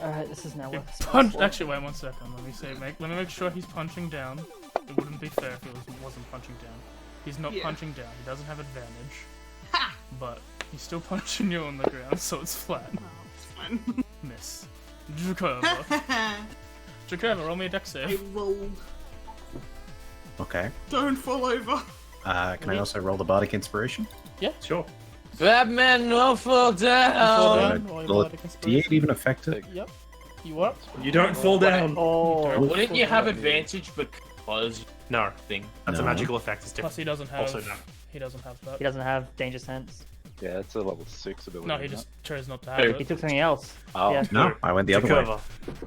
Alright, this is now He what it's punched. for. Actually, wait 1 second. Let me make sure he's punching down. It wouldn't be fair if he wasn't punching down. He's not Yeah. punching down. He doesn't have advantage. But he's still punching you on the ground, so it's flat. Oh, it's fine. Miss. Jacurva. Jacurva, roll me a dex I save. rolled. Okay. Don't fall over. Can I also roll the Bardic Inspiration? Sure. Batman, no fall Fall down. down, roll your Will bardic D8 inspiration. even affect it? Yep. You what? You don't fall down. Oh, Wouldn't you have advantage because No. thing? That's a No. magical effect. It's Plus, different. he doesn't have. Also no. He doesn't have that. he doesn't have danger sense. Yeah, it's a level 6 ability. No, he isn't just chose not to have Who? He it. took something else. Oh. Yeah. No, I went the other way. Jacurva,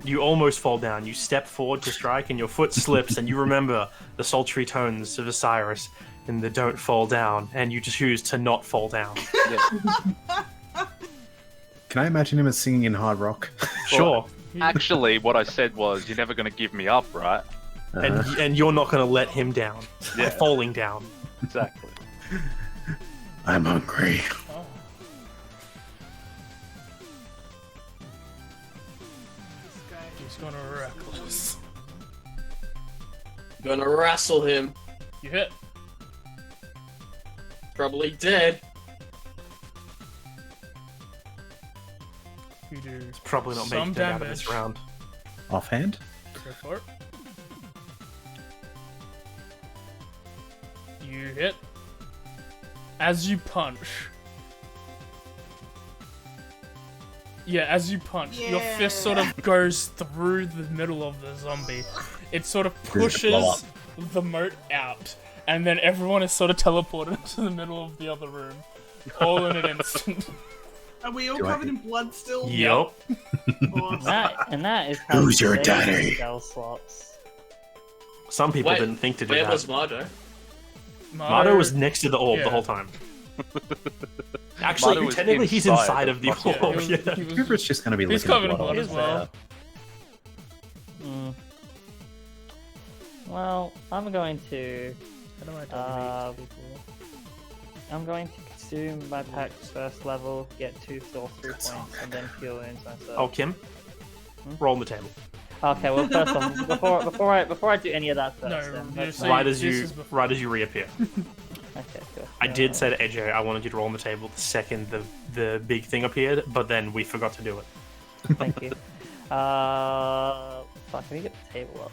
you almost fall down. You step forward to strike, and your foot slips, and you remember the sultry tones of Osiris in the "Don't fall down," and you choose to not fall down. Can I imagine him as singing in hard rock? Sure. Actually, what I said was, you're never going to give me up, right? and you're not going to let him down by Yeah. falling down. Exactly. I'm hungry. Oh. This guy. He's gonna wreck us. Gonna wrestle him. You hit. Probably dead. You do Probably not some making it out of this damage. round. Offhand? Go for it. You hit. As you punch. Yeah, as you punch, your fist sort of goes through the middle of the zombie. It sort of Does it blow pushes the moat out, and then everyone is sort of teleported to the middle of the other room, all in an instant. Are we all Do I- covered in blood still? Yup. Awesome. That is how Who's you your save daddy? spell slots. Some people Wait, didn't think to do Where that. was Mardo? Mardo was next to the orb Yeah. the whole time. Actually, Mardo was technically, he's inside inside of of the Mardo. Yeah, orb. he Yeah. was, he was- Cooper's just gonna be He's licking covered in blood blood off as his well. Mm. Well, I'm going to. How do I Uh, delete people? I'm going to consume my pack's first level, get 2 sorcery Good points, song. and then heal wounds myself. Oh, Kim, roll on the table. Okay, well, first off, before I do any of that first, No, then, you let's say- Right make- as this you is before- right as you reappear. Okay, good. I did say to AJ I wanted you to roll on the table the second the big thing appeared, but then we forgot to do it. Thank you. Fuck, can we get the table up?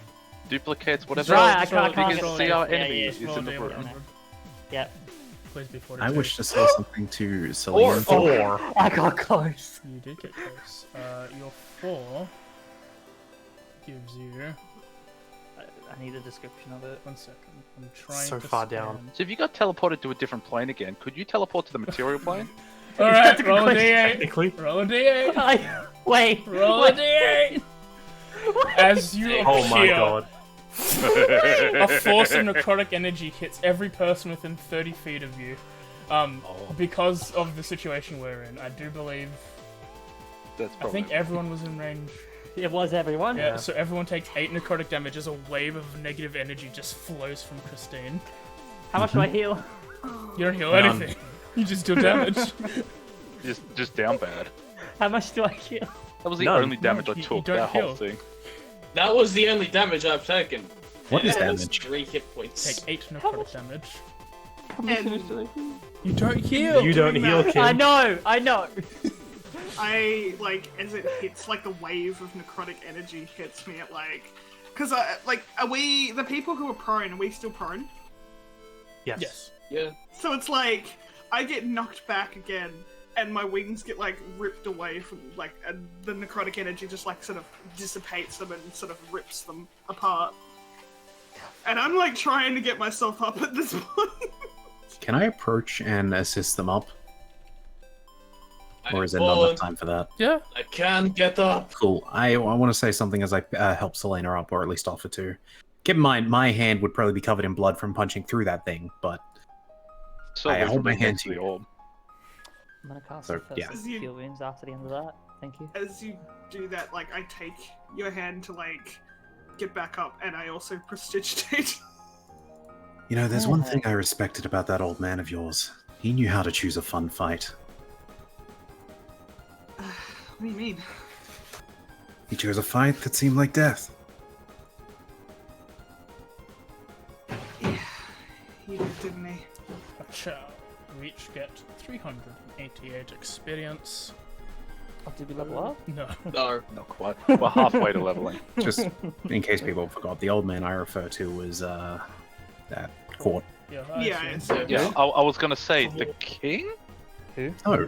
Duplicates whatever. Right, I Just roll- can't You get can the see our table. Yeah, enemy yeah, is Just roll in the the room. damage. Yep. Please be 42. I wish to say something to Celine. Four. I got close. You did get close. Your 4 gives you... I need a description of it. 1 second. I'm trying So to far scan. down. So if you got teleported to a different plane again, could you teleport to the material plane? Alright, That's a good roll a question. d8. Technically. Roll a d8. Wait. Roll a wait. d8. As you Oh my appear, god. a force of necrotic energy hits every person within 30 feet of you. Because of the situation we're in, I do believe. That's I probably. think everyone was in range. It was everyone. Yeah, so everyone takes 8 necrotic damage as a wave of negative energy just flows from Christine. How much do I heal? You don't heal None. anything. You just deal damage. just down bad. How much do I heal? That was the None. only damage I You took. don't That whole heal. thing. That was the only damage I've taken. What is That was damage? 3 hit points. Take 8 necrotic damage. And You don't heal. You don't doing heal, that. Kim. I know. I like as it hits, like the wave of necrotic energy hits me at because are we the people who are prone? Are we still prone? Yes. Yes. Yeah. So it's like I get knocked back again, and my wings get ripped away from and the necrotic energy just sort of dissipates them and sort of rips them apart. And I'm trying to get myself up at this point. Can I approach and assist them up? Or is there I'm not fallen. enough time for that? Yeah. I can't get up. Cool. I want to say something as I help Selena up, or at least offer to. Keep in mind, my hand would probably be covered in blood from punching through that thing, but So I we hold from my next hand to to the you. orb. I'm gonna cast So, the first yeah. heal wounds after the end of that. Thank you. As you do that, I take your hand to get back up, and I also prestidigitate. You know, there's one thing I respected about that old man of yours. He knew how to choose a fun fight. What do you mean? He chose a fight that seemed like death. Yeah, he did, didn't he? Acha. We each get 388 experience. Oh, did we level up? No. No. Not quite. We're halfway to leveling. Just in case people forgot, the old man I refer to was that court. Yeah. Yeah, see. it's Yeah, I was gonna say the king. Oh.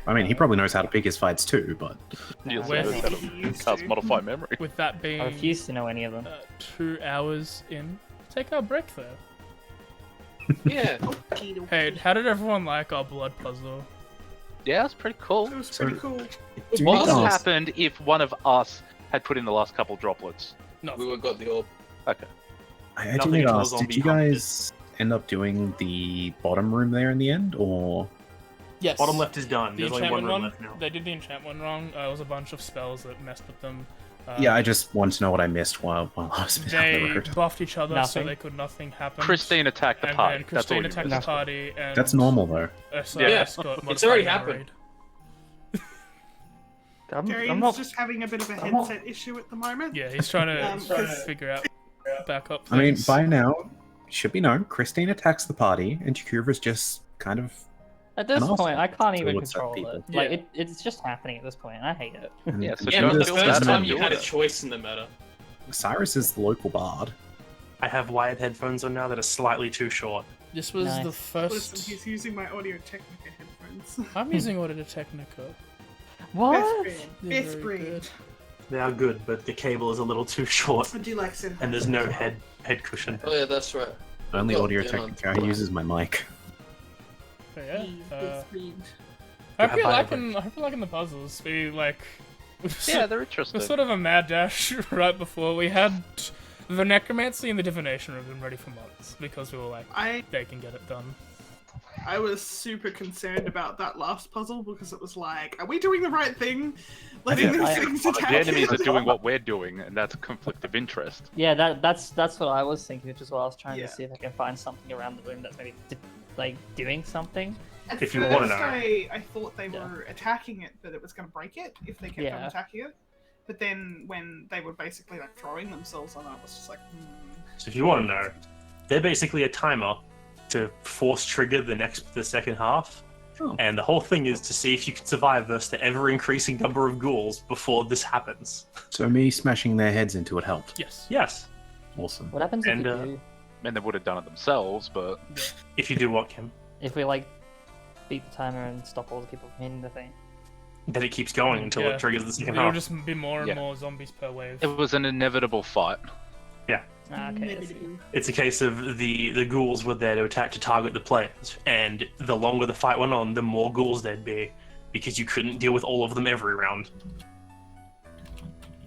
I mean, he probably knows how to pick his fights too, but He also Where- knows how He to used cast to. modify memory. With that I being refuse to know any of them. 2 hours in, take our break there. Yeah. Okie Hey, dokie. how did everyone like our blood puzzle? Yeah, that's pretty cool. It was pretty cool. do What need would to have ask- happened if one of us had put in the last couple droplets? No. We would got the orb. Okay. I do Nothing need to until the ask, did zombie you hunt guys end up doing the bottom room there in the end, or Yes. Bottom left is done. The There's only one enchantment room one, left now. they did the enchantment wrong. It was a bunch of spells that messed with them. Yeah, I just want to know what I missed while I was down the They road. buffed each other so Nothing. nothing happened. Christine attacked the and party. then That's all Christine you attacked missed. the party, and That's normal though. Osiris Yeah, got it's modified already memory. happened. Darian's just having a bit of a headset issue at the moment. Yeah, he's trying to Because- figure out backup. I mean, things. by now, it should be known, Christine attacks the party, and Jakura's just kind of. At this And also point, I can't even towards control people. it. Yeah. Like, it's just happening at this point, and I hate it. And Yeah, so Yeah, don't but the feel first bad time about you doing had a it. choice in the matter. Cyrus is the local bard. I have wired headphones on now that are slightly too short. This was Nice. the Listen, first. he's using my Audio Technica headphones. I'm using Audio Technica. What? Best They're Best very breed. good. They are good, but the cable is a little too short, I do like Sennheiser. and there's no head cushion. Oh yeah, that's right. Only Well, Audio yeah, Technica uses my mic. So yeah. Best breed. I hope have you're higher liking the puzzles. We like. Yeah, they're It interesting. was sort of a mad dash right before we had the necromancy and the divination have been ready for months because we were like, they can get it done. I was super concerned about that last puzzle because it was like, are we doing the right thing? Letting these things The attack enemies are us? doing what we're doing, and that's a conflict of interest. Yeah, that's what I was thinking, which is why I was trying Yeah. to see if I can find something around the room that's maybe like doing something. At If you first, wanna know. I thought they Yeah. were attacking it, but it was going to break it if they kept on Yeah. attacking it. But then when they were basically like throwing themselves on it, it was just like, So if you want to know, they're basically a timer to force trigger the second half. Oh. And the whole thing is to see if you can survive versus the ever-increasing number of ghouls before this happens. So me smashing their heads into it helped. Yes. Yes, Awesome. What happens if And, you uh, do? And they would have done it themselves, but if you do what, Kim, If we like beat the timer and stop all the people from hitting the thing? then it keeps going until Yeah. it triggers the second There will half. just be more and Yeah. more zombies per wave. it was an inevitable fight. Ah, okay. I see. It's a case of the ghouls were there to attack to target the players, and the longer the fight went on, the more ghouls there'd be, because you couldn't deal with all of them every round.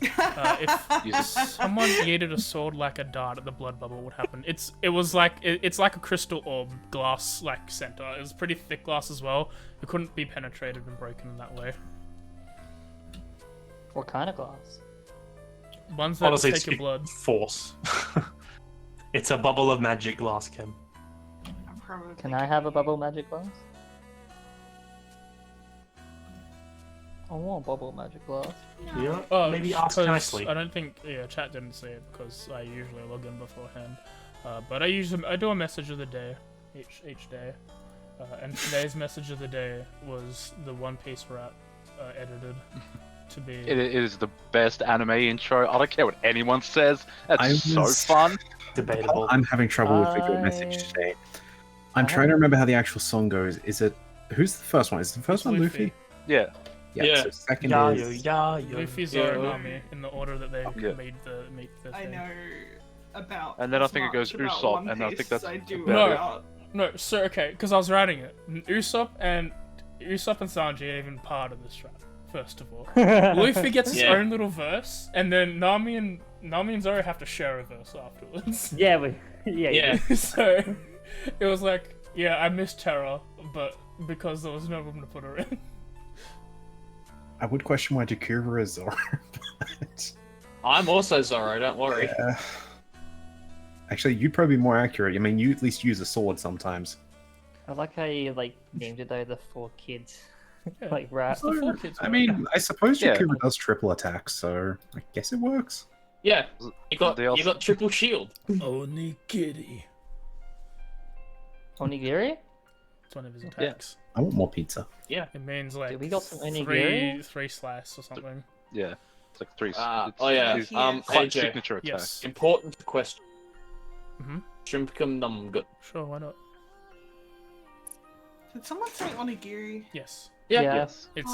If someone yeeted a sword like a dart at the blood bubble, what would happen? It's like a crystal orb glass like center. It was pretty thick glass as well. It couldn't be penetrated and broken in that way. What kind of glass? Ones that Honestly, take it's your blood. force. It's a bubble of magic glass, Kim. I'm probably Can I have a bubble magic glass? I want bubble magic glass. Yeah. Oh, Maybe ask 'cause nicely. I don't think chat didn't see it because I usually log in beforehand. But I do a message of the day each day, and today's message of the day was the One Piece rap edited to be. It is the best anime intro. I don't care what anyone says. That's I so was- fun. Debatable. I'm having trouble with the good message today. I'm I trying to remember how the actual song goes. Is it who's the first one? Is the first It's one Luffy. Luffy? Yeah. Yeah. So second Yeah, is yeah. Luffy, Yeah. Zoro, Nami in the order that they Yeah. made the I thing. know about. And then I as think it goes much about Usopp, One and I think Piece that's I do about it. about. No, so okay, because I was writing it. Usopp and Sanji are even part of this rap. First of all, Luffy gets his Yeah. own little verse, and then Nami and Zoro have to share a verse afterwards. Yeah, yeah. So it was like, yeah, I missed Terra, but because there was no room to put her in. I would question why Jakura is Zoro. but, I'm also Zoro, don't worry. actually, you'd probably be more accurate. I mean, you at least use a sword sometimes. I like how you like named it though the 4 kids. Yeah. Like rap. It's the four kids. I rap. mean, I suppose Yeah. Jakura does triple attacks, so I guess it works. Yeah, you got They also- triple shield. Only Kitty. Onigiri? It's one of his attacks. I want more pizza. It means like Dude, we got some onigiri? three slice or something. Yeah. It's like three. Oh yeah. It's AJ. quite AJ, signature attack. Yes. important question. Mhm. Shrimpcum numgut. Sure, why not? Did someone say onigiri? Yes. Yeah. Yes. It's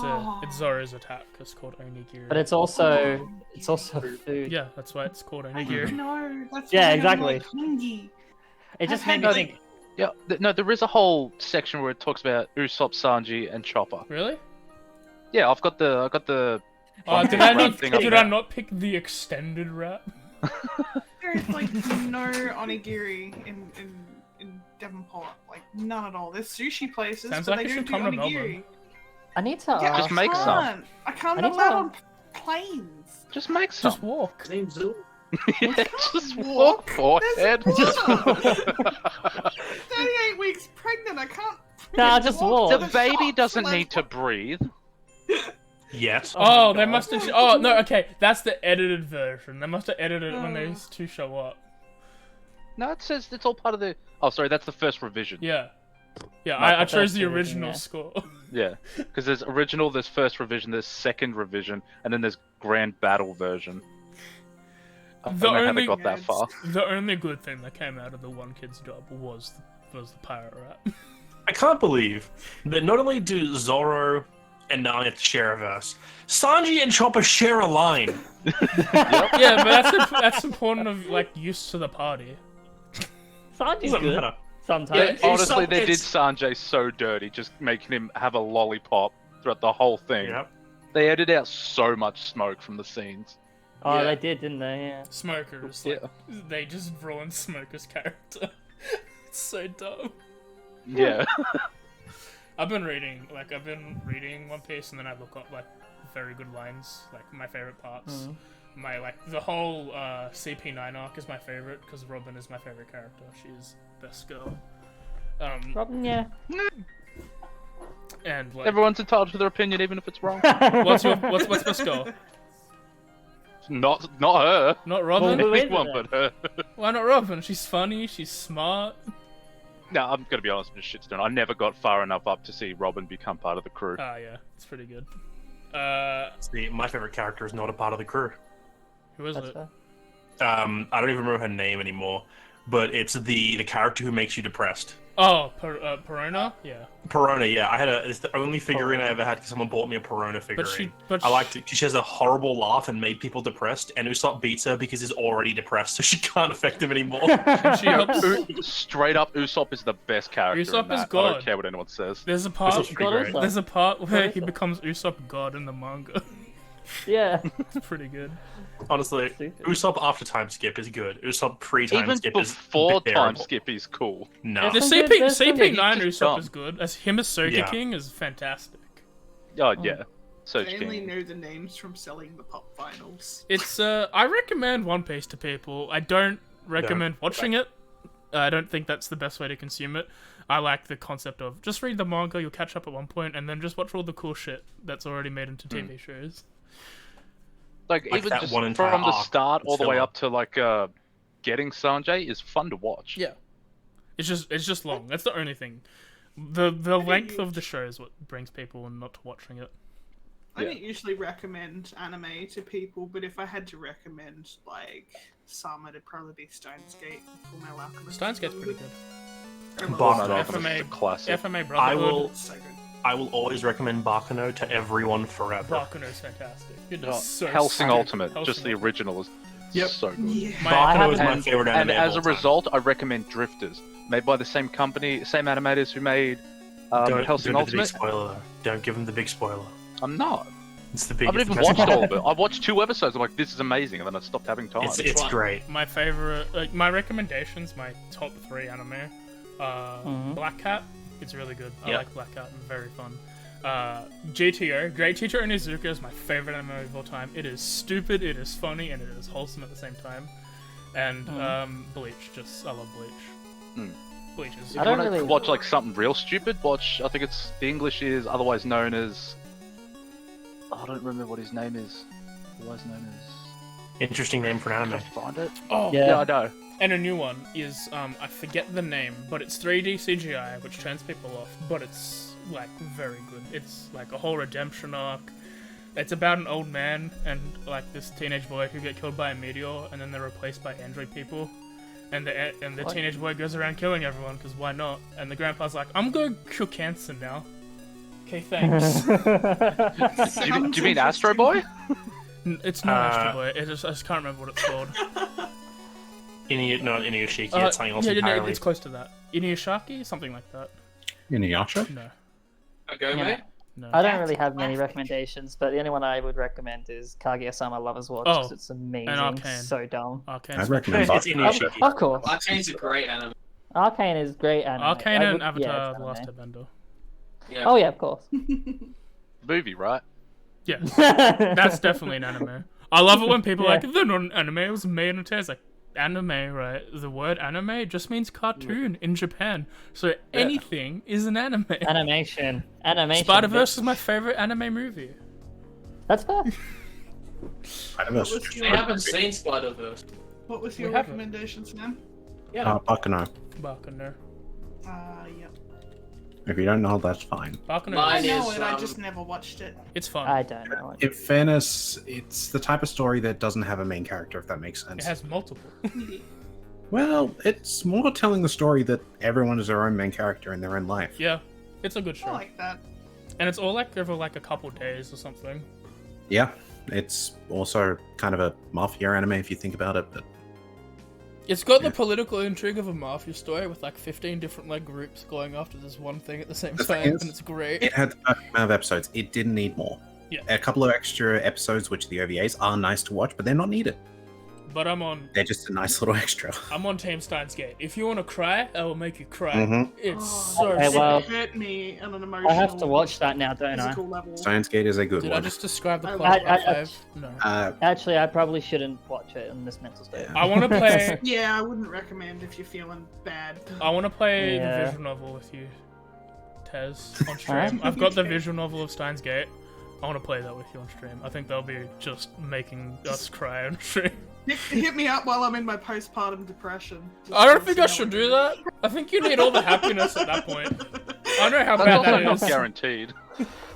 Zoro's attack. It's called Onigiri. But it's also food. Yeah, that's why it's called I Onigiri. know. That's Yeah, why I'm, exactly. like, hungry. It just I've made had, me like- think. Yeah. No, there is a whole section where it talks about Usopp, Sanji, and Chopper. Really? Yeah, I've got the. Oh, did Fucking I rap not? thing up Did there. I not pick the extended rap? There's like no onigiri in Devonport. Like none at all. There's sushi places, Sounds but like they you don't should do come to onigiri. Melbourne. I need to Yeah, ask. Just make some. I can't. I I'm need allowed to- on planes. Just make some. Just walk. Same zoo. Yeah, just walk, forehead. There's water. 38 weeks pregnant. I can't. Nah, just walk. The baby doesn't need to breathe. Yes. Oh, they must have. Oh no, okay, that's the edited version. They must have edited it when these two show up. No, it says it's all part of the. Oh, sorry, that's the first revision. Yeah, yeah. Not I the chose first the revision, original yeah. score. Yeah, because there's original, there's first revision, there's second revision, and then there's grand battle version. I don't know how they got that far. The only good thing that came out of the one kid's job was the pirate rap. I can't believe that not only do Zoro and Nami have to share a verse, Sanji and Chopper share a line. Yeah, but that's important of like use to the party. Sanji's Doesn't good. matter. Sometimes. Yeah, Honestly, they did it's- Sanjay so dirty, just making him have a lollipop throughout the whole thing. Yep. They edited out so much smoke from the scenes. Oh, Yeah. they did, didn't they? Yeah. Smokers, like, they just ruined Smoker's character. It's so dumb. Yeah. I've been reading One Piece, and then I look up like very good lines, like my favorite parts. My the whole CP9 arc is my favorite because Robin is my favorite character. She's best girl. Robin, yeah. And like, Everyone's entitled to their opinion, even if it's wrong. what's best girl? Not her. Not Robin. Well, who is Anyone it but her. Why not Robin? She's funny. She's smart. No, I'm gonna be honest with this shitstone. I never got far enough up to see Robin become part of the crew. Ah, yeah, it's pretty good. See, my favorite character is not a part of the crew. Who is That's it? fair. I don't even remember her name anymore, but it's the character who makes you depressed. Oh, Perona. Yeah. Perona, yeah. It's the only figurine I ever had because someone bought me a Perona figurine. But I liked it. She has a horrible laugh and made people depressed, and Usopp beats her because he's already depressed, so she can't affect him anymore. She helps. Straight up, Usopp is the best character. Usopp in that. is I God. don't care what anyone says. There's a part. Usopp's pretty great. There's a part where God he Usopp. becomes Usopp God in the manga. Yeah. It's pretty good. Honestly, Stupid. Usopp after time skip is good. Usopp pre-time Even skip is before time terrible. skip is cool. No. The some good- there's some good- CP9 he's just Usopp dumb. is good. As him as Soka Yeah. King is fantastic. Oh yeah, so I only King. know the names from selling the pop vinyls. It's I recommend One Piece to people. I don't recommend watching it. I don't think that's the best way to consume it. I like the concept of just read the manga, you'll catch up at one point, and then just watch all the cool shit that's already made into TV shows. Like Like even that just one entire from the arc start all the way filler. up to like getting Sanjay is fun to watch. Yeah. It's just long. That's the only thing. The length of the show is what brings people not to watching it. I Yeah. don't usually recommend anime to people, but if I had to recommend like some, it'd probably be Steins Gate and Full Metal Alchemist. Steins Gate's pretty good. I love Boss Steins Alchemist Gate. Alchemist is a classic. FMA I Brotherhood. will It's so good. I will always recommend Bakuno to everyone forever. Bakuno's fantastic. It Oh, is so Helsing stupid. Ultimate, Hellsing just the Ultimate. original is Yep. so good. Yeah. Bakuno is my And- favorite And anime as a of all time. result, I recommend Drifters, made by the same company, same animators who made Don't Helsing give him the big Ultimate. spoiler. Though. Don't give him the big spoiler. I'm not. It's the I biggest. haven't even watched all of it. I watched 2 episodes. I'm like, this is amazing, and then I stopped having time. It's great. My favorite, like my recommendations, my top 3 anime. Black Cat, it's really good. I Yep. like Black Cat and very fun. GTO, Great Teacher Onizuka is my favorite anime of all time. It is stupid, it is funny, and it is wholesome at the same time. And Bleach, I love Bleach. Bleach is. I If you don't want to really- watch like something real stupid, watch. I think it's the English is otherwise known as. I don't remember what his name is. Otherwise known as. Interesting name for an Can I anime. find it? Oh, Yeah. Yeah, I know. and a new one is I forget the name, but it's 3D CGI, which turns people off. But it's like very good. It's like a whole redemption arc. It's about an old man and like this teenage boy who get killed by a meteor, and then they're replaced by android people. And the What? teenage boy goes around killing everyone because why not? And the grandpa's like, I'm going to cure cancer now. Okay, thanks. Do you mean Astro Boy? It's not Astro Boy. I just can't remember what it's called. Not Inuyashiki. It's something else yeah, entirely. it's close to that. Inuyashiki, something like that. Inuyasha? No, Okay, Yeah. mate. no. I don't really have many recommendations, but the only one I would recommend is Kaguya-sama Lover's Watch because Oh, it's amazing, Arcane. so dumb. Arcane. I'd recommend It's Bakuno. Inuyashiki. Of course, Arcane's a great anime. Arcane is great anime. Arcane I and would- Avatar: yeah, it's The Last anime. Airbender. Yeah. Oh yeah, of course. Movie, right? Yeah, that's definitely an anime. I love it when people are like, they're not an anime, it was made in a test. Like, anime, right? The word anime just means cartoon in Japan. So anything is an anime. Animation. Spider-Verse is bitch. my favorite anime movie. That's fair. Spider-Verse. What was I your, haven't seen Spider-Verse. what was your We haven't. recommendation, Sam? Bakuno. Bakuno. Yep. If you don't know, that's fine. Bakuno. I Mine know is, it, I just never watched it. It's fun. I don't know. In fairness, it's the type of story that doesn't have a main character, if that makes It sense. has multiple. Well, it's more telling the story that everyone is their own main character in their own life. Yeah, it's a good I show. like that. And it's all like over like a couple days or something. Yeah, it's also kind of a mafia anime if you think about it, but It's got Yeah. the political intrigue of a mafia story with like 15 different like groups going after this one thing at the same The thing time, is, and it's great. it had the perfect amount of episodes. It didn't need more. Yeah. A couple of extra episodes, which the OVAs are nice to watch, but they're not needed. But I'm on They're just a nice little extra. Team Steins Gate. If you want to cry, I will make you cry. Mhm. It's Oh, so Okay, it sick. well, hurt me on an emotional. I have to watch that now, don't I? physical level. Steins Gate is a good Did I one. just describe the I- plot I- of five? No. Actually, I probably shouldn't watch it in this mental state. I want to play. Yeah, I wouldn't recommend if you're feeling bad. I want to play Yeah. the visual novel with you, Tez, on stream. Alright. I've got the Okay. visual novel of Steins Gate. I want to play that with you on stream. I think that'll be just making us cry on stream. Hit me up while I'm in my postpartum depression. Just I don't to think see I how should it do goes. that. I think you need all the happiness at that point. I know how That's bad also that not is. guaranteed.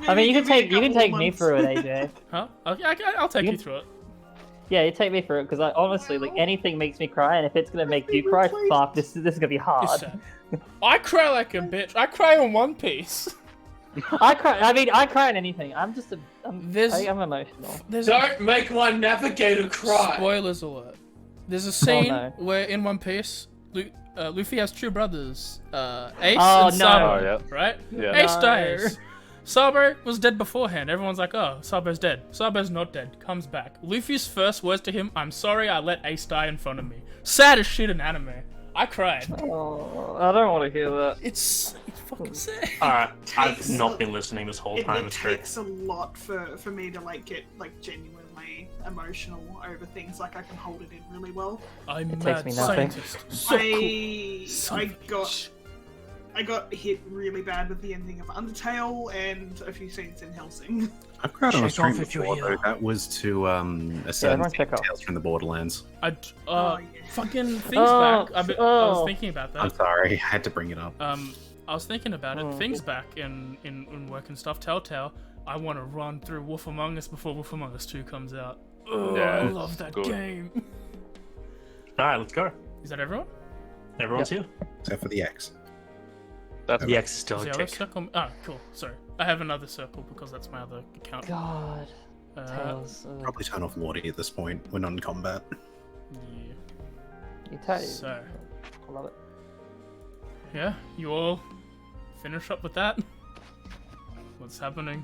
I mean, you can Maybe take give me a couple me months. through it, AJ. Huh? I'll take You- you through it. Yeah, you take me through it because I honestly like anything makes me cry, and if it's gonna make you cry, fuck, this is gonna be It's hard. sad. I cry like a bitch. I cry in One Piece. I cry. I mean, I cry in anything. I'm just I'm There's- I'm emotional. There's Don't make my navigator cry. spoilers alert. There's a scene no. where in One Piece, Luffy has two brothers, Ace Oh, and no. Sabo, Oh, yeah. right? Yeah. Ace No. dies. Sabo was dead beforehand. Everyone's like, oh, Sabo's dead. Sabo's not dead. Comes back. Luffy's first words to him, I'm sorry I let Ace die in front of me. Sad as shit in anime. I cried. Oh, I don't want to hear that. It's fucking sad. Alright, I've Takes not a- been listening this whole It, time. it It's great. takes a lot for me to like get like genuinely emotional over things. Like I can hold it in really well. I'm It mad takes me nothing. scientist. So cool. Son I of a bitch. got hit really bad with the ending of Undertale and a few scenes in Helsing. I've cried on a Check off stream if you're before, here. though. That was to a certain everyone check off. Tales from the Borderlands. I Oh, yeah. fucking things Oh, back. I was oh. thinking about I'm that. sorry, I had to bring it up. I was thinking about it. Oh. Things back in work and stuff. Telltale. I want to run through Wolf Among Us before Wolf Among Us 2 comes out. Oh, Yeah, I it's love that good. game. Alright, let's go. Is that everyone? Everyone's here. Except for the X. That's The X is still Is a the other tick. circle? Oh, cool. Sorry, I have another circle because that's my other account. God, Tails. Probably turn off Lordy at this point. We're not in combat. Yeah. You tell So, I love it. yeah, you all finish up with that. What's happening?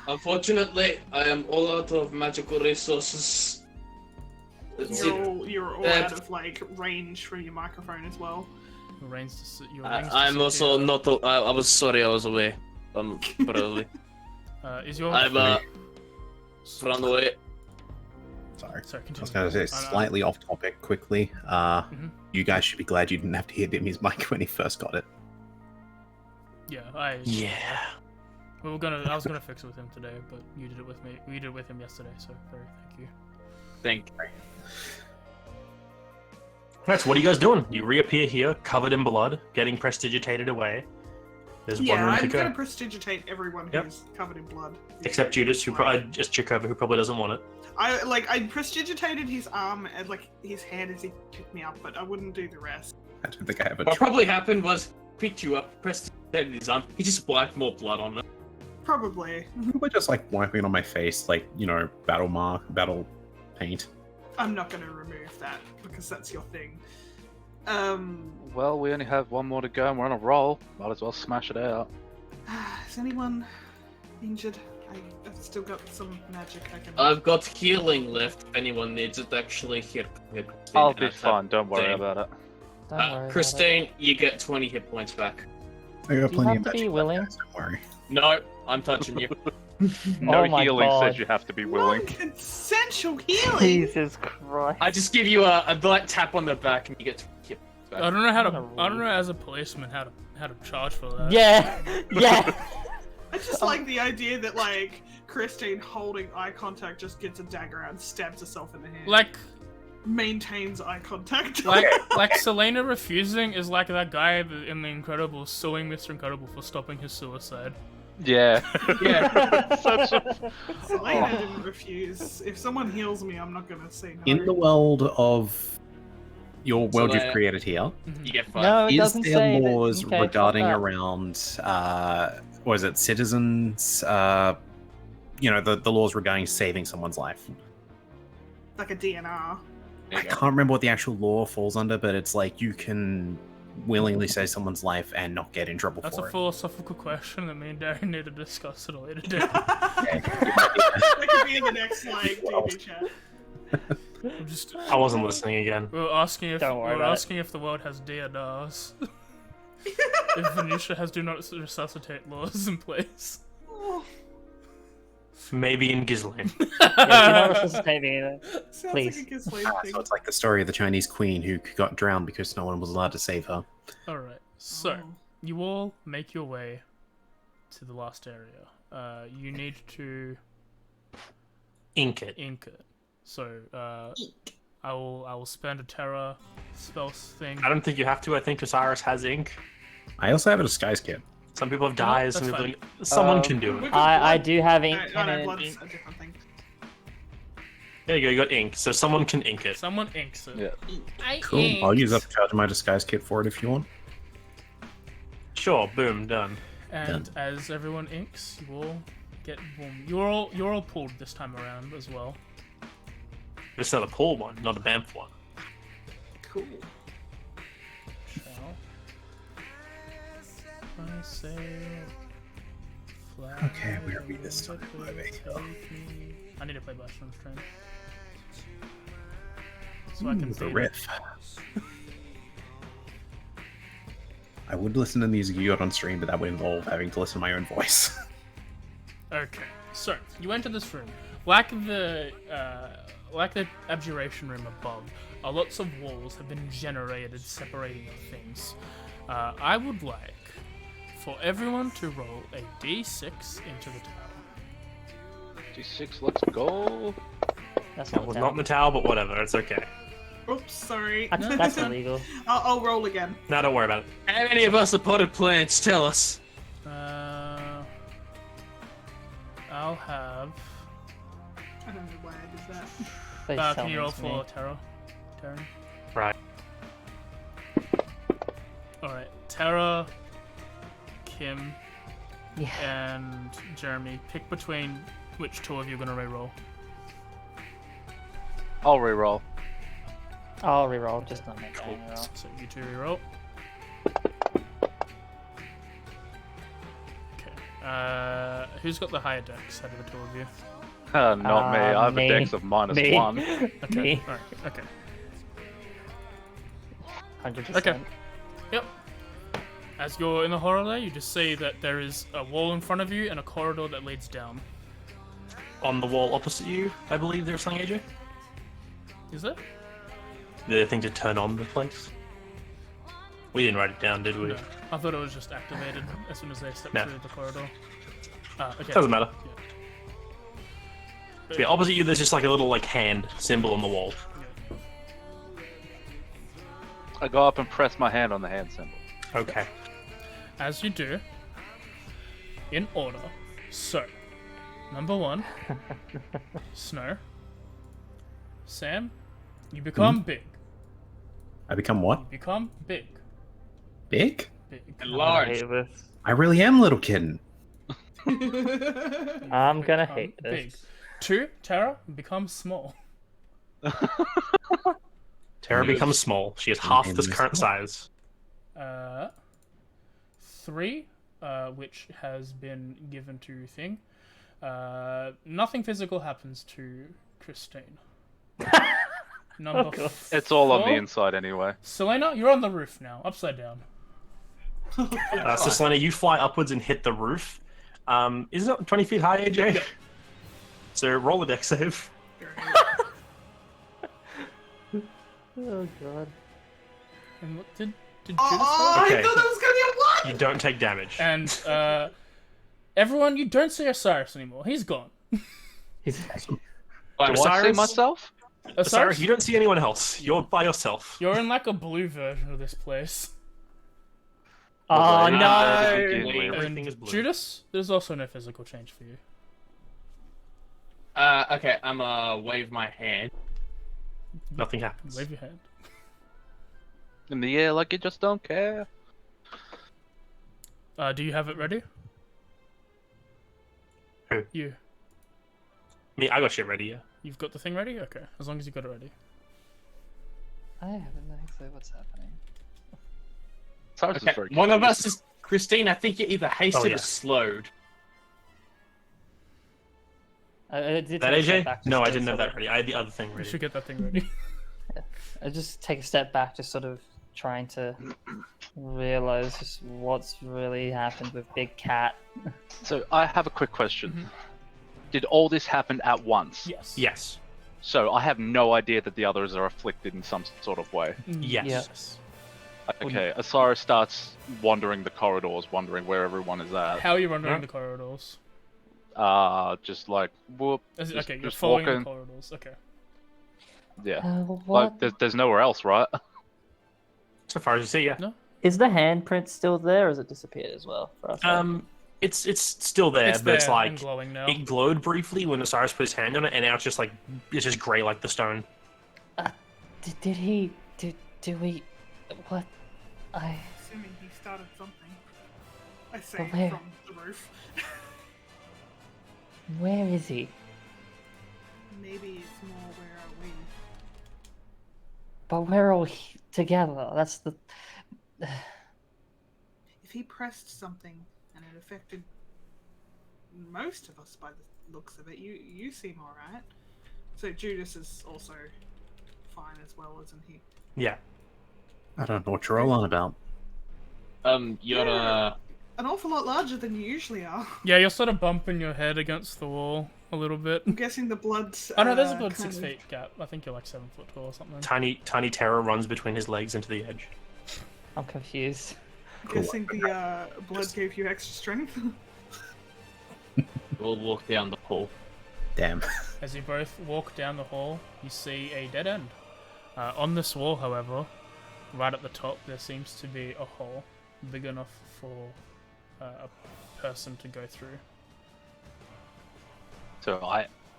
Unfortunately, I am all out of magical resources. That's it. You're all out of like range for your microphone as well. Your rings I'm disappear. also not. I was sorry. I was away. Probably. Is your I'm run away. Sorry. sorry? I Continue. was going to say, slightly off topic quickly. You guys should be glad you didn't have to hit him his mic when he first got it. Yeah, Yeah. we were gonna. I was gonna fix it with him today, but you did it with me. We did it with him yesterday, so very thank you. Thank you. Alright, so what are you guys doing? You reappear here, covered in blood, getting prestidigitated away. There's Yeah, one room to I'm go. gonna prestidigitate everyone Yep. who's covered in blood. Except Judas, who just check over, who probably doesn't want it. I prestidigitated his arm and like his hand as he picked me up, but I wouldn't do the rest. I don't think I have a What probably happened was picked you up, pressed his arm. He just wiped more blood on it. Probably. Probably just like wiping it on my face, like, you know, battle paint. I'm not gonna remove that because that's your thing. Well, we only have one more to go and we're on a roll. Might as well smash it out. Is anyone injured? I've still got some magic I can. I've got healing left. If anyone needs it, actually, here. Christine, I'll be have fine, don't worry thing. about it. Don't worry. about it. Christine, you get 20 hit points back. I got Do you plenty have of to be magic willing? left, guys, don't worry. No, I'm touching you. No Oh my healing God. says you have to be willing. Non-consensual healing. Jesus Christ. I just give you a light tap on the back and you get to get back. I don't know how to. What a I don't know rule. as a policeman how to charge for that. Yeah, yeah. I just like the idea that like Christine holding eye contact just gets a dagger out and stabs herself in the hand. Like maintains eye contact. like Selena refusing is like that guy in The Incredibles suing Mr. Incredible for stopping his suicide. Yeah. Yeah. Such a... Selena didn't refuse. If someone heals me, I'm not gonna say no. In the world of your world you've Like- created here, You get five. No, it is doesn't there say laws that. Okay, regarding fuck that. around, was it citizens, you know, the laws regarding saving someone's life? Like a DNR. There I you go. can't remember what the actual law falls under, but it's like you can willingly save someone's life and not get in trouble That's for a it. philosophical question that me and Darren need to discuss at a later date. That could be in the next like DB chat. I'm just I wasn't listening again. we were asking if Don't worry we were about it. asking if the world has DNRs. If Voneutia has do not resuscitate laws in place. Maybe in Ghislaine. Yeah, do not resuscitate me either. Sounds Please. like a Ghislaine thing. So it's like the story of the Chinese queen who got drowned because no one was allowed to save her. Alright, so Oh. you all make your way to the last area. You need to Ink it. ink it. So I will spend a terror spell thing. I don't think you have to. I think Osiris has ink. I also have a disguise kit. Some people have You know what? dyes. Some That's people. Someone can do We've it. got I blood. do have ink No, no, cannon. blood's Ink. a different thing. There you go. You got ink. So someone can ink it. Someone inks it. Yeah. I Cool. I'll use up inked. a charge of my disguise kit for it if you want. Sure. Boom. Done. And as everyone inks, you all get boom. You're all pulled this time around as well. It's not a pool one, not a Banff one. Cool. Shall I say fly Okay, where are we this away, time? take Over here. me- I need to play Bash on Train. So I can Ooh, see the it. riff. I would listen to the music you got on stream, but that would involve having to listen to my own voice. Okay, so you enter this room. Like the abjuration room above, lots of walls have been generated separating the things. I would like for everyone to roll a d6 into the tower. D6, let's go. That's That not was down. not in the tower, but whatever. It's okay. Oops, sorry. That's illegal. I'll roll again. No, don't worry about it. How many of us are potted plants? Tell us. I'll have. I don't know why I did that. Please tell Can me you roll it's me. for Terra? Terran? Right. Alright, Terra, Kim, Yeah. and Jeremy. Pick between which two of you are gonna reroll. I'll reroll. I'll reroll, just not make Cool. that reroll. So you two reroll. Okay. Who's got the higher dex out of the two of you? Not me. I have me. a dex of -1. Okay. Me. Alright. Okay. 100%. Okay. Yep. As you're in the hallway, you just see that there is a wall in front of you and a corridor that leads down. On the wall opposite you, I believe there's something, AJ. Is there? The thing to turn on the place. We didn't write it down, did we? No. I thought it was just activated as soon as they stepped No. through the corridor. Okay. Doesn't matter. But- Yeah, opposite you, there's just like a little like hand symbol on the wall. yeah. I go up and press my hand on the hand symbol. Okay. As you do, in order. So, number 1, Snow. Sam, you become big. I become what? You become big. Big? Big. And I large. hate this. I really am little kitten. I'm gonna Become hate big. this. 2, Tara, becomes small. Terra becomes small. She is half this Goodness. current size. 3, which has been given to Thing. Nothing physical happens to Christine. Number God. It's all on the 4, inside anyway. Selena, you're on the roof now, upside down. So Selena, you fly upwards and hit the roof. Isn't it 20 feet high, AJ? So roll a deck save. Oh god. And what did Judas Oh, roll? Okay. I thought that was gonna be a 1! You don't take damage. And everyone, you don't see Osiris anymore. He's gone. He's Do I see Osiris? myself? Osiris, you don't see anyone else. You're by yourself. You're in like a blue version of this place. Oh Well, no! begin with. Everything is blue. Judas, there's also no physical change for you. Okay, I'm wave my hand. Nothing happens. Wave your hand. In the air like you just don't care. Do you have it ready? Who? You. Me, I got shit ready, yeah. You've got the thing ready? Okay, as long as you got it ready. I have no clue what's happening. Cyrus is Okay, very one of confused. us is Christine. I think you're either hasted yeah. or slowed. I did That take a step AJ? back No, just I to didn't have sort that of- ready. I had the other thing You ready. should get that thing ready. I just take a step back, just sort of trying to realize just what's really happened with Big Cat. So I have a quick question. Mhm. Did all this happen at once? Yes. Yes. So I have no idea that the others are afflicted in some sort of way. Yes. Yes. Okay, Osiris starts wandering the corridors, wondering where everyone is at. How are you wandering Huh? the corridors? Just like whoop. Is it, Just- okay, you're just following walking. the corridors. Okay. Yeah. What? Like there's nowhere else, right? So far as you see, yeah. No. Is the handprint still there, or has it disappeared as well? For us? It's still there, It's but there it's like and glowing now. it glowed briefly when Osiris put his hand on it, and now it's just like it's just grey like the stone. Did he? Do we? What? Assuming he started something. I say But where? from the roof. Where is he? Maybe it's more where are we? But we're all together. That's the. If he pressed something and it affected most of us by the looks of it, you seem alright. So Judas is also fine as well, isn't he? Yeah. I don't know what you're all on about. You're Yeah. An awful lot larger than you usually are. Yeah, you're sort of bumping your head against the wall a little bit. I'm guessing the blood's. Oh no, there's a good kind 6 of- feet gap. I think you're like 7 foot tall or something. Tiny terror runs between his legs into the edge. I'm confused. Cool. Guessing the blood gave you extra strength. We'll walk down the hall. Damn. As you both walk down the hall, you see a dead end. On this wall, however, right at the top, there seems to be a hole big enough for a person to go through. So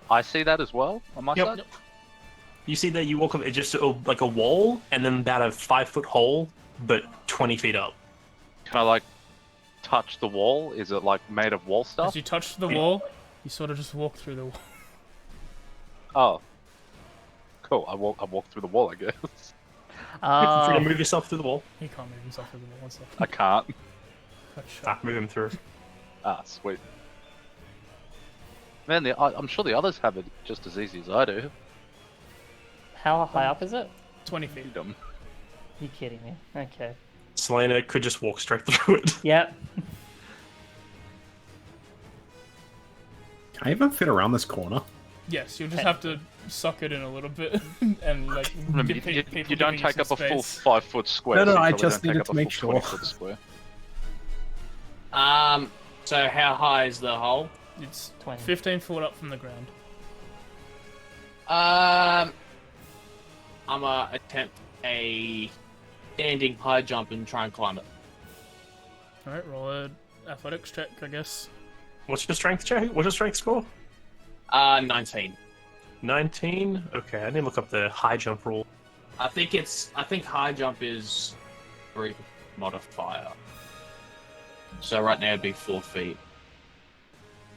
I see that as well on my Yep. side. You see that you walk up, it's just like a wall, and then about a 5-foot hole, but 20 feet up. Can I like touch the wall? Is it like made of wall stuff? As you touch the wall, you sort of just walk through the wall. Oh, cool. I walk through the wall, I guess. You're free to move yourself through the wall. He can't move himself through the wall. One second. I can't. Gotcha. Move him through. Sweet. Man, I'm sure the others have it just as easy as I do. How high up is it? 20 feet. Freedom. You kidding me? Okay. Selena could just walk straight through it. Yep. Can I even fit around this corner? Yes, you'll just have to suck it in a little bit and like. Remember, give you people don't giving you take some up a full space. 5-foot square. No, no, so you I probably just don't take needed up to a make full sure. 20-foot square. So how high is the hole? It's 20. 15 foot up from the ground. I'm gonna attempt a standing high jump and try and climb it. Alright, roll a athletics check, I guess. What's your strength check? What's your strength score? 19. 19? Okay, I need to look up the high jump rule. I think high jump is 3 modifier. So right now it'd be 4 feet.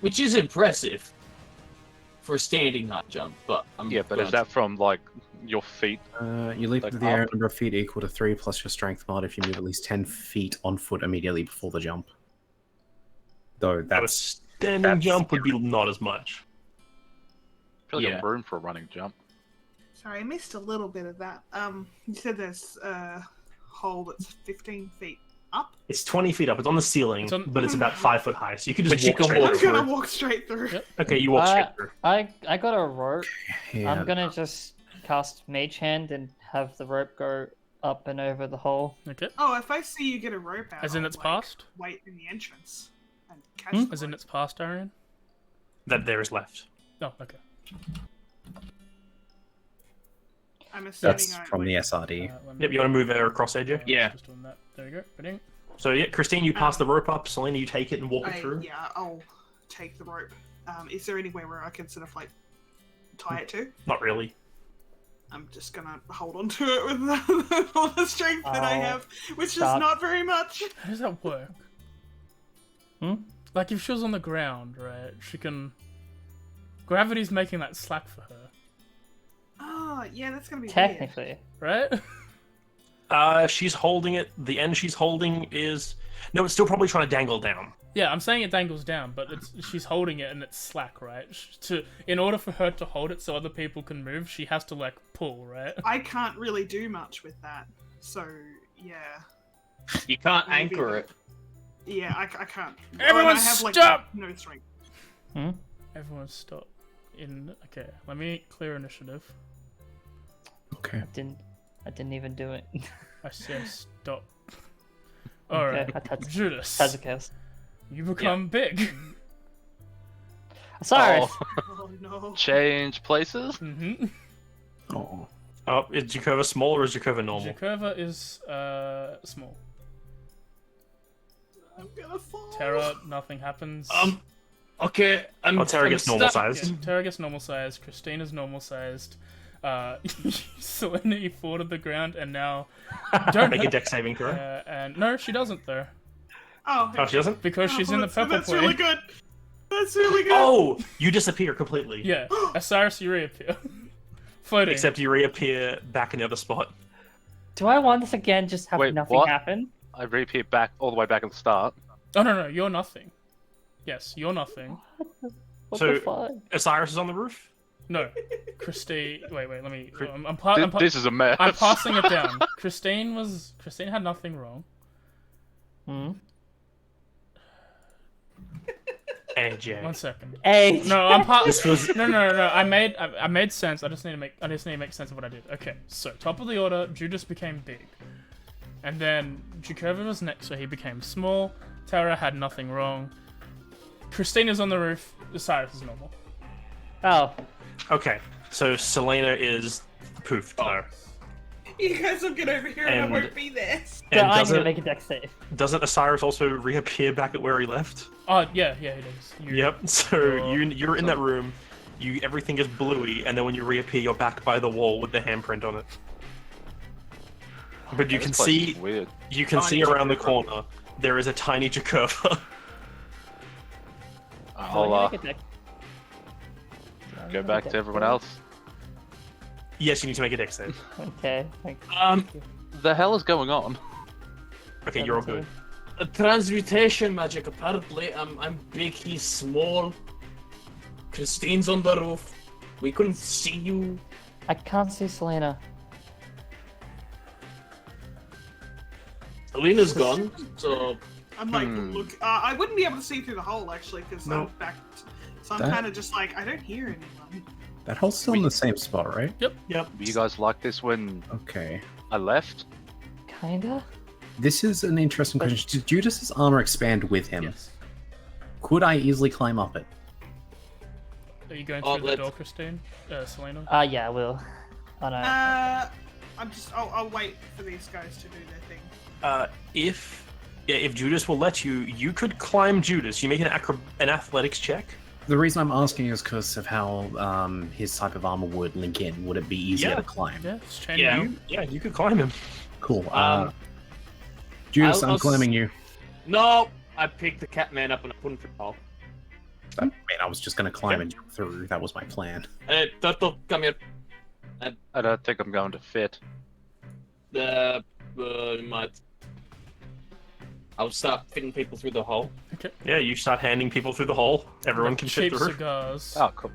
Which is impressive for a standing high jump, but I'm Yeah, but gonna- is that from like your feet? You leap Like into the air up? number of feet equal to 3 plus your strength mod if you move at least 10 feet on foot immediately before the jump. Though A that's standing jump would be not as much. I feel like Yeah. a room for a running jump. Sorry, I missed a little bit of that. You said there's a hole that's 15 feet up? It's 20 feet up. It's on the ceiling, but it's about 5 foot high. So you can just But you walk can straight walk I'm through. gonna walk straight through. Yep. Okay, you walk straight through. I got a rope. Yeah. I'm gonna just cast Mage Hand and have the rope go up and over the hole. Okay. Oh, if I see you get a rope out, As in I'll, it's like, past? wait in the entrance and catch the As in rope. it's past, Arian? That there is left. Oh, okay. I'm assuming That's I, from like, the SRD. Let me- Yep, you want to move there across AJ? Yeah. Just doing that. There you go. Bidding. So yeah, Christine, you pass the rope up. Selena, you take it and walk it through. Yeah, I'll take the rope. Is there anywhere where I can sort of like tie it to? Not really. I'm just gonna hold on to it with all the strength that I Oh, have, which stop. is not very much. How does that work? Hmm? Like, if she was on the ground, right, she can... Gravity's making that slack for her, Oh, yeah, that's gonna be weird. Technically. right? She's holding it. The end she's holding is... No, it's still probably trying to dangle down. Yeah, I'm saying it dangles down, but she's holding it and it's slack, right? In order for her to hold it so other people can move, she has to, like, pull, right? I can't really do much with that, so yeah, You can't Maybe. anchor it. yeah, I can't. Everyone I have, like, stop! no strength. Hmm? Everyone stop. Okay, let me clear initiative. Okay. I didn't even do it. I said stop. Alright, Okay, I touched Judas, Tazakos. you become big. Sorry. Oh no. Change places. Mm-hmm. Oh. Oh, is Jakova small or is Jakova normal? Jakova is small. I'm gonna fall. Terra, nothing happens. Okay, I'm. Terra I'm gets normal stuck. sized. Yeah, Terra gets normal sized. Christina's normal sized. Selena, you fall to the ground, and now don't Make a deck saving throw. and no, she doesn't though, Oh, Oh, she doesn't? because she's in the purple That's plane. really good. That's really good. Oh! You disappear completely. Yeah, Osiris, you reappear, floating. Except you reappear back in the other spot. Do I want this again? Just have Wait, nothing what? happen? I reappear back all the way back at the start. Oh no, you're nothing. Yes, you're nothing. What So- the fuck? Osiris is on the roof? No, Christine. Wait. Let me. This is a mess. I'm passing it down. Christine had nothing wrong. Hmm? AJ. 1 second. Hey! No, I'm This was- No. I made sense. I just need to make sense of what I did. Okay, so top of the order, Judas became big, and then Jakova was next, so he became small. Terra had nothing wrong. Christina's on the roof. Osiris is normal. Oh, Okay, so Selena is poofed now. You guys will get over here and I And- won't be there. so And I'm gonna make a deck save. doesn't Osiris also reappear back at where he left? Oh yeah, he does. Yep, so you're in that room, everything is bluey, and then when you reappear, you're back by the wall with the handprint on it. But you This can place see is weird. see around the corner, there is a tiny Jakova. I'll Make a deck- go back to everyone else. Yes, you need to make a deck save. Okay. Thank The hell is going on? Okay, you're all good. A transmutation magic, apparently. I'm big, he's small. Christine's on the roof. We couldn't see you. I can't see Selena. Alina's gone, so I'm like, look, I wouldn't be able to see through the hole actually because No. I'm back. So I'm That- kind of just like, I don't hear anyone. That hole's still in the same spot, right? Yep. Were you guys like this when Okay. I left? Kinda? This is an interesting question. Did Judas's armor expand with him? Yes. Could I easily climb up it? Are you going Oh, through the let's- door, Christine? Selena? Yeah, I will. Oh no. I'll wait for these guys to do their thing. If Judas will let you, you could climb Judas. You make an athletics check. The reason I'm asking is because of how his type of armor would link in. Would it be easier Yeah. to climb? Yeah, it's chain Yeah. down. You could climb him. Cool. Judas, I'll I'm s- climbing you. no. I picked the Catman up and I put him through the hole. I mean, I was just going to climb and jump through. That was my plan. Turtle, come here. I don't think I'm going to fit. You might. I'll start fitting people through the hole. Okay. Yeah, you start handing people through the hole. Everyone can fit Cheap through. cigars. Oh, cool.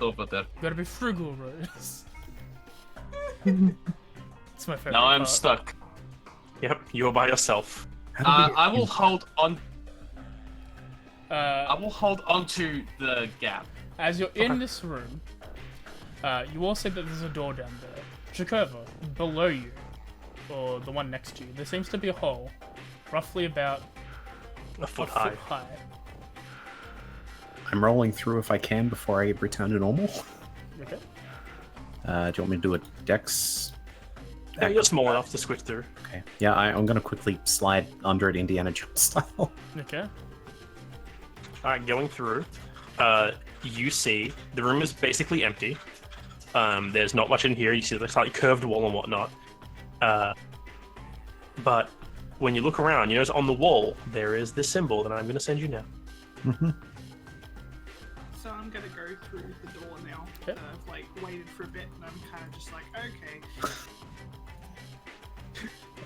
Over there. Gotta be frugal, Rose. It's my favorite Now I'm part. stuck. Yep, you're by yourself. I will hold on. I Uh, will hold on to the gap. as you're in this room, you all see that there's a door down there. Jakova, below you, or the one next to you, there seems to be a hole, roughly about A foot a high. foot high. I'm rolling through if I can before I return to normal. Okay. Do you want me to do a dex? Yeah, you're small enough to squish through. Okay. Yeah, I'm gonna quickly slide under it Indiana Jones style. Okay. Alright, going through. You see the room is basically empty. There's not much in here. You see the slightly curved wall and whatnot. But when you look around, you notice on the wall there is this symbol that I'm going to send you now. So I'm gonna go through the door now. Okay. I've like waited for a bit, and I'm kind of just like, okay.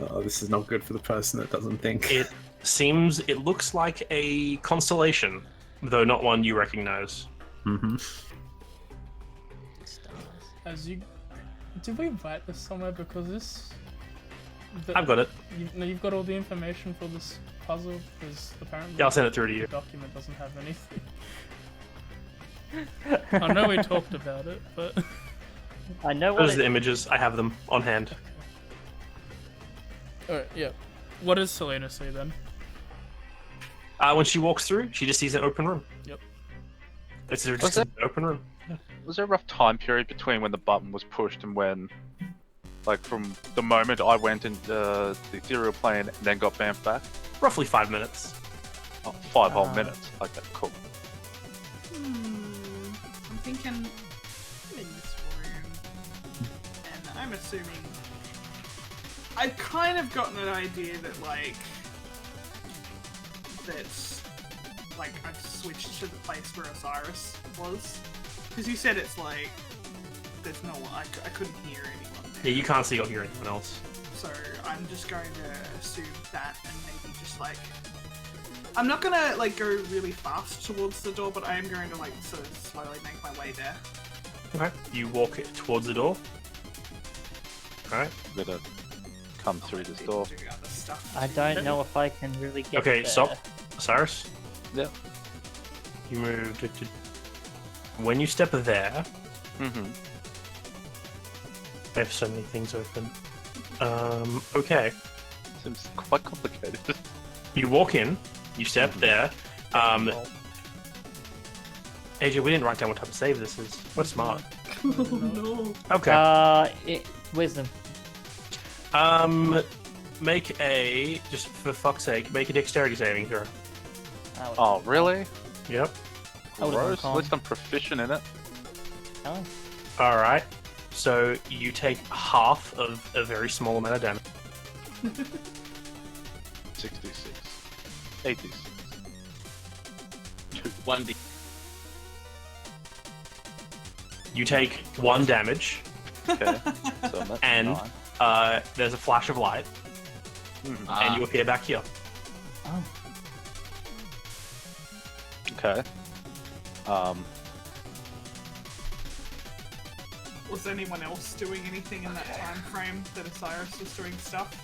Oh, this is not good for the person that doesn't think. It looks like a constellation, though not one you recognize. Mm-hmm. As you, did we write this somewhere? Because this. I've got it. You've got all the information for this puzzle. Because apparently. Yeah, I'll send it through to you. The document doesn't have anything. I know we talked about it, but. I know what Those are it the images. I have them on hand. Alright, yeah. What does Selena see then? When she walks through, she just sees an open room. Yep. It's just Was an open room. Was there a rough time period between when the button was pushed and when, like, from the moment I went into the ethereal plane and then got bamfed back? Roughly 5 minutes. Oh, 5 whole minutes. Okay, cool. I'm thinking I'm in this room, and I'm assuming I've kind of gotten an idea that I've switched to the place where Osiris was, because you said it's like there's no I couldn't hear anyone there. Yeah, you can't see or hear anyone else. So I'm just going to assume that, and maybe just like I'm not gonna like go really fast towards the door, but I am going to like sort of slowly make my way there. Okay. You walk towards the door. Alright. I'm gonna come through this door. Do other stuff I too. don't know if I can really get Okay, there. stop. Cyrus, Yep. you move to... When you step there, Mm-hmm. I have so many things open. Okay. Seems quite complicated. You walk in, you step there. AJ, we didn't write down what type of save this is. We're smart. Oh no. Okay. Wisdom. Make a, just for fuck's sake, make a dexterity saving throw. Oh, really? Yep. I would've gone Gross. At con. least I'm proficient in it. Oh. Alright. So you take half of a very small amount of damage. 66. 86. 1d. You take 1 damage, Okay. So that's And- 9. there's a flash of light, Mhm. and you appear back here. Oh. Okay. Was anyone else doing anything in that time frame that Osiris was doing stuff?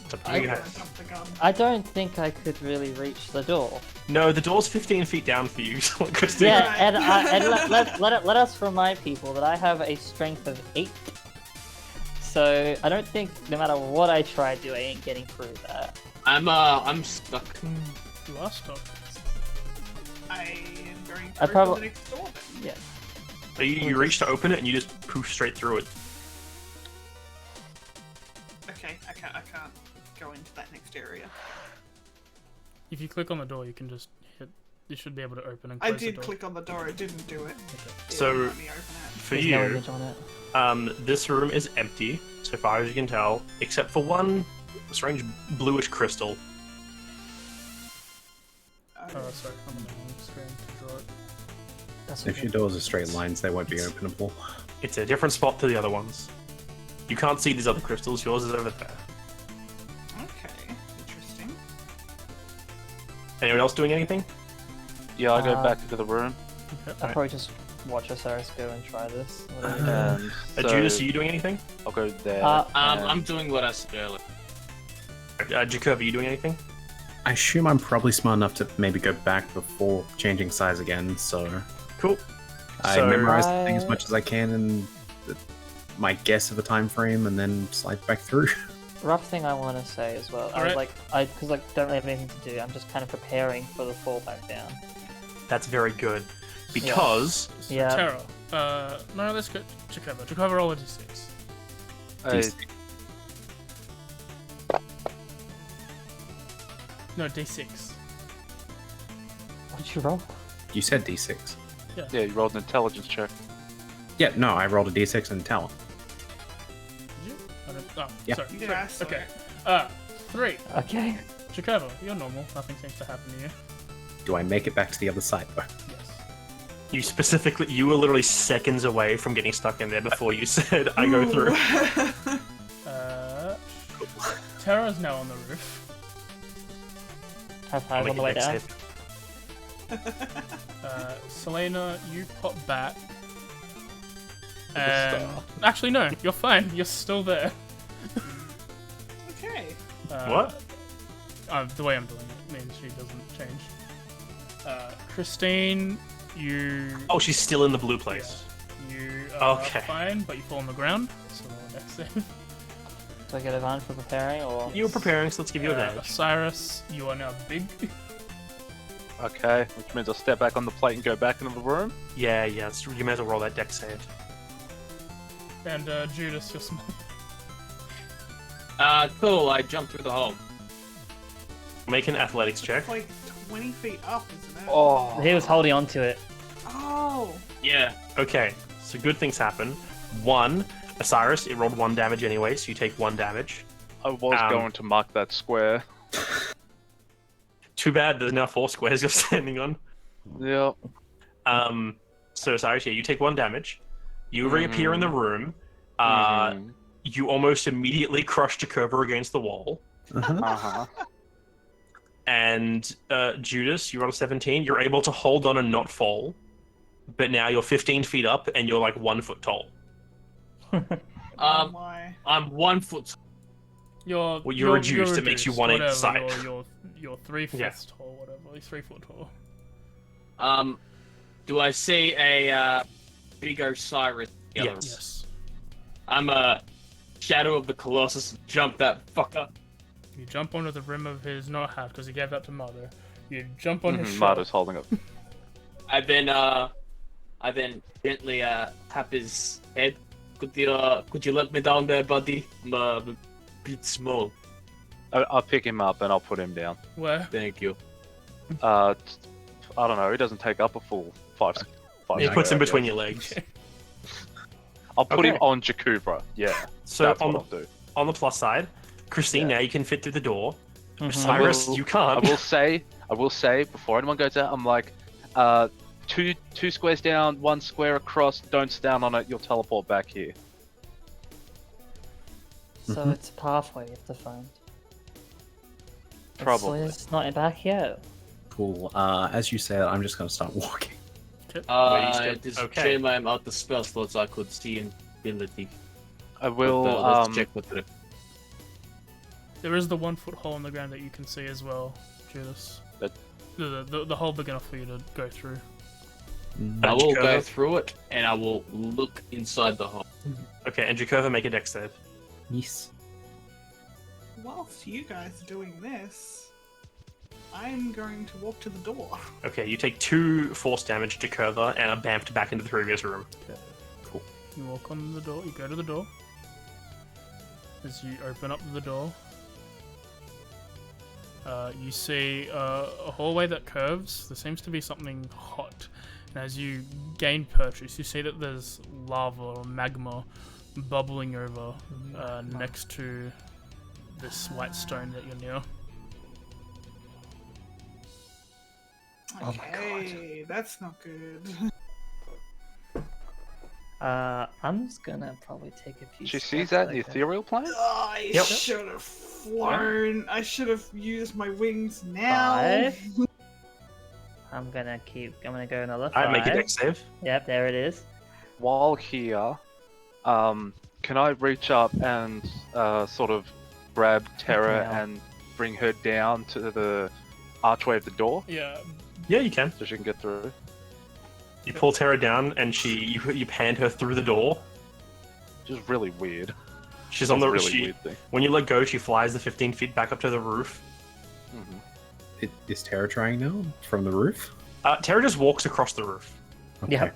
It's up to I- you Or guys. jump the gun? I don't think I could really reach the door. No, the door's 15 feet down for you, so what Christine? Yeah, Right. and let us remind people that I have a strength of 8. So I don't think no matter what I try to do, I ain't getting through that. I'm stuck. You are stuck. I am going I through probably- the next door then. Yeah. So you reach to open it, and you just poof straight through it. Okay, I can't go into that next area. If you click on the door, you can just hit. You should be able to open and I close the did door. click on the door, it didn't do it. It So- wouldn't let me open it. For There's no you, image on it. this room is empty, so far as you can tell, except for one strange bluish crystal. Oh, sorry, I'm on the wrong screen to draw it. That's If okay. your doors are straight lines, they won't be openable. It's a different spot to the other ones. You can't see these other crystals, yours is over there. Okay, interesting. Anyone else doing anything? Yeah, I go Uh, back into the room. I'll probably just watch Osiris go and try this. And Judas, so are you doing anything? I'll go there. I'm doing what I said earlier. Jacob, are you doing anything? I assume I'm probably smart enough to maybe go back before changing size again, so Cool. I So- memorize the thing as much as I can in my guess of a time frame, and then slide back through. Rough thing I want to say as well. Alright. Because don't really have anything to do. I'm just kind of preparing for the fall back down. That's very good. Because So Yeah. Terra. No, let's go Jacoba. Jacoba, roll a d6. D6. No, d6. What'd you roll? You said D6. Yeah, you rolled an intelligence check. Yeah, no, I rolled a D6 and talent. Did you? I don't, oh, Yeah. sorry. Yeah, Three. sorry. Okay. 3. Okay. Jacoba, you're normal. Nothing seems to happen to you. Do I make it back to the other side, though? Yes. you were literally seconds away from getting stuck in there before you said, I go through. Terra's now on the roof. High five on the way down. Selena, you pop back. And actually, no, you're fine. You're still there. Okay. What? The way I'm doing it means she doesn't change. Christine, you. Oh, she's still in the blue place. You are Okay. fine, but you fall on the ground. So next thing. Do I get advantage for preparing, or You were preparing, so let's give you advantage. Cyrus, you are now big. Okay, which means I'll step back on the plate and go back into the room. Yeah, you may as well roll that deck save. And Judas, you're small. Cool, I jumped through the hole. Make an athletics check. It's like 20 feet up, isn't it? Oh, he was holding on to it? Oh. Yeah. Okay, so good things happen. 1, Osiris, it rolled 1 damage anyway, so you take 1 damage. I was going to mark that square. Too bad there's now 4 squares you're standing on. Yep. So Osiris, yeah, you take 1 damage. You reappear in the room. Mhm. You almost immediately crush Jacoba against the wall. Uh-huh. And Judas, you roll a 17. You're able to hold on and not fall. But now you're 15 feet up and you're like 1 foot tall. My. I'm 1 foot. You're you're reduced, it makes you 1/8 whatever, side. You're 3 feet Yeah. tall, whatever. You're 3 foot tall. Do I see a big Osiris? Yes. I'm a Shadow of the Colossus. Jump that fucker. You jump onto the rim of his not hat because he gave that to Mardo. You jump on his shoulder. Mardo's holding it. I then gently tap his head. Could you let me down there, buddy? I'm a bit small. I'll pick him up and I'll put him down. Where? Thank you. I don't know. He doesn't take up a full 5. He puts him square, between yeah. your legs. I'll put him Okay. on Jacuba. Yeah. So That's on what the, I'll do. on the plus side, Christine, Yeah. now you can fit through the door. Mhm. Cyrus, will- you can't. I will say before anyone goes out, I'm like, two squares down, 1 square across. Don't stand on it. You'll teleport back here. So it's a pathway you have to find. Probably. It's not back yet. Cool. As you say that, I'm just going to start walking. It is Okay. shame I'm out the spell slots I could see in ability. I will. But, let's check with it. There is the 1 foot hole in the ground that you can see as well, Judas. That- The hole big enough for you to go through. I will go Jacoba? through it and I will look inside the hole. Okay, and Jacoba, make a dex save. Yes. Whilst you guys are doing this, I'm going to walk to the door. Okay, you take 2 force damage, Jacoba, and are bamped back into the previous room. You walk on the door, you go to the door. As you open up the door, you see a hallway that curves. There seems to be something hot. And as you gain purchase, you see that there's lava or magma bubbling over next to this white stone that you're near. Okay, that's not good. I'm just gonna probably take a few. She steps sees that in the like ethereal plane? I Yep. should have flown. I should have used my wings now. 5. I'm gonna go another 5. Alright, make a dex save. Yep, there it is. While here, can I reach up and sort of grab Terra hell. and bring her down to the archway of the door Yeah. Yeah, you can. so she can get through? You pull Terra down, and you hand her through the door. Which is really weird. She's on the really weird thing. When you let go, she flies the 15 feet back up to the roof. Is Terra trying now from the roof? Terra just walks across the roof, Okay. Yep.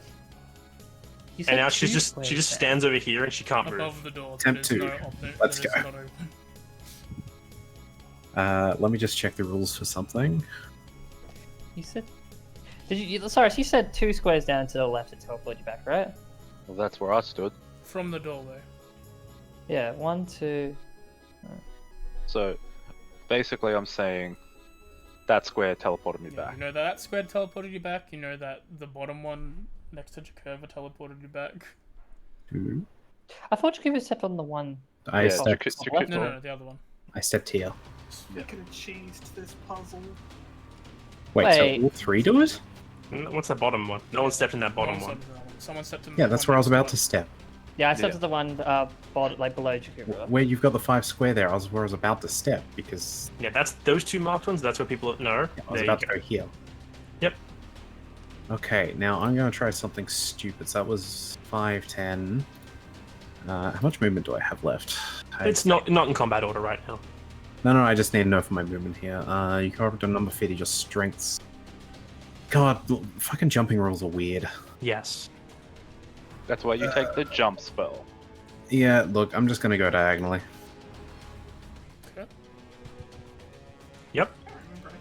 You said and now 2 she squares just there. stands over here, and she can't move. Above the door. Attempt that is two. not open- Let's that is go. not open. Let me just check the rules for something. You said. Sorry, so you said 2 squares down to the left to teleport you back, right? Well, that's where I stood. From the doorway. Yeah, 1, 2. So, basically, I'm saying that square teleported me Yeah, back. you know that square teleported you back. You know that the bottom one next to Jakurva teleported you back. I thought you stepped on the one. I Yeah, stepped. Jaku- No, the other one. I stepped here. We could have cheesed this puzzle. Wait, Wait. so all 3 do it? What's that bottom one? No one stepped in that bottom Someone one. stepped in that one. Someone stepped in Yeah, the that's one where I was next about it. to step. Yeah, I stepped Yeah. to the one like below Jakurva. Where you've got the 5 square there, I was where I was about to step because Yeah, that's those 2 marked ones. That's where people know. I was There you about to go. go here. Yep. Okay, now I'm going to try something stupid. So that was 5, 10. How much movement do I have left? It's not in combat order right now. No, I just need to know for my movement here. You come up to a number 50, just strengths. God, fucking jumping rules are weird. Yes. That's why you take the jump spell. Yeah, look, I'm just going to go diagonally. Okay. Yep.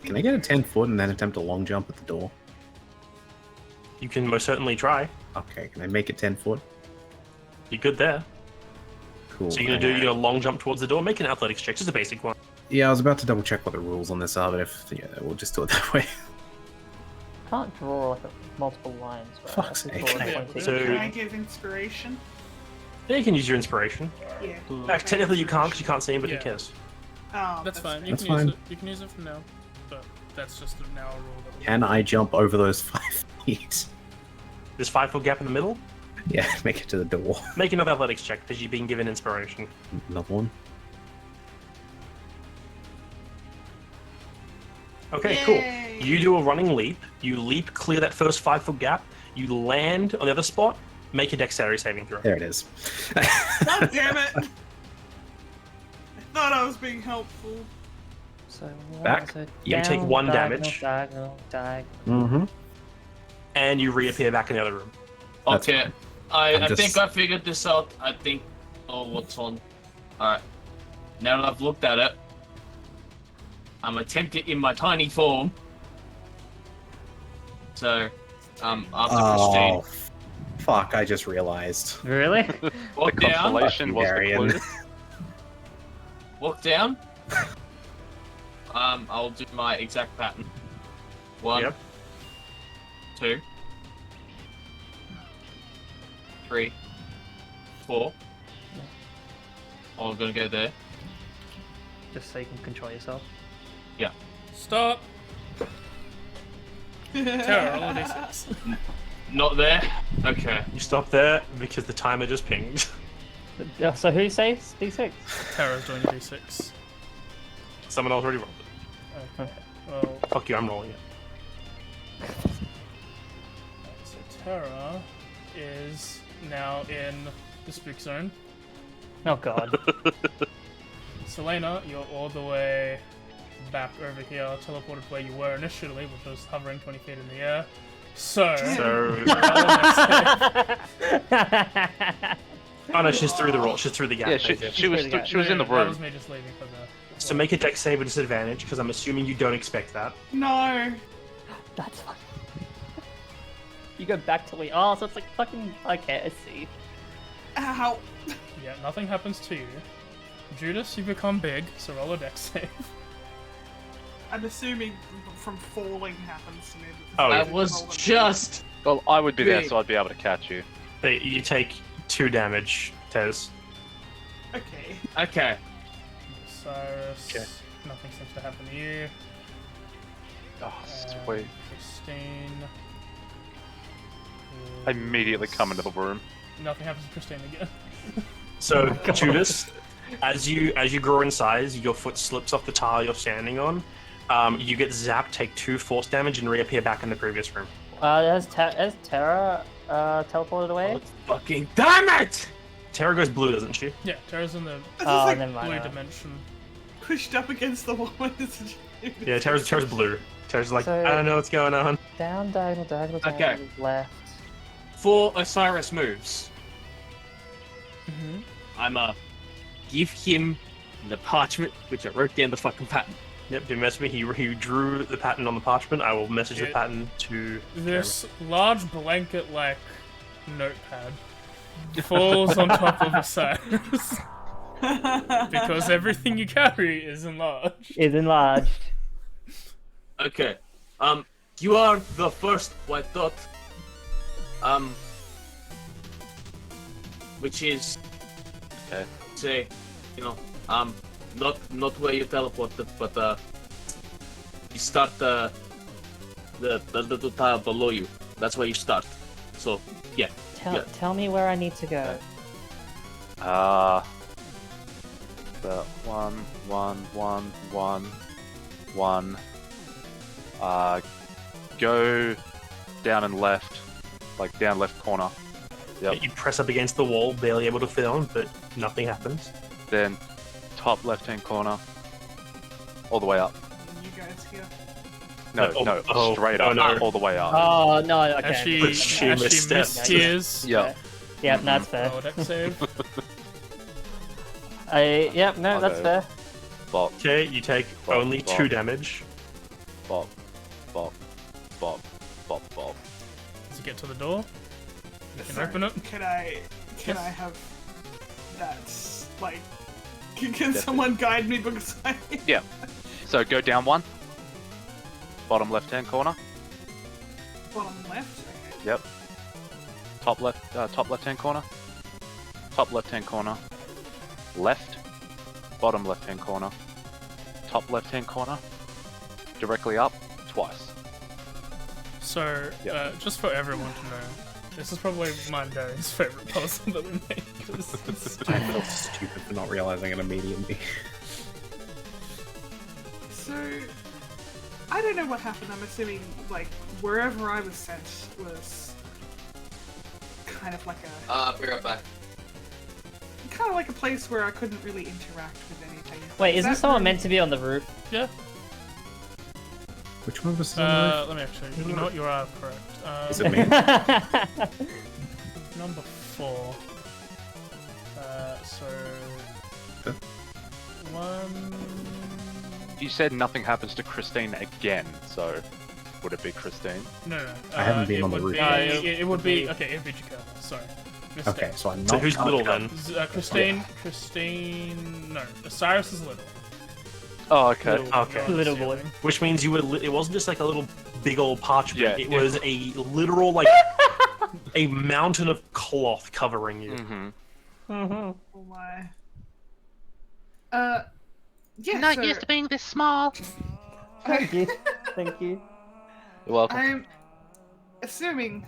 Can I get a 10 foot and then attempt a long jump at the door? You can most certainly try. Okay, can I make it 10 foot? You're good there. Cool. So you're gonna do a long jump towards the door. Make an athletics check, just a basic one. Yeah, I was about to double check what the rules on this are, but we'll just do it that way. Can't draw like multiple lines. Right? Fuck's I can sake. draw Yeah, 20. So- Can I give inspiration? Yeah, you can use your inspiration. Yeah. Actually, technically you can't because you can't see him, but Yeah. who cares? That's fine. You That's can fine. use it. You can use it from now. But that's just now a rule. That Can I jump over those 5 feet? There's 5-foot gap in the middle. Yeah, make it to the door. Make another athletics check because you've been given inspiration. Another one. Okay, Yay! cool. You do a running leap. You leap, clear that first 5-foot gap. You land on the other spot. Make a dexterity saving throw. There it is. God damn it! I thought I was being helpful. So Back. so You take down, 1 diagonal, damage. Diagonal. Mm-hmm. And you reappear back in the other room. That's Okay. fine. I I'm think just- I figured this out. I think. Oh, what's on? Alright. Now that I've looked at it, I'm attempting in my tiny form. So, after Oh, fuck, I just realized. Really? The walk down, constellation was the Varian. clue. walk down. I'll do my exact pattern. 1, Yep. 2, 3, 4. Oh, I'm gonna go there. Just so you can control yourself. Stop. Terror, roll a d6. Not there. Okay. You stop there because the timer just pinged. So who saves D6? Terror's doing a d6. Someone else already rolled it. Okay. Well, Fuck you, I'm rolling it. so Terra is now in the spook zone. Oh god. Selena, you're all the way back over here, teleported where you were initially, which was hovering 20 feet in the air. So, So, That's oh no, she's through the roll. She's through the gap. Yeah, she, basically. she was pretty good. she was in the That room. was me just leaving for the. So make a dex save with disadvantage because I'm assuming you don't expect that. No. fun. You go back to oh, so it's like fucking. Okay, I see. Ow. Yeah, nothing happens to you. Judas, you become big, so roll a dex save. I'm assuming from falling happens to me. Oh, I yeah. was just. Well, I would be there, Big. so I'd be able to catch you. But you take 2 damage, Tez. Okay. Okay. Cyrus, Okay. nothing seems to happen to you. Oh, sweet. Christine. I immediately come into the room. Nothing happens to Christine again. So, Judas, as you grow in size, your foot slips off the tile you're standing on. You get zapped, take 2 force damage, and reappear back in the previous room. Has Terra teleported away? Fucking damn it! Terra goes blue, doesn't she? Yeah, Terra's in the I just Oh, like never mind. blue alright. dimension. pushed up against the wall. Yeah, Terra's blue. Terra's like, So- I don't know what's going on. Down, diagonal, Okay. left. For Osiris moves, Mm-hmm. I'ma give him the parchment, which I wrote down the fucking pattern. Yep, didn't mess with me. He drew the pattern on the parchment. I will message the Yeah. pattern to This large blanket-like notepad falls on top of Osiris because everything you carry is enlarged. Is enlarged. Okay. You are the first white dot. Which is, say, not where you teleported, but you start the little tile below you. That's where you start. So yeah. Tell me where I need to go. The 1, 1, 1, 1, 1. Go down and left, like down left corner. Yep. You press up against the wall, barely able to fit on, but nothing happens. Then top left-hand corner, all the way up. You guys here. No, straight up, no. all the way up. Oh no, okay. As she missteps. missteers. Yeah. Yep, that's fair. Roll a dex save. Yep, no, that's Okay. fair. Bop, Okay, you take Bop, only bop. 2 damage. bop, bop, bop, bop, bop. As you get to the door, you can Sorry, open it. Can I Yes. have that? Like, can someone guide me because I? Yeah. So go down 1. Bottom left-hand corner. Bottom left. Okay. Yep. Top left-hand corner. Top left-hand corner. Left. Bottom left-hand corner. Top left-hand corner. Directly up. Twice. So, Yep. just for everyone to know, this is probably my and Darian's favorite puzzle that we made. 'cause it's- I felt stupid for not realizing it immediately. So, I don't know what happened. I'm assuming like wherever I was sent was kind of like Be right back. a place where I couldn't really interact with anything. Wait, Is isn't that someone room- meant to be on the roof? yeah. Which one was this? on the roof? Let me actually. You know what? You are correct. Is it me? Number 4. So. Huh? 1. You said nothing happens to Christine again, so would it be Christine? No. I haven't been it on the would roof be- yet. it would be. Okay, it would be Jacob. Sorry. Mistake. Okay, so I'm not. So who's little then? Christine. No. Osiris is little. Oh, okay. Little, Okay. on the Little boy. ceiling. Which means you would. It wasn't just like a little big old parchment. Yeah. It was a literal like a mountain of cloth covering you. Mm-hmm. Oh my. Yeah. Not so used to being this small. Thank you. Thank you. You're welcome. I'm assuming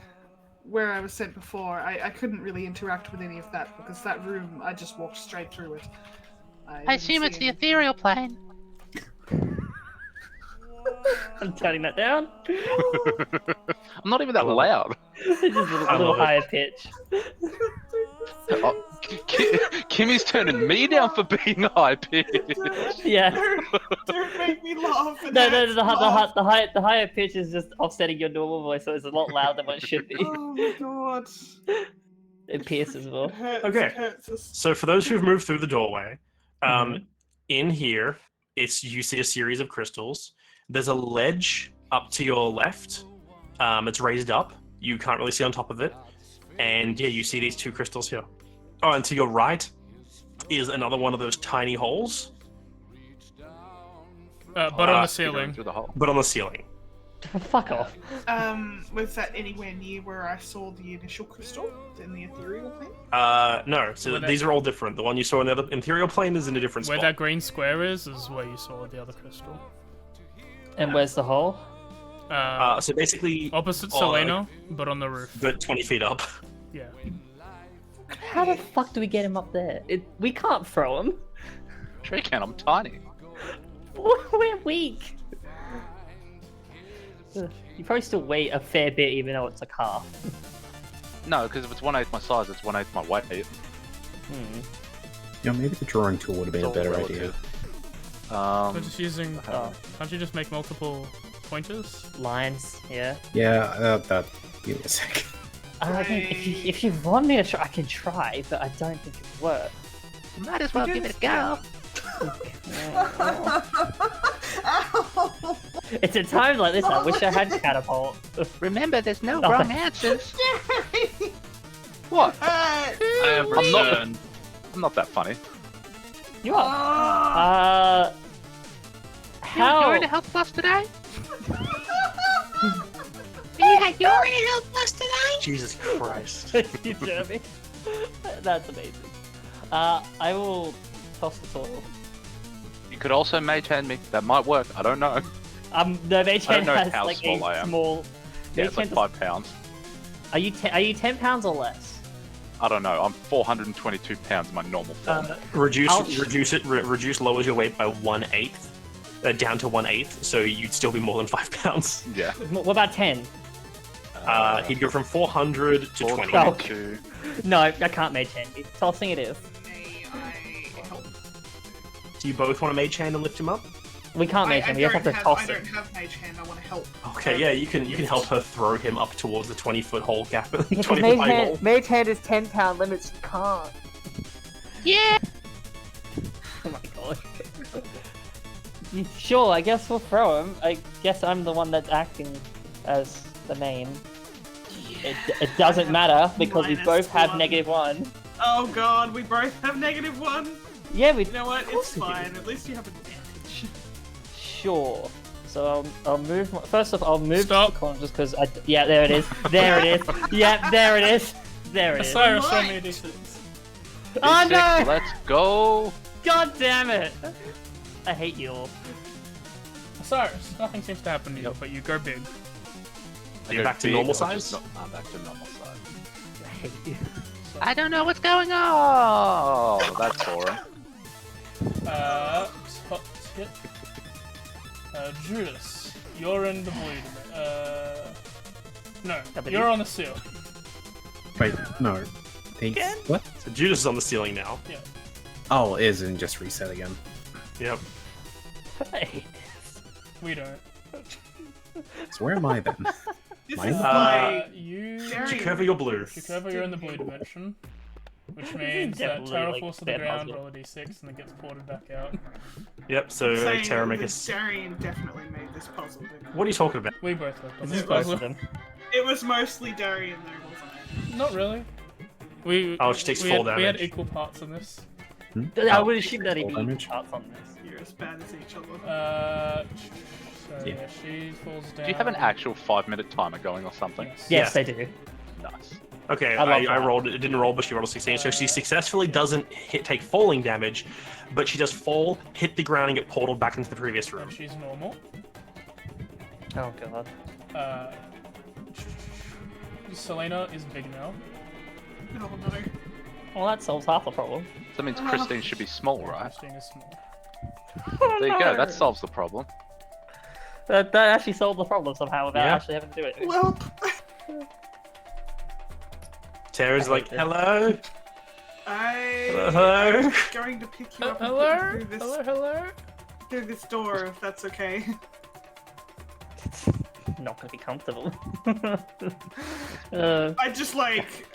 where I was sent before, I couldn't really interact with any of that because that room, I just walked straight through it. I assume it's the ethereal plane. I'm turning that down. I'm not even that loud. Just a I little love it. higher pitch. Oh, Kimmy's turning me down for being high pitched. Yeah. Don't make me laugh. No, the higher pitch is just offsetting your normal voice, so it's a lot louder than what it should be. Oh my god. It pierces more. It hurts, Okay. it hurts. So for those who've moved through the doorway, in here, you see a series of crystals. There's a ledge up to your left. It's raised up. You can't really see on top of it. And yeah, you see these 2 crystals here. Oh, and to your right is another one of those tiny holes, But on the Going ceiling. through the hole. but on the ceiling. Fuck off. Was that anywhere near where I saw the initial crystal in the ethereal plane? No. So Where that- these are all different. The one you saw in the other ethereal plane is in a different Where spot. that green square is where you saw the other crystal. And where's the hole? So basically, opposite uh, Selena, but on the roof. but 20 feet up. Yeah. How the fuck do we get him up there? We can't throw him. Sure you can, I'm tiny. We're weak. Ugh, you probably still weigh a fair bit, even though it's like half. No, because if it's 1/8 my size, it's 1/8 my weight. Hmm. Yeah, maybe the drawing tool would have been It's a all better relative. idea. We're just using. Can't you just make multiple pointers? Lines, yeah. Yeah, give me a sec. I think if you want me to try, I can try, but I don't think it'll work. Might as well give it a go. Ow! It's at times like this I wish I had catapult. Remember, there's no Oh. wrong answers. What? I have I'm not- returned. I'm not that funny. You are. How? You're in a health plus today? Yeah, you're in a health plus today? Jesus Christ. you Jeremy. That's amazing. I will toss the sword. You could also mage hand me. That might work. I don't know. No, Mage I don't Hand know has how like small I a am. small. Yeah, Mage it's like Hand 5 pounds. Are you 10 pounds or less? I don't know. I'm 422 pounds in my normal form. Reduce lowers your weight by 1/8, down to 1/8, so you'd still be more than 5 pounds. Yeah. What about 10? He'd go from 400 to 20. 422. No, I can't Mage Hand you. Tossing it is. May I help? Do you both want to mage hand and lift him up? We can't Mage I Hand, we just have don't to toss I it. don't have mage hand. I want to help. Okay, yeah, you can help her throw him up towards the 20-foot hole gap. 20 foot Mage high hole. Hand is 10 pound limits, you can't. Yeah. Oh my god. Sure, I guess we'll throw him. I guess I'm the one that's acting as the main. It doesn't matter because we both have -1. -1. Oh god, we both have -1. Yeah, we. You know what? It's fine. At least you have advantage. Sure. So I'll move. First off, I'll move Stop. the corner just because I. Yeah, there it is. There it is. Yeah, there it is. There it is. Osiris, show Right. me a d6. Oh D6, no! Let's go. God damn it! I hate you all. Osiris, nothing seems to happen to you, Yep. but you go big. Are you back to normal size? I'm back to normal size. I hate you. I don't know what's going on. Oh, that's boring. Top tip. Judas, you're in the bleed. No, you're on the seal. Wait, no. What? So Judas is on the ceiling now. Yeah. Oh, it is, and just reset again. Yep. I hate this. We don't. So where am I then? This Mine? is why You. Darian- Chikova, you're blue. Chikova, you're in the blue dimension. Which means that Definitely, Terra like, falls to the fair ground, puzzle. roll a d6, and then gets ported back out. Yep, so saying Terra make that us... Darian definitely made this puzzle. Didn't he? What are you talking about? We both looked on This this is both puzzle. of them. It was mostly Darian though, wasn't it? Not really. We. Oh, she takes we full had, We had damage. equal parts in this. I would assume that he'd Full be damage? parts on this. You're as bad as each other. So Yeah. yeah, she falls down. Do you have an actual 5-minute timer going or something? Yes, Yeah. I do. Nice. Okay, I love I that. rolled it. It didn't roll, but she rolled a 16. So she successfully doesn't take falling damage, but she does fall, hit the ground, and get portaled back into the previous room. And she's normal. Oh god. Selena is big now. Oh no. Well, that solves half the problem. That means Christine should be small, right? Christine is small. There you go. That solves the problem. That actually solved the problem somehow without Yeah. actually having to do it. Well, Terra's I like, hate this. hello? I'm going to pick you up and Hello? put you through this door, if that's okay. Not gonna be comfortable. I just like,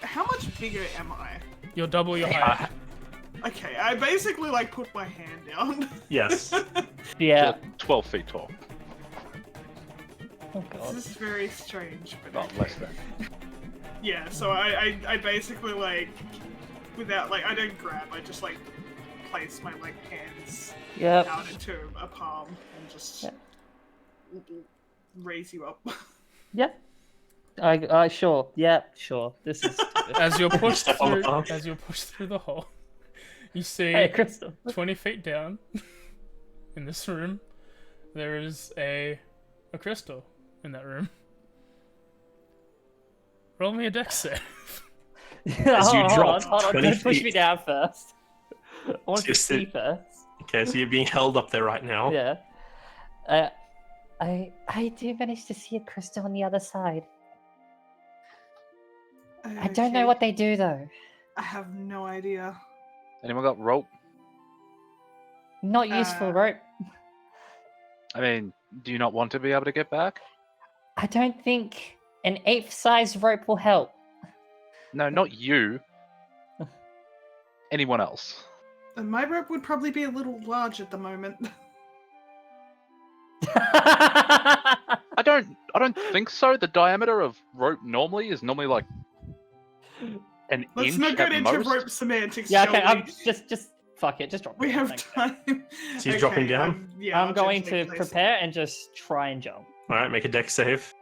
how much bigger am I? You're double your height. Okay, I basically like put my hand down. Yes. yeah. 12 feet tall. Oh god. This is very strange, but Not less than. yeah. So I basically like, without like, I don't grab. I just like place my like hands Yep. out into a palm and just Yep. raise you up. Yep. I sure. Yeah, sure. This is. As you're pushed Step on the through, palm. as you're pushed through the hole, you see Hey, Crystal. 20 feet down in this room, there is a a crystal in that room. Roll me a dex save. As you drop hold on, 20 don't push me feet. down first. I want to Just see sit- first. Okay, so you're being held up there right now. Yeah. I do manage to see a crystal on the other side. I don't know Okay. what they do though. I have no idea. Anyone got rope? Not useful Uh, rope. I mean, do you not want to be able to get back? I don't think an 8th size rope will help. No, not you. Anyone else? And my rope would probably be a little large at the moment. I don't think so. The diameter of rope normally is like an Let's inch not get at into most. rope semantics. Yeah, shall okay, we? I'm just fuck it, just drop We it. have Thanks. time. So he's dropping down? Yeah, I'm I'll going gently to place it. prepare and just try and jump. Alright, make a dex save.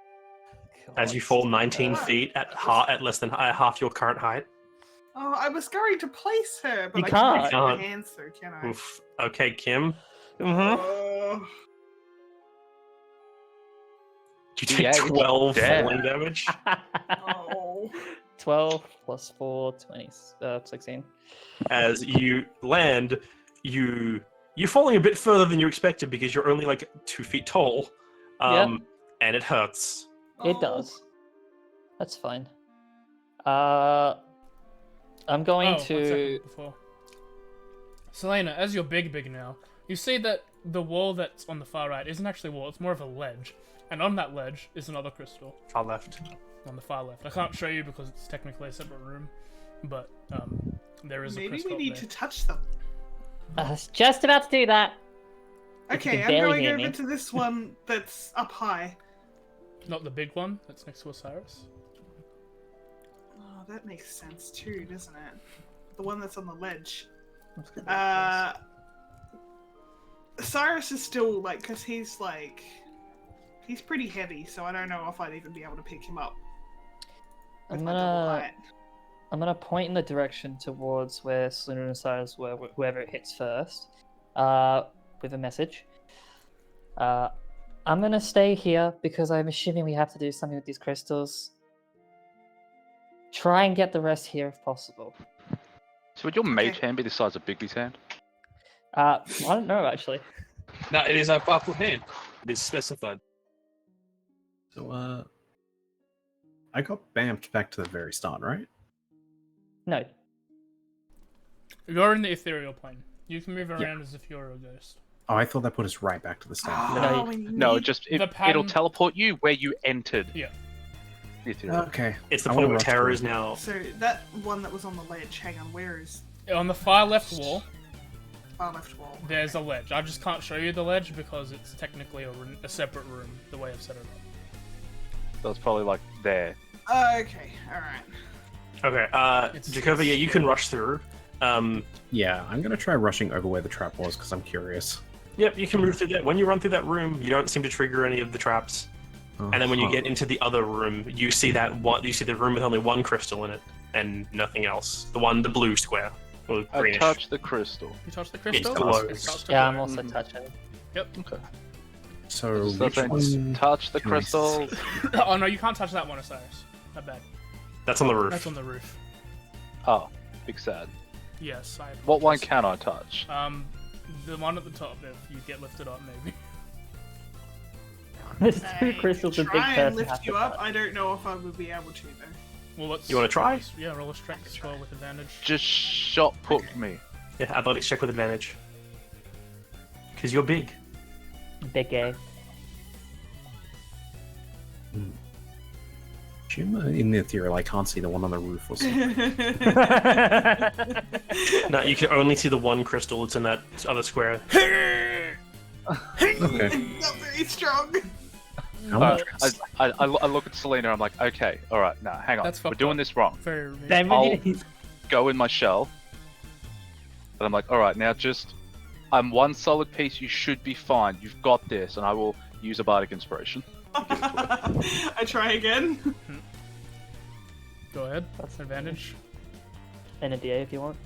As you God. fall 19 Uh, feet at less than half your current height. Oh, I was going to place her, but You I can't. can't put my Can't. hands through, can I? Oof. Okay, Kim. Oh, You take Yeah, it's 12 dead. falling damage. oh. 12 plus 4, 20, 16. As you land, you're falling a bit further than you expected because you're only like 2 feet tall. And it hurts. It Oh. does. That's fine. I'm going 1 second to. before. Selena, as you're big now, you see that the wall that's on the far right isn't actually a wall, it's more of a ledge. And on that ledge is another crystal Far left. on the far left. I can't show you because it's technically a separate room, but there is a Maybe crystal we need there. to touch them. I was just about to do that. If you Okay, can I'm barely going hear over me. to this one that's up high. Not the big one that's next to Osiris. Oh, that makes sense too, doesn't it? The one that's on the ledge. I'm just gonna do Cyrus is still like, because he's pretty heavy, so I don't know if I'd even be able to pick him up. With I'm my double gonna- height. I'm gonna point in the direction towards where Selena and Cyrus were, whoever it hits first, with a message. I'm gonna stay here because I'm assuming we have to do something with these crystals. Try and get the rest here if possible. So would your mage Okay. hand be the size of Bigby's hand? I don't know actually. No, it is a powerful hand. It is specified. So, I got bamped back to the very start, right? No. You're in the ethereal plane. You can move around as if you're a ghost. Oh, I thought that put us right back to the start. No, we No, need- it'll pattern- teleport you where you entered. Yeah. the ethereal. Okay. It's the I point wanna where rush Terror through. is now. So that one that was on the ledge, hang on, where is On the far left wall, far left wall? there's a ledge. I just can't show you the ledge because it's technically a separate room, the way I've set it up. So it's probably like there. Okay, alright. Okay, It's- Jacoba, yeah, you can rush through. Yeah, I'm gonna try rushing over where the trap was because I'm curious. Yep, you can move through that. When you run through that room, you don't seem to trigger any of the traps. And then when you Uh-huh. get into the other room, you see you see the room with only one crystal in it and nothing else. The blue square. Or I greenish. touch the crystal. You touch the It crystal? glows. It starts to Yeah, I'm glow. also Mhm. touching. Okay. So So which then one? touch the can I s- crystal. Oh no, you can't touch that one, Osiris. Not bad. That's on the roof. That's on the roof. Oh, big sad. Yes, I. What one apologize. can I touch? The one at the top. If you get lifted up, maybe. There's I two crystals a big try and person has lift to you up. touch. I don't know if I would be able to though. Well, let's. You wanna try? Yeah, roll a strength score with advantage. Just shot put me. Yeah, athletics check with advantage. Because you're big. Big A. Jim, in the ethereal, I can't see the one on the roof or something. No, you can only see the one crystal that's in that other square. Okay. Not very strong. How much? I look at Selena. I'm like, okay, all right, now hang on. That's We're fucked doing up. this wrong. Very. Then I'll- we need- Go in my shell. And I'm like, all right, now just, I'm one solid piece. You should be fine. You've got this, and I will use a bardic inspiration. I try again. Go ahead. That's advantage. and a DA if you want.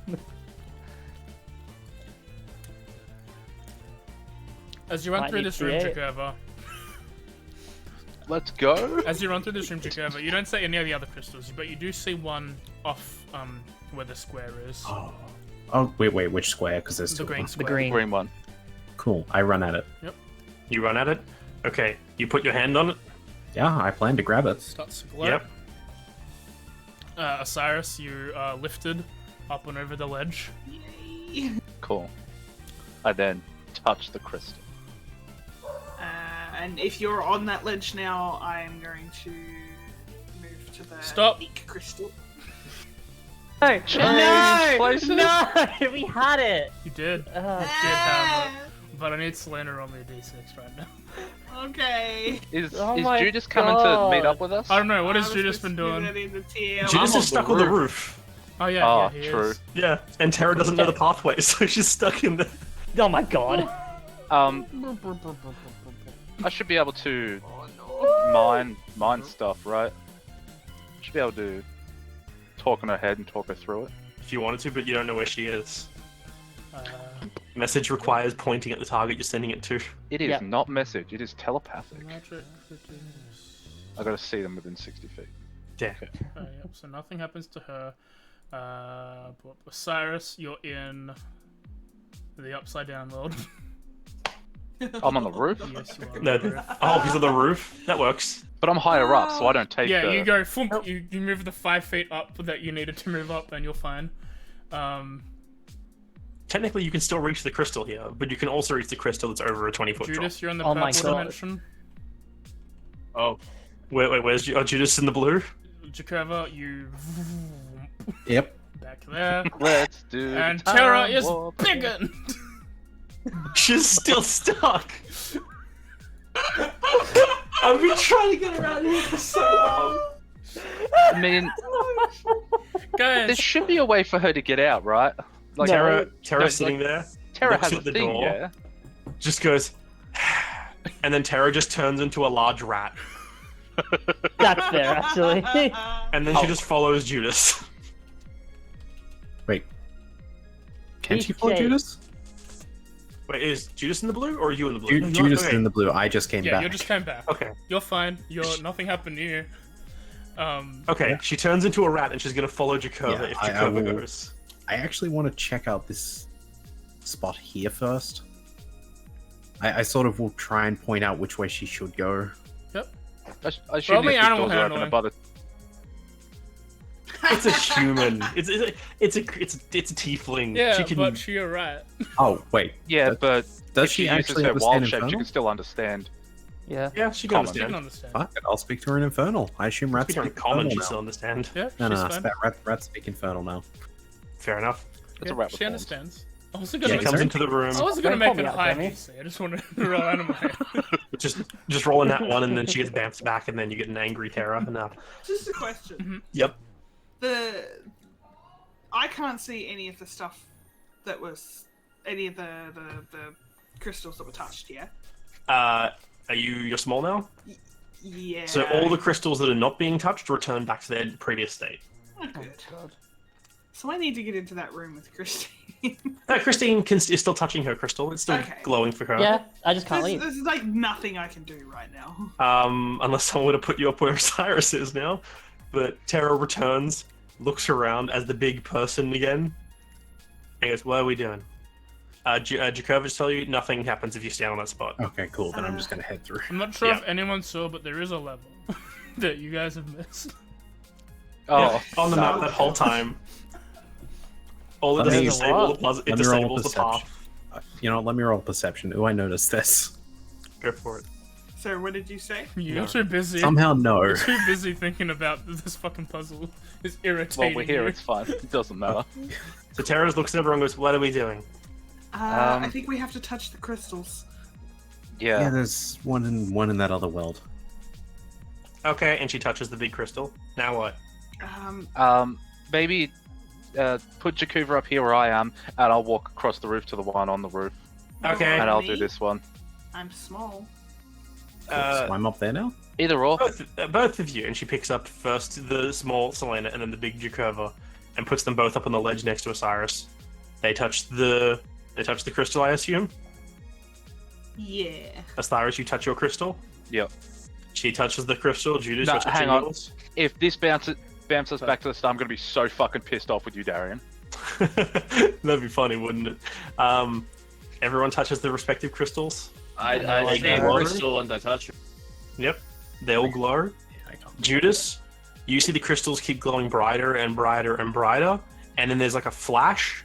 As you run Might through need this room, DA. Jacoba, Let's go. As you run through this room, Jakova, you don't see any of the other crystals, but you do see one off where the square is. Oh, wait, which square? Because there's The two of green them. square. Green one. Cool, I run at it. You run at it. Okay, you put your hand on it. Yeah, I plan to grab it. Starts to glow. Yep. Osiris, you are lifted up and over the ledge. Yay. Cool. I then touch the crystal. And if you're on that ledge now, I'm going to move to the Stop. Eek crystal. No, Change places? no, we had it. You did. Oh, You did have it. But I need Selena on me a d6 right now. Okay. Is Oh my Judas coming to meet up with us? I don't know, what has I was Judas supposed been to do doing? that in the TM. Judas on is stuck the on the roof. roof. Oh yeah, Oh, yeah, he true. is. Yeah, and Tara doesn't know the pathway, so she's stuck in there. Oh my god. I should be able to mine stuff, right? Should be able to talk in her head and talk her through it. If you wanted to, but you don't know where she is. Uh, Message requires pointing at the target you're sending it to. It is Yep. not message, it is telepathic. magic produce. I gotta see them within 60 feet. Damn. Yep, so nothing happens to her. But Osiris, you're in the upside down world. I'm on the roof, Yes, you are. No, he's on the roof. That works. but I'm higher up, so I don't take Yeah, the... you go, thump, you move the 5 feet up that you needed to move up, and you're fine. Technically, you can still reach the crystal here, but you can also reach the crystal that's over a 20-foot drop. Judas, you're in the Oh my purple God. dimension. Oh, Wait, where's Judas in the blue? Jakova, you Yep. back there. Let's do And the Terra time is warp. bigger! She's still stuck. I've been trying to get around here for so long. I mean, there Guys, should be a way for her to get out, right? Like, Terra no, sitting there, Terra looks has a at the thing, door. yeah? just goes, and then Terra just turns into a large rat, That's fair, actually. and then she just follows Judas. Wait. Can she BK. follow Judas? Wait, is Judas in the blue or are you in the blue? Judas is Okay. in the blue. I just came yeah, back. you just came back. Okay. You're fine. Nothing happened to you. Okay, she turns into a rat and she's gonna follow Jakova Yeah, if I Jakova will- goes. I actually want to check out this spot here first. I sort of will try and point out which way she should go. I Roll assume me these big animal doors are open handling. above the... It's a human. It's a tiefling. Yeah, she can. but you're right. Oh, wait. Yeah, Does- but Does if she uses actually her wild understand shape, she Infernal? can still understand. Yeah. Yeah, she can Common. You can understand. understand. Fuck it, I'll speak to her in Infernal. I assume rats Speak in speak common, Infernal she now. still understand. Yeah, No, she's no, fine. rats speak Infernal now. Fair enough. It's Yeah, a rat she with horns. understands. I wasn't She gonna, Yeah, comes sir. into the room, I wasn't gonna Don't make call it me out, high Jamie. DC. I just wanted to roll animal handling. just rolling that one, and then she gets bounced back, and then you get an angry Terra. No. Just a question. Yep. I can't see any of the stuff that was any of the crystals that were touched. Yeah. Are you're small now? Yeah. So all the crystals that are not being touched return back to their previous state. Oh, good. So I need to get into that room with Christine. Christine is still touching her crystal. It's still Okay. glowing for her. Yeah, I just can't leave. There's like nothing I can do right now. Unless someone would have put you up where Cyrus is now. But Terra returns, looks around as the big person again, and goes, "What are we doing?" Jakova just tell you nothing happens if you stand on that spot. Okay, cool. Then I'm just gonna head through. I'm not sure Yeah. if anyone saw, but there is a level that you guys have missed. Oh, Yeah, on the map that whole time. All it Let does me- is disable the puzzle. It Let me roll disables the perception. path. You know, let me roll perception. Ooh, I noticed this. Go for it. So what did you say? You're No. too busy. Somehow, no. You're too busy thinking about this fucking puzzle. It's irritating. well, we're here, you. it's fine. It doesn't matter. So Terra looks at everyone and goes, "What are we doing?" I think we have to touch the crystals. Yeah, Yeah. there's one in that other world. Okay, and she touches the big crystal. Now what? Maybe put Jakova up here where I am, and I'll walk across the roof to the one on the roof, Okay. and I'll Me? do this one. I'm small. So I'm up there now? Either or. Both of you, and she picks up first the small Selena and then the big Jakova, and puts them both up on the ledge next to Osiris. They touch the crystal, I assume. Yeah. Osiris, you touch your crystal. Yep. She touches the crystal. Judas, No, you're touching hang on. yours. If this bounces back to the start, I'm gonna be so fucking pissed off with you, Darian. That'd be funny, wouldn't it? Everyone touches their respective crystals. I see a glow. crystal and I touch it. Yep, they all glow. Judas, you see the crystals keep glowing brighter and brighter and brighter, and then there's like a flash,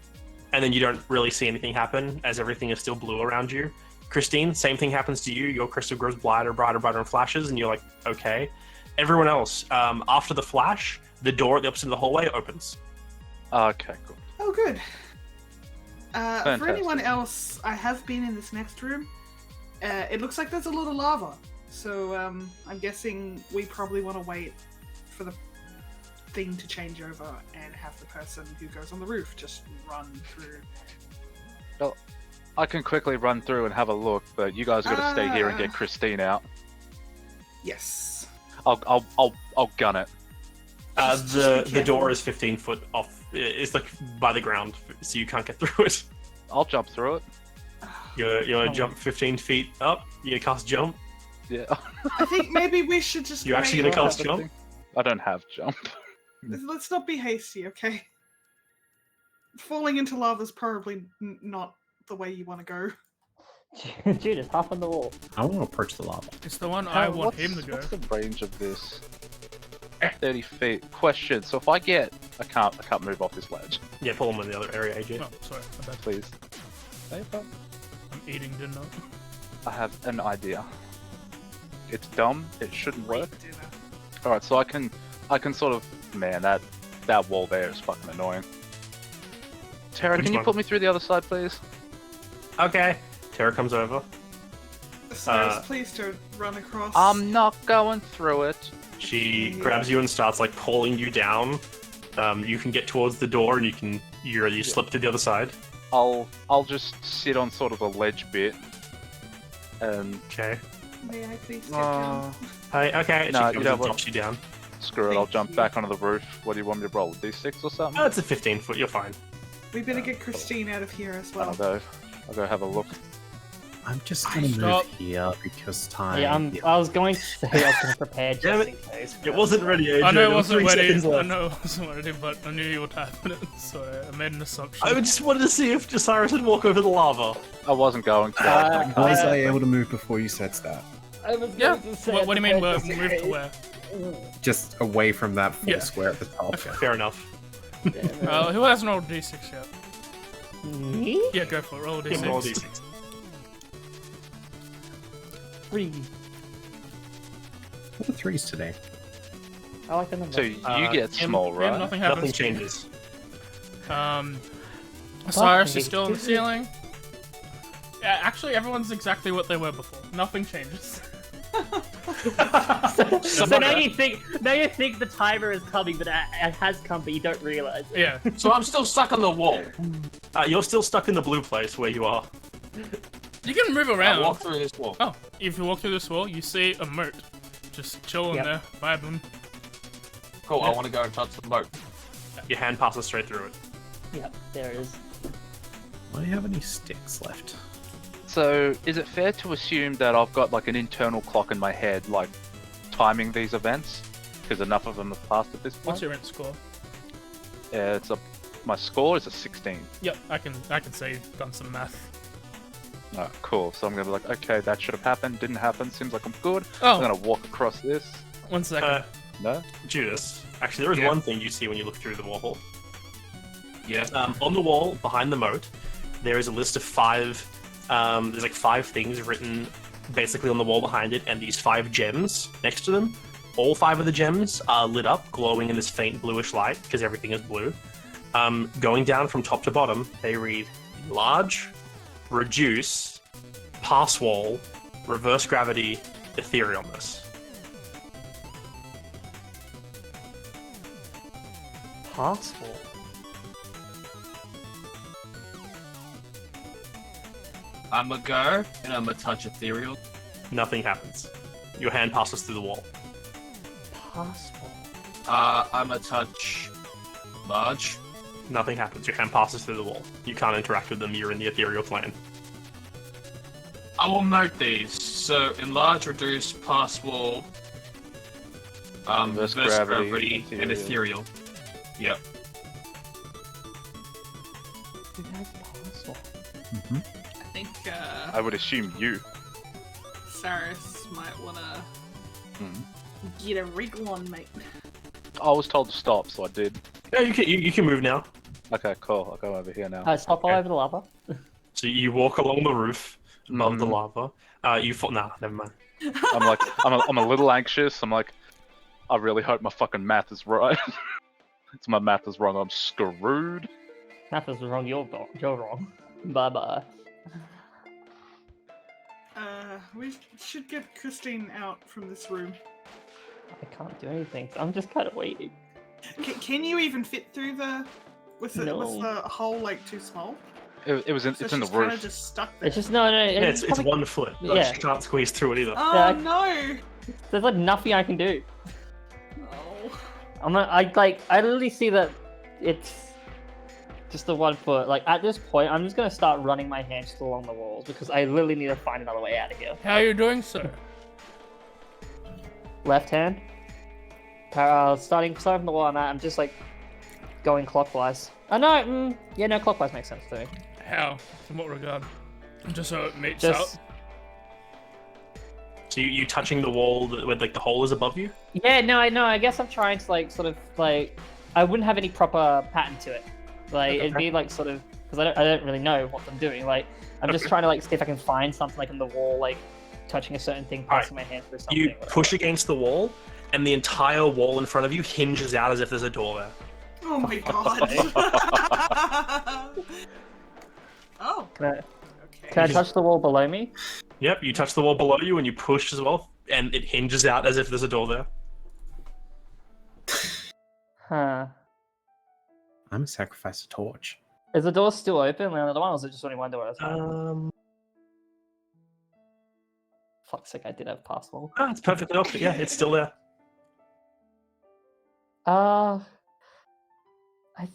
and then you don't really see anything happen as everything is still blue around you. Christine, same thing happens to you. Your crystal grows brighter, brighter, brighter, and flashes, and you're like, okay. Everyone else, after the flash, the door at the opposite of the hallway opens. Okay, cool. Oh, good. For Fantastic. anyone else, I have been in this next room. It looks like there's a lot of lava. So I'm guessing we probably want to wait for the thing to change over and have the person who goes on the roof just run through. Well, I can quickly run through and have a look, but you guys are gonna stay here and get Christine out. Yes. I'll gun it. The door is 15 foot off. It's like by the ground, so you can't get through it. I'll jump through it. You want to jump 15 feet up? You gonna cast jump? Yeah. I think maybe we should just. You actually wait. gonna cast jump? I don't have jump. Let's not be hasty, okay? Falling into lava is probably not the way you want to go. Judas, hop on the wall. I want to approach the lava. It's the one I want him to go. What's the range of this? 30 feet. Question. So if I can't move off this ledge, Yeah, pull him in the other area, AJ. Oh, sorry, my bad. please. I'm eating dinner. I have an idea. It's dumb. It shouldn't work. Do that. All right, so I can sort of, man, that wall there is fucking annoying. Tara, Which can you one? put me through the other side, please? Okay. Tara comes over. Cyrus, please don't run across. I'm not going through it. She grabs you and starts like pulling you down. You can get towards the door, and you slip to the other side. I'll just sit on sort of a ledge bit, and Okay. May I please get down? Hi. Okay. No, She you comes know and what? drops you down. screw it. I'll Thank jump you. back onto the roof. What do you want me to roll? D6 or something? Oh, it's a 15 foot. You're fine. We better get Christine out of here as well. I'll go have a look. I'm just gonna Stop. move here because time. Yeah, I was going to say I was going to prepare Damn just it. in case. It wasn't ready, AJ. I know There it were wasn't 3 ready. seconds I left. know it wasn't ready, but I knew you would happen it, so I made an assumption. I just wanted to see if Osiris would walk over the lava. I wasn't going to. Was I able to move before you said that? I was Yeah. going to say What do you mean? We're prepare moved just to in where? Just away from that full Yeah. square at the top. Fair enough. case. Who hasn't rolled D6 yet? Me? Yeah, go for it. Roll a Give him all D6. D6. 3. What are threes today? I like the number. So you get small, Yeah, right? nothing Nothing happens. changes. Cyrus is still on the ceiling. Yeah, actually, everyone's exactly what they were before. Nothing changes. So now you think the timer is coming, but it has come, but you don't realize. Yeah. So I'm still stuck on the wall. You're still stuck in the blue place where you are. You can move I around. walk through this wall. Oh, if you walk through this wall, you see a moat. Just chilling Yep. there, vibing. Cool, I want to go and touch the boat. Your hand passes straight through it. Yep, there it is. Do I have any sticks left? So is it fair to assume that I've got like an internal clock in my head, like timing these events? Because enough of them have passed at this point. What's your int score? My score is a 16. Yep, I can say you've done some math. Oh, cool. So I'm gonna be like, okay, that should have happened. Didn't happen. Seems like I'm good. Oh, I'm gonna walk across this. 1 second. No. Judas, actually, there is Yeah. one thing you see when you look through the wall. Yeah. On the wall behind the moat, there is a list of 5. There's like 5 things written basically on the wall behind it, and these 5 gems next to them. All 5 of the gems are lit up, glowing in this faint bluish light because everything is blue. Going down from top to bottom, they read large, reduce, pass wall, reverse gravity, etherealness. Passport. I'm gonna go and I'm gonna touch ethereal. Nothing happens. Your hand passes through the wall. Passport. I'm gonna touch large. Nothing happens. Your hand passes through the wall. You can't interact with them. You're in the ethereal plane. I will note these. So enlarge, reduce, pass wall, Reverse reverse gravity, gravity, and ethereal. ethereal. Yep. Who has password? I think I would assume you. Cyrus might wanna Mhm. get a wriggle on, mate. I was told to stop, so I did. Yeah, you can move now. Okay, cool. I'll go over here now. Stop all over the lava. So you walk along the roof above the Mhm. lava. You fall. Nah, never mind. I'm like, I'm a little anxious. I'm like, I really hope my fucking math is right. If my math is wrong, I'm screwed. Math is wrong. You're wrong. Bye bye. We should get Christine out from this room. I can't do anything. So I'm just kind of waiting. Can you even fit through the? Was the No. hole like too small? It's in the she's kind of roof. just stuck there. It's just no. Yeah, it's probably- 1 foot. Like, Yeah. you can't squeeze through it either. Oh Yeah. no! There's like nothing I can do. Oh. I literally see that it's just the 1 foot. Like at this point, I'm just gonna start running my hands along the walls because I literally need to find another way out of here. How are you doing, sir? Left hand. Starting from the wall I'm at, I'm just like going clockwise. Oh no, no, clockwise makes sense to me. How? In what regard? Just so it meets Just out. So you touching the wall where like the hole is above you? yeah, no, I know. I guess I'm trying to like sort of like I wouldn't have any proper pattern to it. Like it'd be like sort of because I don't really know what I'm doing. Like I'm just Okay. trying to like see if I can find something like in the wall, like touching a certain thing, Alright. passing my hand through something. You whatever. push against the wall, and the entire wall in front of you hinges out as if there's a door there. Oh my god. Oh. Can I, Okay. can I touch the wall below me? Yep, you touch the wall below you, and you push as well, and it hinges out as if there's a door there. Huh. I'm gonna sacrifice a torch. Is the door still open? The other one, or is it just only one door at a time? Fuck's sake, I did have password. It's perfectly open. Yeah, it's still there. I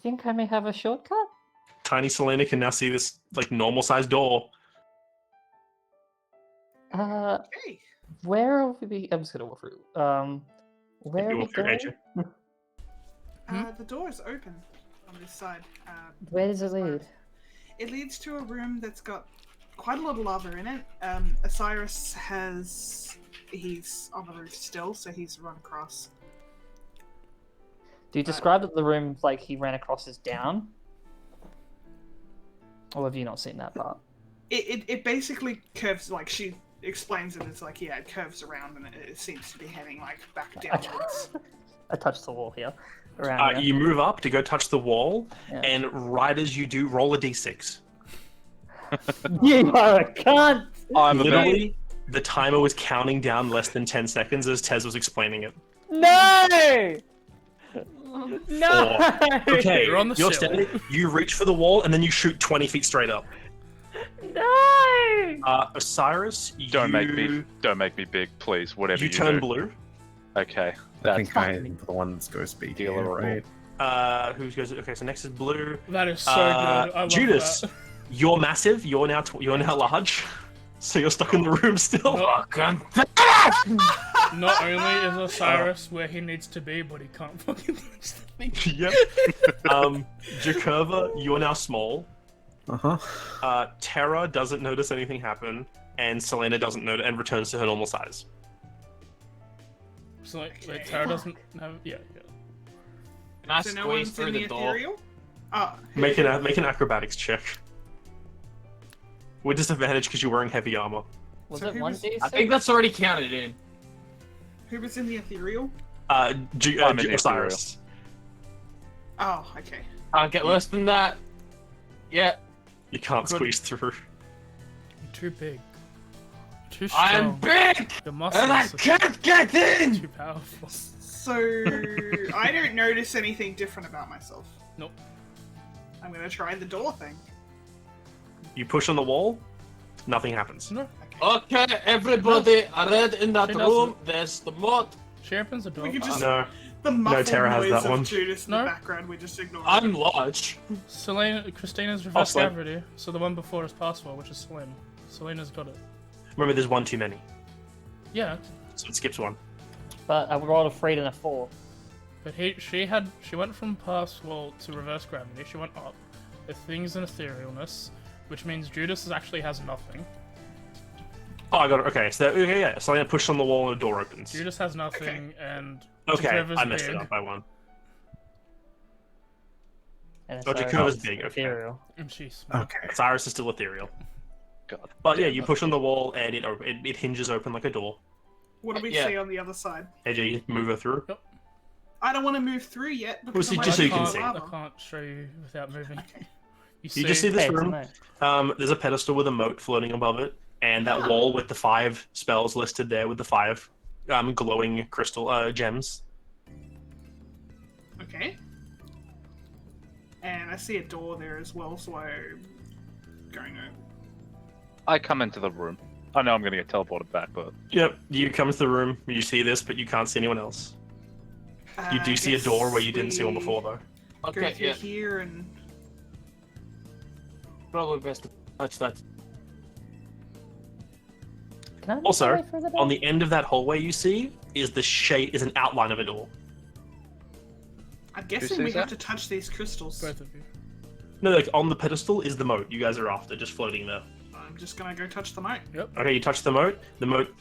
think I may have a shortcut. Tiny Selena can now see this like normal sized door. Okay. Where are we? I'm just gonna walk through. Where are You we walk through, going? AJ. The door is open on this side. Where does it as far lead? as- It leads to a room that's got quite a lot of lava in it. Osiris he's on the roof still, so he's run across. Do you describe that the room like he ran across is down? Or have you not seen that part? It basically curves, like she explains it, it's like, yeah, it curves around and it seems to be heading like back downwards. I touched the wall here. Around here. You move up to go touch the wall, Yeah. and right as you do, roll a d6. You are a cunt! I'm a bit. Literally, the timer was counting down less than 10 seconds as Tez was explaining it. No! No! Okay, You're on the you're sill. standing, you reach for the wall, and then you shoot 20 feet straight up. No! Osiris, Don't make me big, please. Whatever You you turn do. blue. Okay, I that's think I'm the one that's going to speak Deal here, or right? Who goes? Okay, so next is blue. That is so good. I love Judas, that. you're massive. You're now large. So you're stuck in the room still. Fucking. Not only is Osiris where he needs to be, but he can't fucking reach the thing. Yep. Jakurva, you're now small. Uh-huh. Terra doesn't notice anything happen, and Selena doesn't notice and returns to her normal size. So like, wait, Tara doesn't have. Yeah. Can I So no squeeze one's through in the the door? ethereal? Oh, Make an acrobatics check. With disadvantage because you're wearing heavy armor. Was So it who one was- d6? I think that's already counted in. who was in the ethereal? I'm in the Osiris. Oh, okay. Can't get worse than that. Yeah, You can't Good. squeeze through. You're too big. Too I'm strong. big, Your and I muscles are can't get in. too powerful. So I don't notice anything different about myself. Nope. I'm gonna try the door thing. You push on the wall, nothing happens. No. Okay, everybody, I read in that She room. There's the mod. She opens the door. We could just No. the muffled Terra has noise that of one. Judas in No. the background. We just ignore. I'm large. Christina's reverse Slim. gravity, so the one before is password, which is Selena. Selena's got it. Remember, there's one too many. Yeah, So it skips one. But I rolled a 3 and a 4. but she went from pass to reverse gravity. She went up. The thing's an etherealness, which means Judas actually has nothing. Oh, I got it. Okay, so yeah. So I'm gonna push on the wall and the door opens. Judas has nothing, and Okay, Jakova's I messed big, it up by one. And Oh, Jakova's big, okay. ethereal. and she's small. Okay. Cyrus is still ethereal. God. But yeah, you push on the wall and it hinges open like a door. What do we Yeah. see on the other side? AJ, you move her through. I don't want to move through yet. Because see, I might just so you can have see. I lava. can't show you without moving. Okay. You You just see this Hey, it's room. nice. There's a pedestal with a moat floating above it, and that wall with the 5 spells listed there with the 5 glowing crystal gems. Okay. And I see a door there as well, so I'm going over. I come into the room. I know I'm going to get teleported back, but Yep, you come to the room, you see this, but you can't see anyone else. You do see a door where you didn't see one before, though. Go Okay, through yeah. here and Probably best to touch that. Can I make Also, my way through the door? on the end of that hallway you see is an outline of a door. I'm guessing sees we have that? to touch these crystals. Both of you. No, like on the pedestal is the moat you guys are after, just floating there. I'm just gonna go touch the moat. Okay, you touch the moat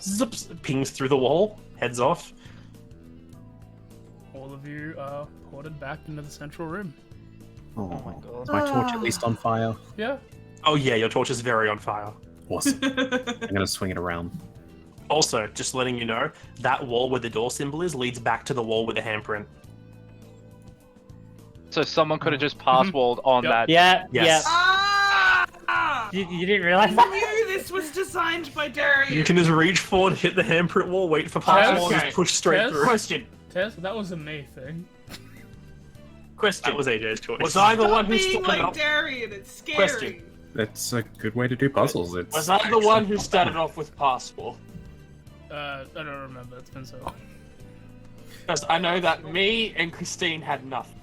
zips, pings through the wall, heads off. All of you are ported back into the central room. Oh, my God. Is my torch at least on fire? Yeah. Oh yeah, your torch is very on fire. Awesome. I'm gonna swing it around. Also, just letting you know, that wall where the door symbol is leads back to the wall with the handprint. so someone could have just passwalled on Yep. that. Yeah, Yes. Ah! You didn't realize I that? knew this was designed by Darius. You can just reach forward, hit the handprint wall, wait for password, Okay. and just push straight Yes. through. Question. Tess, that was a me thing. Question. That was AJ's choice. Was I the one who being started like off? Darian, it's scary. Question. That's a good way to do puzzles. It's Was I the one who started off with passport? I don't remember. It's been so long. Because I know that me and Christine had nothing.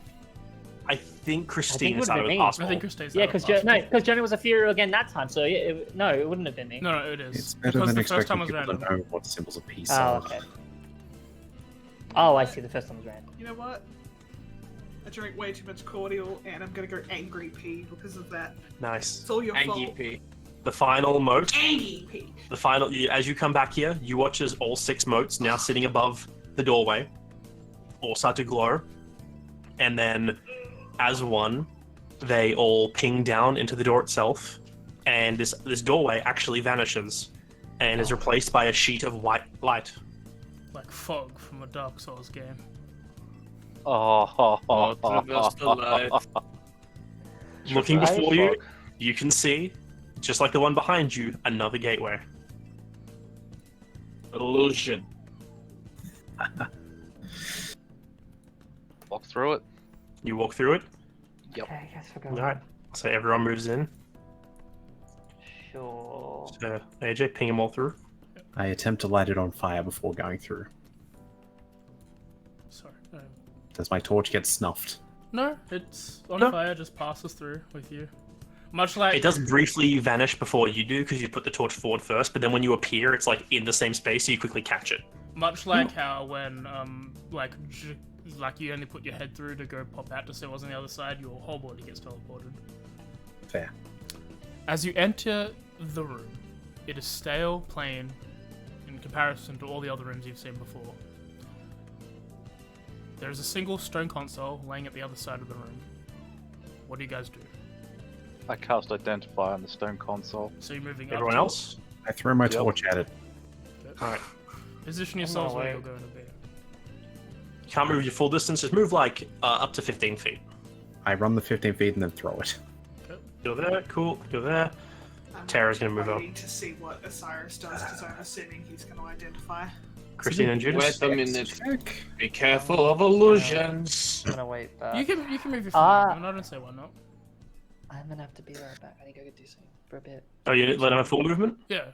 I think Christine it is would've out of been the me. passport. I think Christine's Yeah, out of because passport. Johnny was ethereal again that time, so no, it wouldn't have been me. No, it is. It's better because than the first time expecting was people to random. know what symbols of peace Oh, are. okay. Oh, I see. The first one was random. You know what? I drank way too much cordial, and I'm gonna go angry pee because of that. Nice. It's all your fault. AGP. The final moat. Angry pee. As you come back here, you watch as all 6 moats now sitting above the doorway all start to glow, and then as one, they all ping down into the door itself, and this doorway actually vanishes and is replaced by a sheet of white light. Like fog from a Dark Souls game. Oh, reverse the light. Looking Reverse before you, fog. you can see, just like the one behind you, another gateway. Illusion. Walk through it. You walk through it. Yep. Okay, I guess we're All going. right. So everyone moves in. Sure. So AJ, ping them all through. I attempt to light it on fire before going through. Sorry. Does my torch get snuffed? No, it's on No. fire. Just passes through with you. Much like It does briefly vanish before you do because you put the torch forward first, but then when you appear, it's like in the same space, so you quickly catch it. Much like how when like you only put your head through to go pop out to see what's on the other side, your whole body gets teleported. Fair. As you enter the room, it is stale, plain, in comparison to all the other rooms you've seen before. There is a single stone console laying at the other side of the room. What do you guys do? I cast Identify on the stone console. So you're moving up. Everyone to- else? I throw my Yep. torch at it. Alright. Position yourselves where away. you're going to be. You can't move your full distance, just move like up to 15 feet. I run the 15 feet and then throw it. You're there, cool, you're there. I'm Tara's gonna move up. waiting to see what Osiris does because I'm assuming he's going to identify. Christine and Wait Judas. a minute. Be careful of illusions. I'm gonna wait back. You can move your full Ah. movement. I don't say why not. I'm gonna have to be right back. I need to go do something for a bit. Oh, you let him have full movement? Yeah,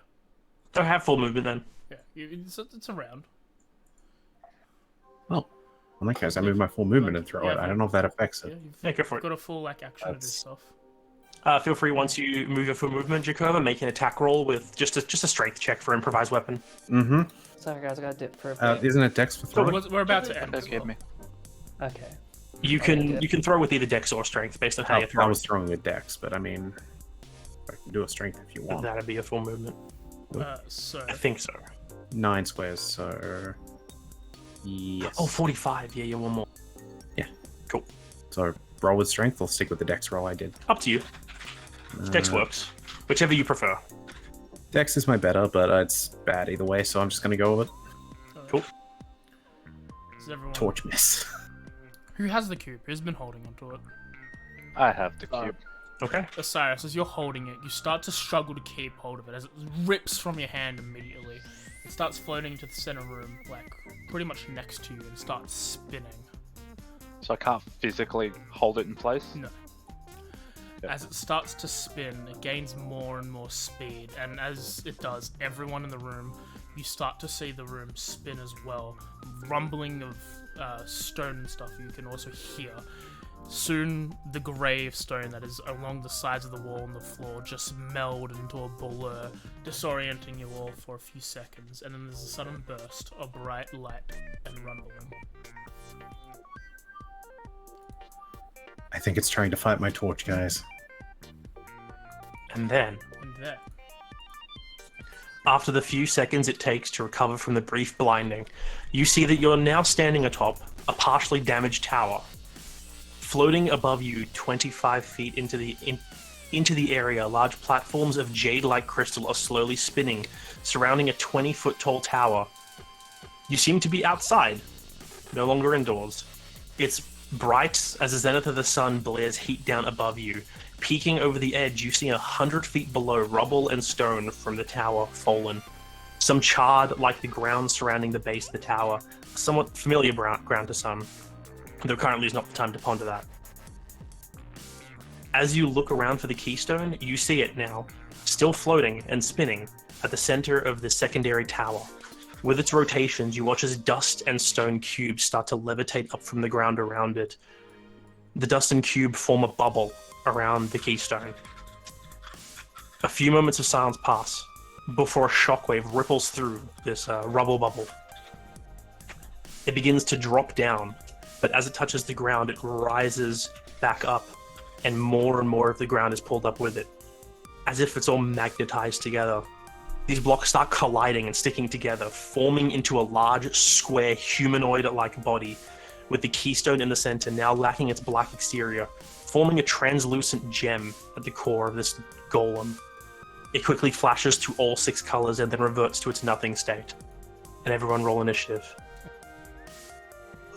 Don't have full movement then. yeah. It's around. Well, in that case, I move my full movement and throw it. I don't know if that affects Yeah, it. you've Yeah, go for it. got a full like action to do That's- stuff. Feel free once you move your full movement, Jakova, make an attack roll with just a strength check for improvised weapon. Mm-hmm. Sorry guys, I gotta dip for a bit. Isn't it Dex for throwing? We're about to end. Don't as give well. me. Okay. You can throw with either dex or strength based on how you I throw. was throwing with Dex, but I mean, I can do a strength if you want. That'd be a full movement. So I think so. 9 squares, so yes. Oh, 45. Yeah, one more. So roll with strength. I'll stick with the Dex roll I did. Up to you. Dex Uh, works. Whichever you prefer. Dex is my better, but it's bad either way, so I'm just gonna go with it. Cool. Is everyone... Torch miss. Who has the cube? Who's been holding onto it? I have the cube. Okay. Osiris, as you're holding it, you start to struggle to keep hold of it as it rips from your hand immediately. It starts floating into the center room, like pretty much next to you, and starts spinning. So I can't physically hold it in place? No. Yep. As it starts to spin, it gains more and more speed, and as it does, everyone in the room, you start to see the room spin as well. Rumbling of stone and stuff you can also hear. Soon, the gravestone that is along the sides of the wall and the floor just meld into a blur, disorienting you all for a few seconds, and then there's a sudden burst of bright light and rumbling. I think it's trying to fight my torch, guys. And then, And then, after the few seconds it takes to recover from the brief blinding, you see that you're now standing atop a partially damaged tower. Floating above you 25 feet into the area, large platforms of jade-like crystal are slowly spinning, surrounding a 20-foot tall tower. You seem to be outside, no longer indoors. It's bright as the zenith of the sun blares heat down above you. Peeking over the edge, you see 100 feet below rubble and stone from the tower fallen. Some charred like the ground surrounding the base of the tower, a somewhat familiar ground to some, though currently is not the time to ponder that. As you look around for the keystone, you see it now, still floating and spinning at the center of the secondary tower. With its rotations, you watch as dust and stone cubes start to levitate up from the ground around it. The dust and cube form a bubble around the keystone. A few moments of silence pass before a shockwave ripples through this rubble bubble. It begins to drop down, but as it touches the ground, it rises back up, and more of the ground is pulled up with it, as if it's all magnetized together. These blocks start colliding and sticking together, forming into a large, square, humanoid-like body, with the keystone in the center now lacking its black exterior, forming a translucent gem at the core of this golem. It quickly flashes to all 6 colors and then reverts to its nothing state. And everyone roll initiative.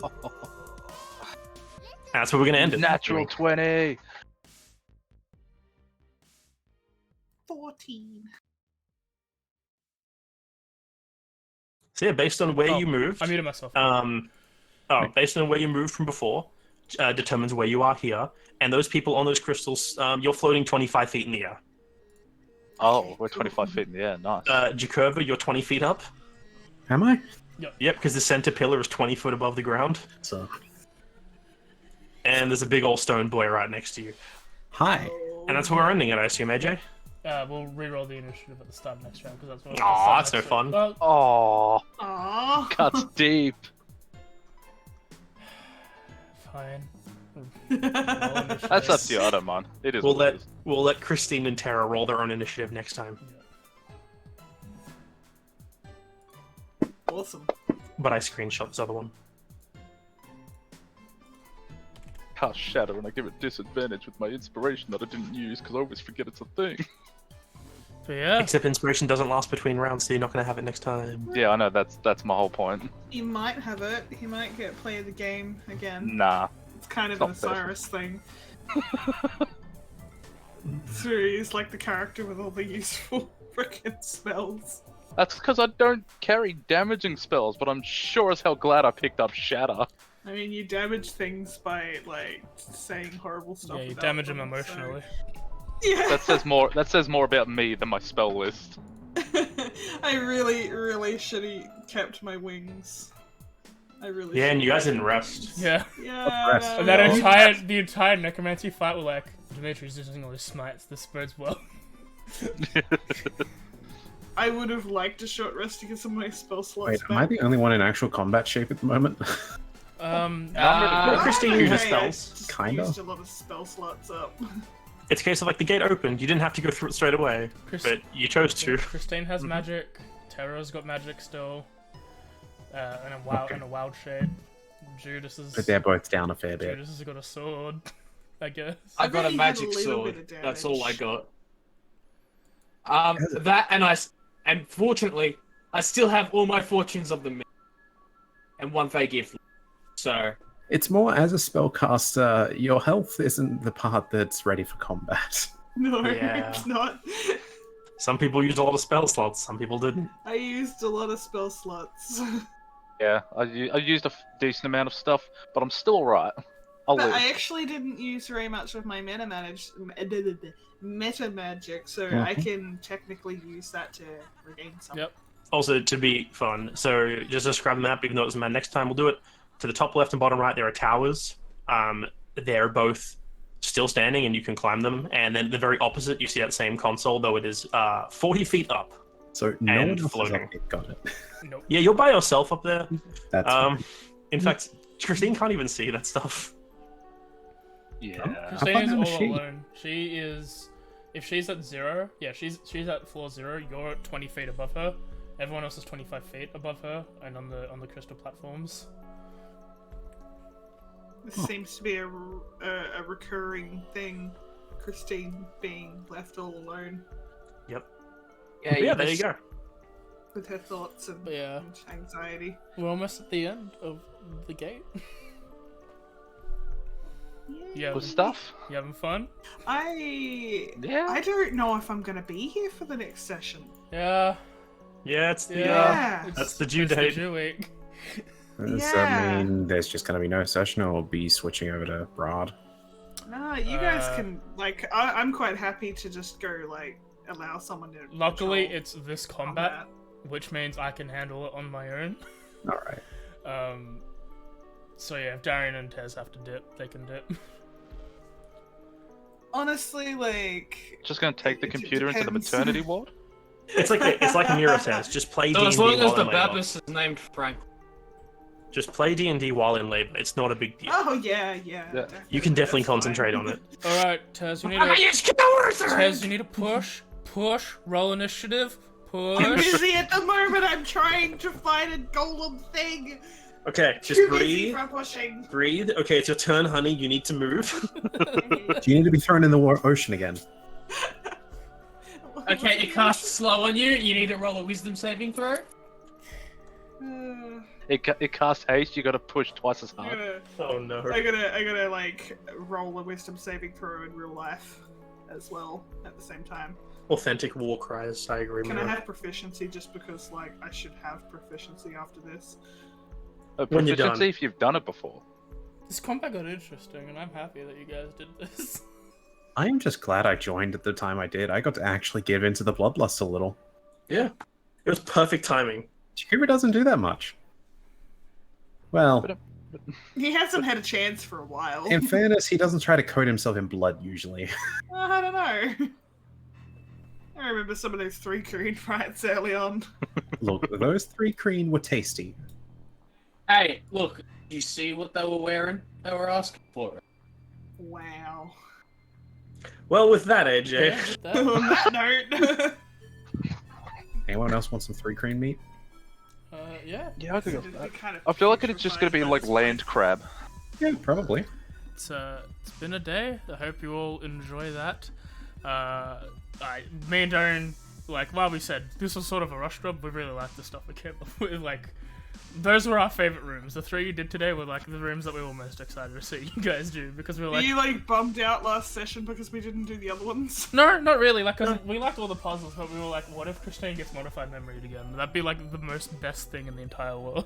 And that's where we're going to end it. Natural 20! 14. So yeah, based on where Oh, you moved, I muted myself. based on where you moved from before, determines where you are here. And those people on those crystals, you're floating 25 feet in the air. Oh, we're 25 feet in the air, nice. Jakurva, you're 20 feet up. Am I? Yep, because the center pillar is 20 foot above the ground. So, And there's a big old stone boy right next to you. hi. And that's where we're ending it, I assume, AJ? We'll re-roll the initiative at the start of next round, because that's what. Aw, that's no fun. Well, Oh, Aww. cuts deep. fine. That's up to you, I don't mind. It is We'll what it is. let Christine and Tara roll their own initiative next time. Awesome. But I screenshot this other one. Cast Shatter and I give it disadvantage with my inspiration that I didn't use because I always forget it's a thing. But yeah, Except inspiration doesn't last between rounds, so you're not going to have it next time. Yeah, I know, that's my whole point. He might have it. He might get play of the game again. Nah. It's kind of It's an not fair. Osiris thing. So he's like the character with all the useful freaking spells. That's because I don't carry damaging spells, but I'm sure as hell glad I picked up Shatter. I mean, you damage things by like saying horrible stuff. yeah, you about damage them them, so- emotionally. Yeah. That says more about me than my spell list. I really should have kept my wings. I really. Yeah, and you guys should've. didn't rest. Yeah. Yeah. Rest. no, And that no. the entire necromancy fight were like, Dimitri's using all his smites, this bodes well. I would have liked a short rest to get some of my spell slots Wait, back. am I the only one in actual combat shape at the moment? Christine I'm uses okay, I spells. just Kinda. used a lot of spell slots up. It's a case of like the gate opened, you didn't have to go through it straight away, but you chose to. Christine has magic. Terra's got magic still. And a wild shape. Judas is. But they're both down a fair bit. Judas has got a sword. I guess. I got a bet he had a magic little bit sword. of That's all I damage. got. That and fortunately, I still have all my fortunes of the mist and one fey gift. So It's more as a spellcaster, your health isn't the part that's ready for combat. No, Yeah. it's not. Some people used a lot of spell slots, some people didn't. I used a lot of spell slots. Yeah, I used a decent amount of stuff, but I'm still alright. I'll But live. I actually didn't use very much of my meta magic, so I Mhm. can technically use that to regain some. Yep. Also, to be fun, so just describe the map, even though it doesn't matter. Next time we'll do it. To the top left and bottom right, there are towers. They're both still standing and you can climb them. And then the very opposite, you see that same console, though it is 40 feet up. So no And one else is floating. up it. Got it. Nope. Yeah, you're by yourself up there. That's In fact, Christine can't even see that stuff. Yeah. Christine thought is that all was she. alone. She is. If she's at 0, yeah, she's at floor 0. You're 20 feet above her. Everyone else is 25 feet above her, and on the crystal platforms. This seems to be a recurring thing. Christine being left all alone Yeah, there you go. with her thoughts and, Yeah. and anxiety. We're almost at the end of the gate. Yeah. Good stuff. You having fun? I Yeah. don't know if I'm gonna be here for the next session. Yeah. Yeah, it's the Yeah. that's the due it's date. The due week. Does Yeah. that mean there's just going to be no session, or be switching over to Brad? No, you guys Uh, can I'm quite happy to just go allow someone to. Luckily, control it's this combat, which means I can handle it on my own. All right. So yeah, if Darian and Tez have to dip, they can dip. Honestly, Just gonna take the It computer into the depends. maternity ward. It's like a mirror sense. Just play So D&D as long as while the in labor. Babus is named Frank. Just play D&D while in labor. It's not a big deal. oh yeah. You can definitely that's fine. concentrate on it. All right, Tez, you need I to use cowards! Tez, you need to push, roll initiative, I'm push. busy at the moment. I'm trying to find a golem thing. Okay, just Too busy breathe. for pushing. Breathe. Okay, it's your turn, honey. You need to move. Do you need to be thrown in the ocean again? Okay, it casts slow on you. You need to roll a wisdom saving throw. It casts haste. You gotta push twice as I'm hard. gonna, Oh no. I gotta roll a wisdom saving throw in real life as well at the same time. Authentic war cries. I agree. Can Mira. I have proficiency just because I should have proficiency after this? When you're done. Proficiency if you've done it before. This combat got interesting, and I'm happy that you guys did this. I am just glad I joined at the time I did. I got to actually give into the bloodlust a little. Yeah. It was perfect timing. Chikura doesn't do that much. Well, He hasn't had a chance for a while. in fairness, he doesn't try to coat himself in blood usually. I don't know. I remember some of those 3 green fights early on. Look, those 3 green were tasty. Hey, look. You see what they were wearing? They were asking for it. Wow. Well, with that, AJ. Yeah, with that. On that note. Anyone else want some 3 green meat? Yeah. Yeah, I could go It'd for be that. kind of I feel like it's just gonna be like land crab. Yeah, probably. It's been a day. I hope you all enjoy that. Me and Darren, while we said this was sort of a rush job, we really liked the stuff we came up with. Those were our favorite rooms. The 3 you did today were the rooms that we were most excited to see you guys do, because we were Were you bummed out last session because we didn't do the other ones? no, not really. We liked all the puzzles, but we were like, what if Christine gets modified memory again? That'd be the most best thing in the entire world.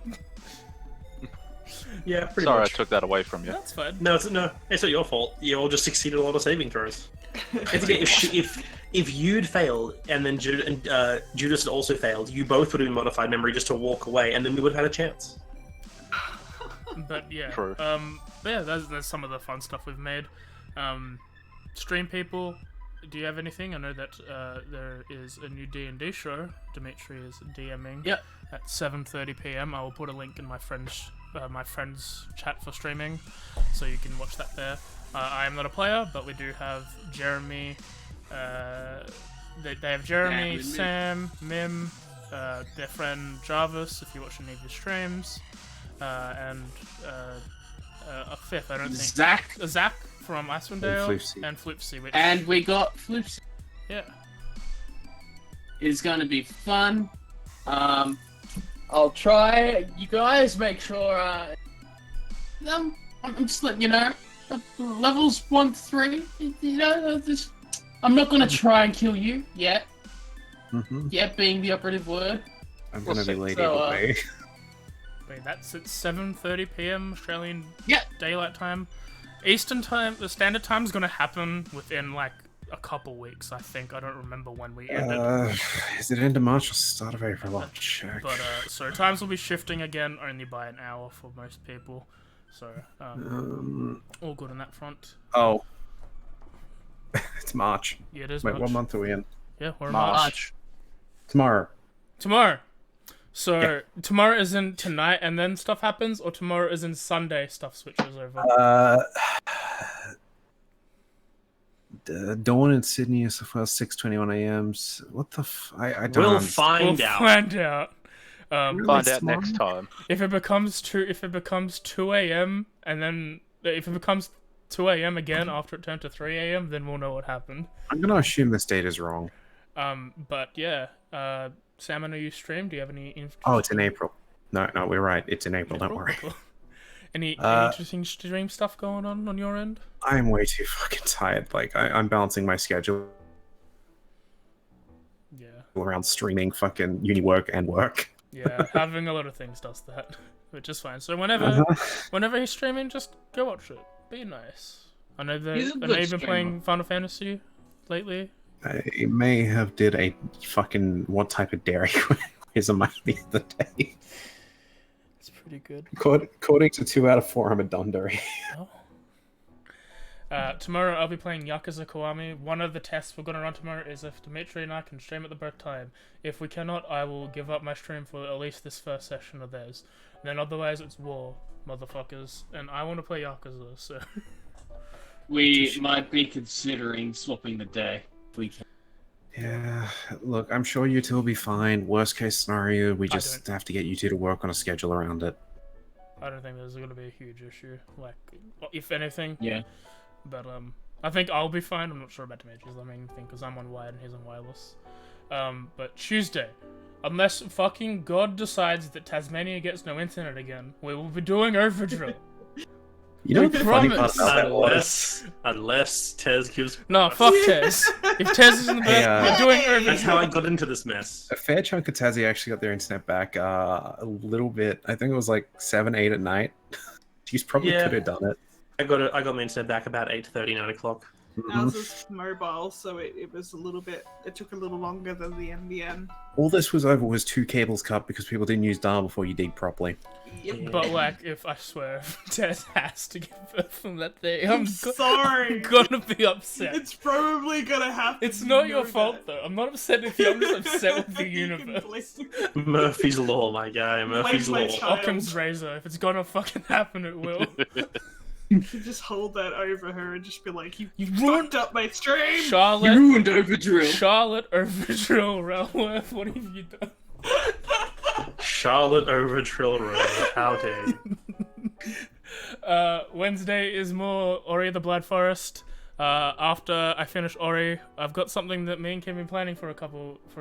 Yeah, pretty Sorry, much. I took that away from you. That's fine. No, it's not your fault. You all just succeeded a lot of saving throws. It's okay, if you'd failed and then Judas had also failed, you both would have been modified memory just to walk away, and then we would have had a chance. But yeah, True. yeah, there's some of the fun stuff we've made. Stream people, do you have anything? I know that there is a new D&D show. Dimitri is DMing. Yep. At 7:30 p.m. I will put a link in my friend's chat for streaming, so you can watch that there. I am not a player, but we do have Jeremy. They have Jeremy, Sam, Mim, their friend Jarvis. If you watch any of his streams, and a fifth. I don't think Zach from Icewind Dale and Flipsy. And we got Flipsy. Yeah. It's gonna be fun. I'll try. You guys make sure. I'm just letting you know. Levels 1 to 3. You know, I'm not gonna try and kill you yet. Yet being the operative word. I'm gonna be leading the way. Wait, that's at 7:30 p.m. Australian Yep. Daylight Time. Eastern Time, the Standard Time is gonna happen within like a couple weeks, I think. I don't remember when we ended. Is it end of March or start of April? I'll check. But so times will be shifting again, only by an hour for most people. So all good on that front. Oh, it's March. Yeah, it is. Wait, March. what month are we in? Yeah, we're in March. Tomorrow. So tomorrow is in tonight, and then stuff happens, or tomorrow is in Sunday, stuff switches over. Dawn in Sydney is the first 6:21 a.m. What the I don't. We'll understand. find out. Find out. Find out next time. If it becomes 2 a.m. and then if it becomes 2 a.m. again after it turned to 3 a.m., then we'll know what happened. I'm gonna assume this date is wrong. But yeah, Sam, I know you stream. Do you have any? Oh, it's in April. No, we're right. It's in April. Don't worry. Any interesting stream stuff going on your end? I'm way too fucking tired. Like I'm balancing my schedule. Yeah. Around streaming, fucking uni work and work. Yeah, having a lot of things does that, which is fine. So whenever he's streaming, just go watch it. Be nice. I know you've been playing Final Fantasy lately. I may have did a fucking what type of dairy quiz on my the other day. It's pretty good. According to 2 out of 4, I'm a dundary. Oh. Tomorrow I'll be playing Yakuza Kiwami. One of the tests we're going to run tomorrow is if Dimitri and I can stream at the birth time. If we cannot, I will give up my stream for at least this first session of theirs. Then otherwise it's war, motherfuckers. And I want to play Yakuza, so... We might be considering swapping the day. If we can. Yeah, look, I'm sure you two will be fine. Worst case scenario, we just have to get you two to work on a schedule around it. I don't think there's going to be a huge issue. Like, if anything. Yeah. But I think I'll be fine. I'm not sure about Dimitri's the main thing because I'm on wired and he's on wireless. But Tuesday, unless fucking God decides that Tasmania gets no internet again, we will be doing Overdrill. You know the funny part about that unless Tez gives. No, fuck Tez. If Tez is in the bed, we're doing Overdrill. That's how I got into this mess. A fair chunk of Tassie actually got their internet back a little bit. I think it was like 7, 8 at night. He's probably could have done it. I got my internet back about 8:30, 9 o'clock. Ours is mobile, so it was a little bit. It took a little longer than the NBN. All this was over was 2 cables cut because people didn't use dial before you dig properly. Yep. But like, if I swear, if Tez has to give birth from that thing, I'm sorry. I'm gonna be upset. It's probably gonna happen. It's not your fault though. I'm not upset with you. I'm just upset with the universe. Murphy's Law, my guy. Murphy's Law. Occam's razor. If it's gonna fucking happen, it will. You just hold that over her and just be like, you fucked up my stream! Charlotte, You ruined Overdrill! Charlotte Overdrill Railworth, what have you done? Charlotte Overdrill Road, how dare you. Wednesday is more Ori the Blood Forest. After I finish Ori, I've got something that me and Kim have been planning for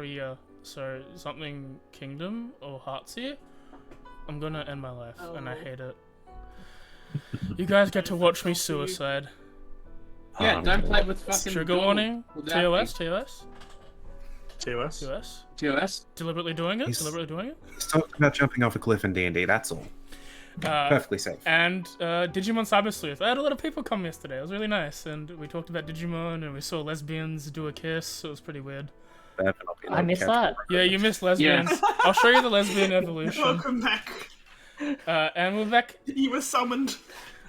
a year. So, something Kingdom or Heartsea. I'm gonna end my life, and I hate it. You guys get to watch me suicide. Yeah, don't play with fucking... Trigger warning. TOS. Deliberately doing it. He's talking about jumping off a cliff in D&D, that's all. Perfectly safe. And Digimon Cyber Sleuth. I had a lot of people come yesterday. It was really nice. And we talked about Digimon, and we saw lesbians do a kiss. It was pretty weird. I missed that. Yeah, you missed lesbians. Yeah. I'll show you the lesbian evolution. Welcome back. And we're back. You were summoned.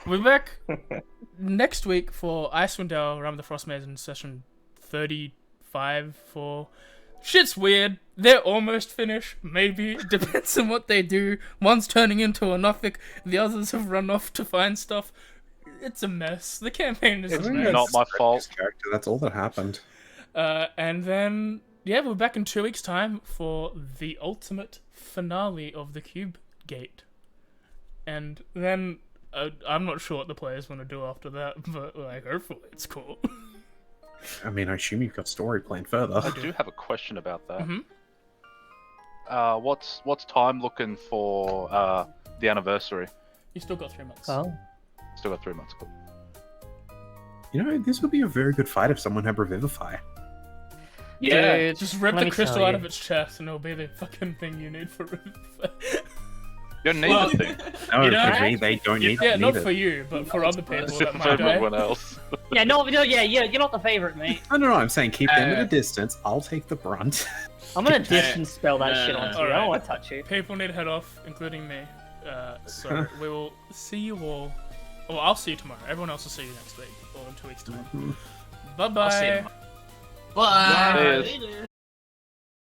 We're back next week for Icewind Dale Realm of the Frost Maiden session 35 for... Shit's weird. They're almost finished. Maybe. Depends on what they do. One's turning into a Nothic. The others have run off to find stuff. It's a mess. The campaign is It's a mess. not my fault. Character, that's all that happened. And then, yeah, we're back in 2 weeks' time for the ultimate finale of the Cube Gate. And then, I'm not sure what the players want to do after that, but, like, hopefully it's cool. I mean, I assume you've got story planned further. I do have a question about that. Mm-hmm. What's time looking for the anniversary? You still got 3 months. Oh. Still got 3 months. Cool. You know, this would be a very good fight if someone had Revivify. Yeah. Dude, Just rip let the me crystal tell out you. of its chest and it'll be the fucking thing you need for You don't need Well, the thing. No, You know, for me, they don't need, Yeah, not need for it. you, but for other people It's that for might die. everyone else. Yeah, no, yeah, you're not the favorite, mate. No, I'm saying keep them at Uh, a distance. I'll take the brunt. I'm gonna distance spell that shit no, onto no. you. I don't Alright. want to touch you. People need to head off, including me. So we will see you all. Well, I'll see you tomorrow. Everyone else will see you next week or in 2 weeks' time. Bye I'll see you bye. tomorrow. Bye. Cheers.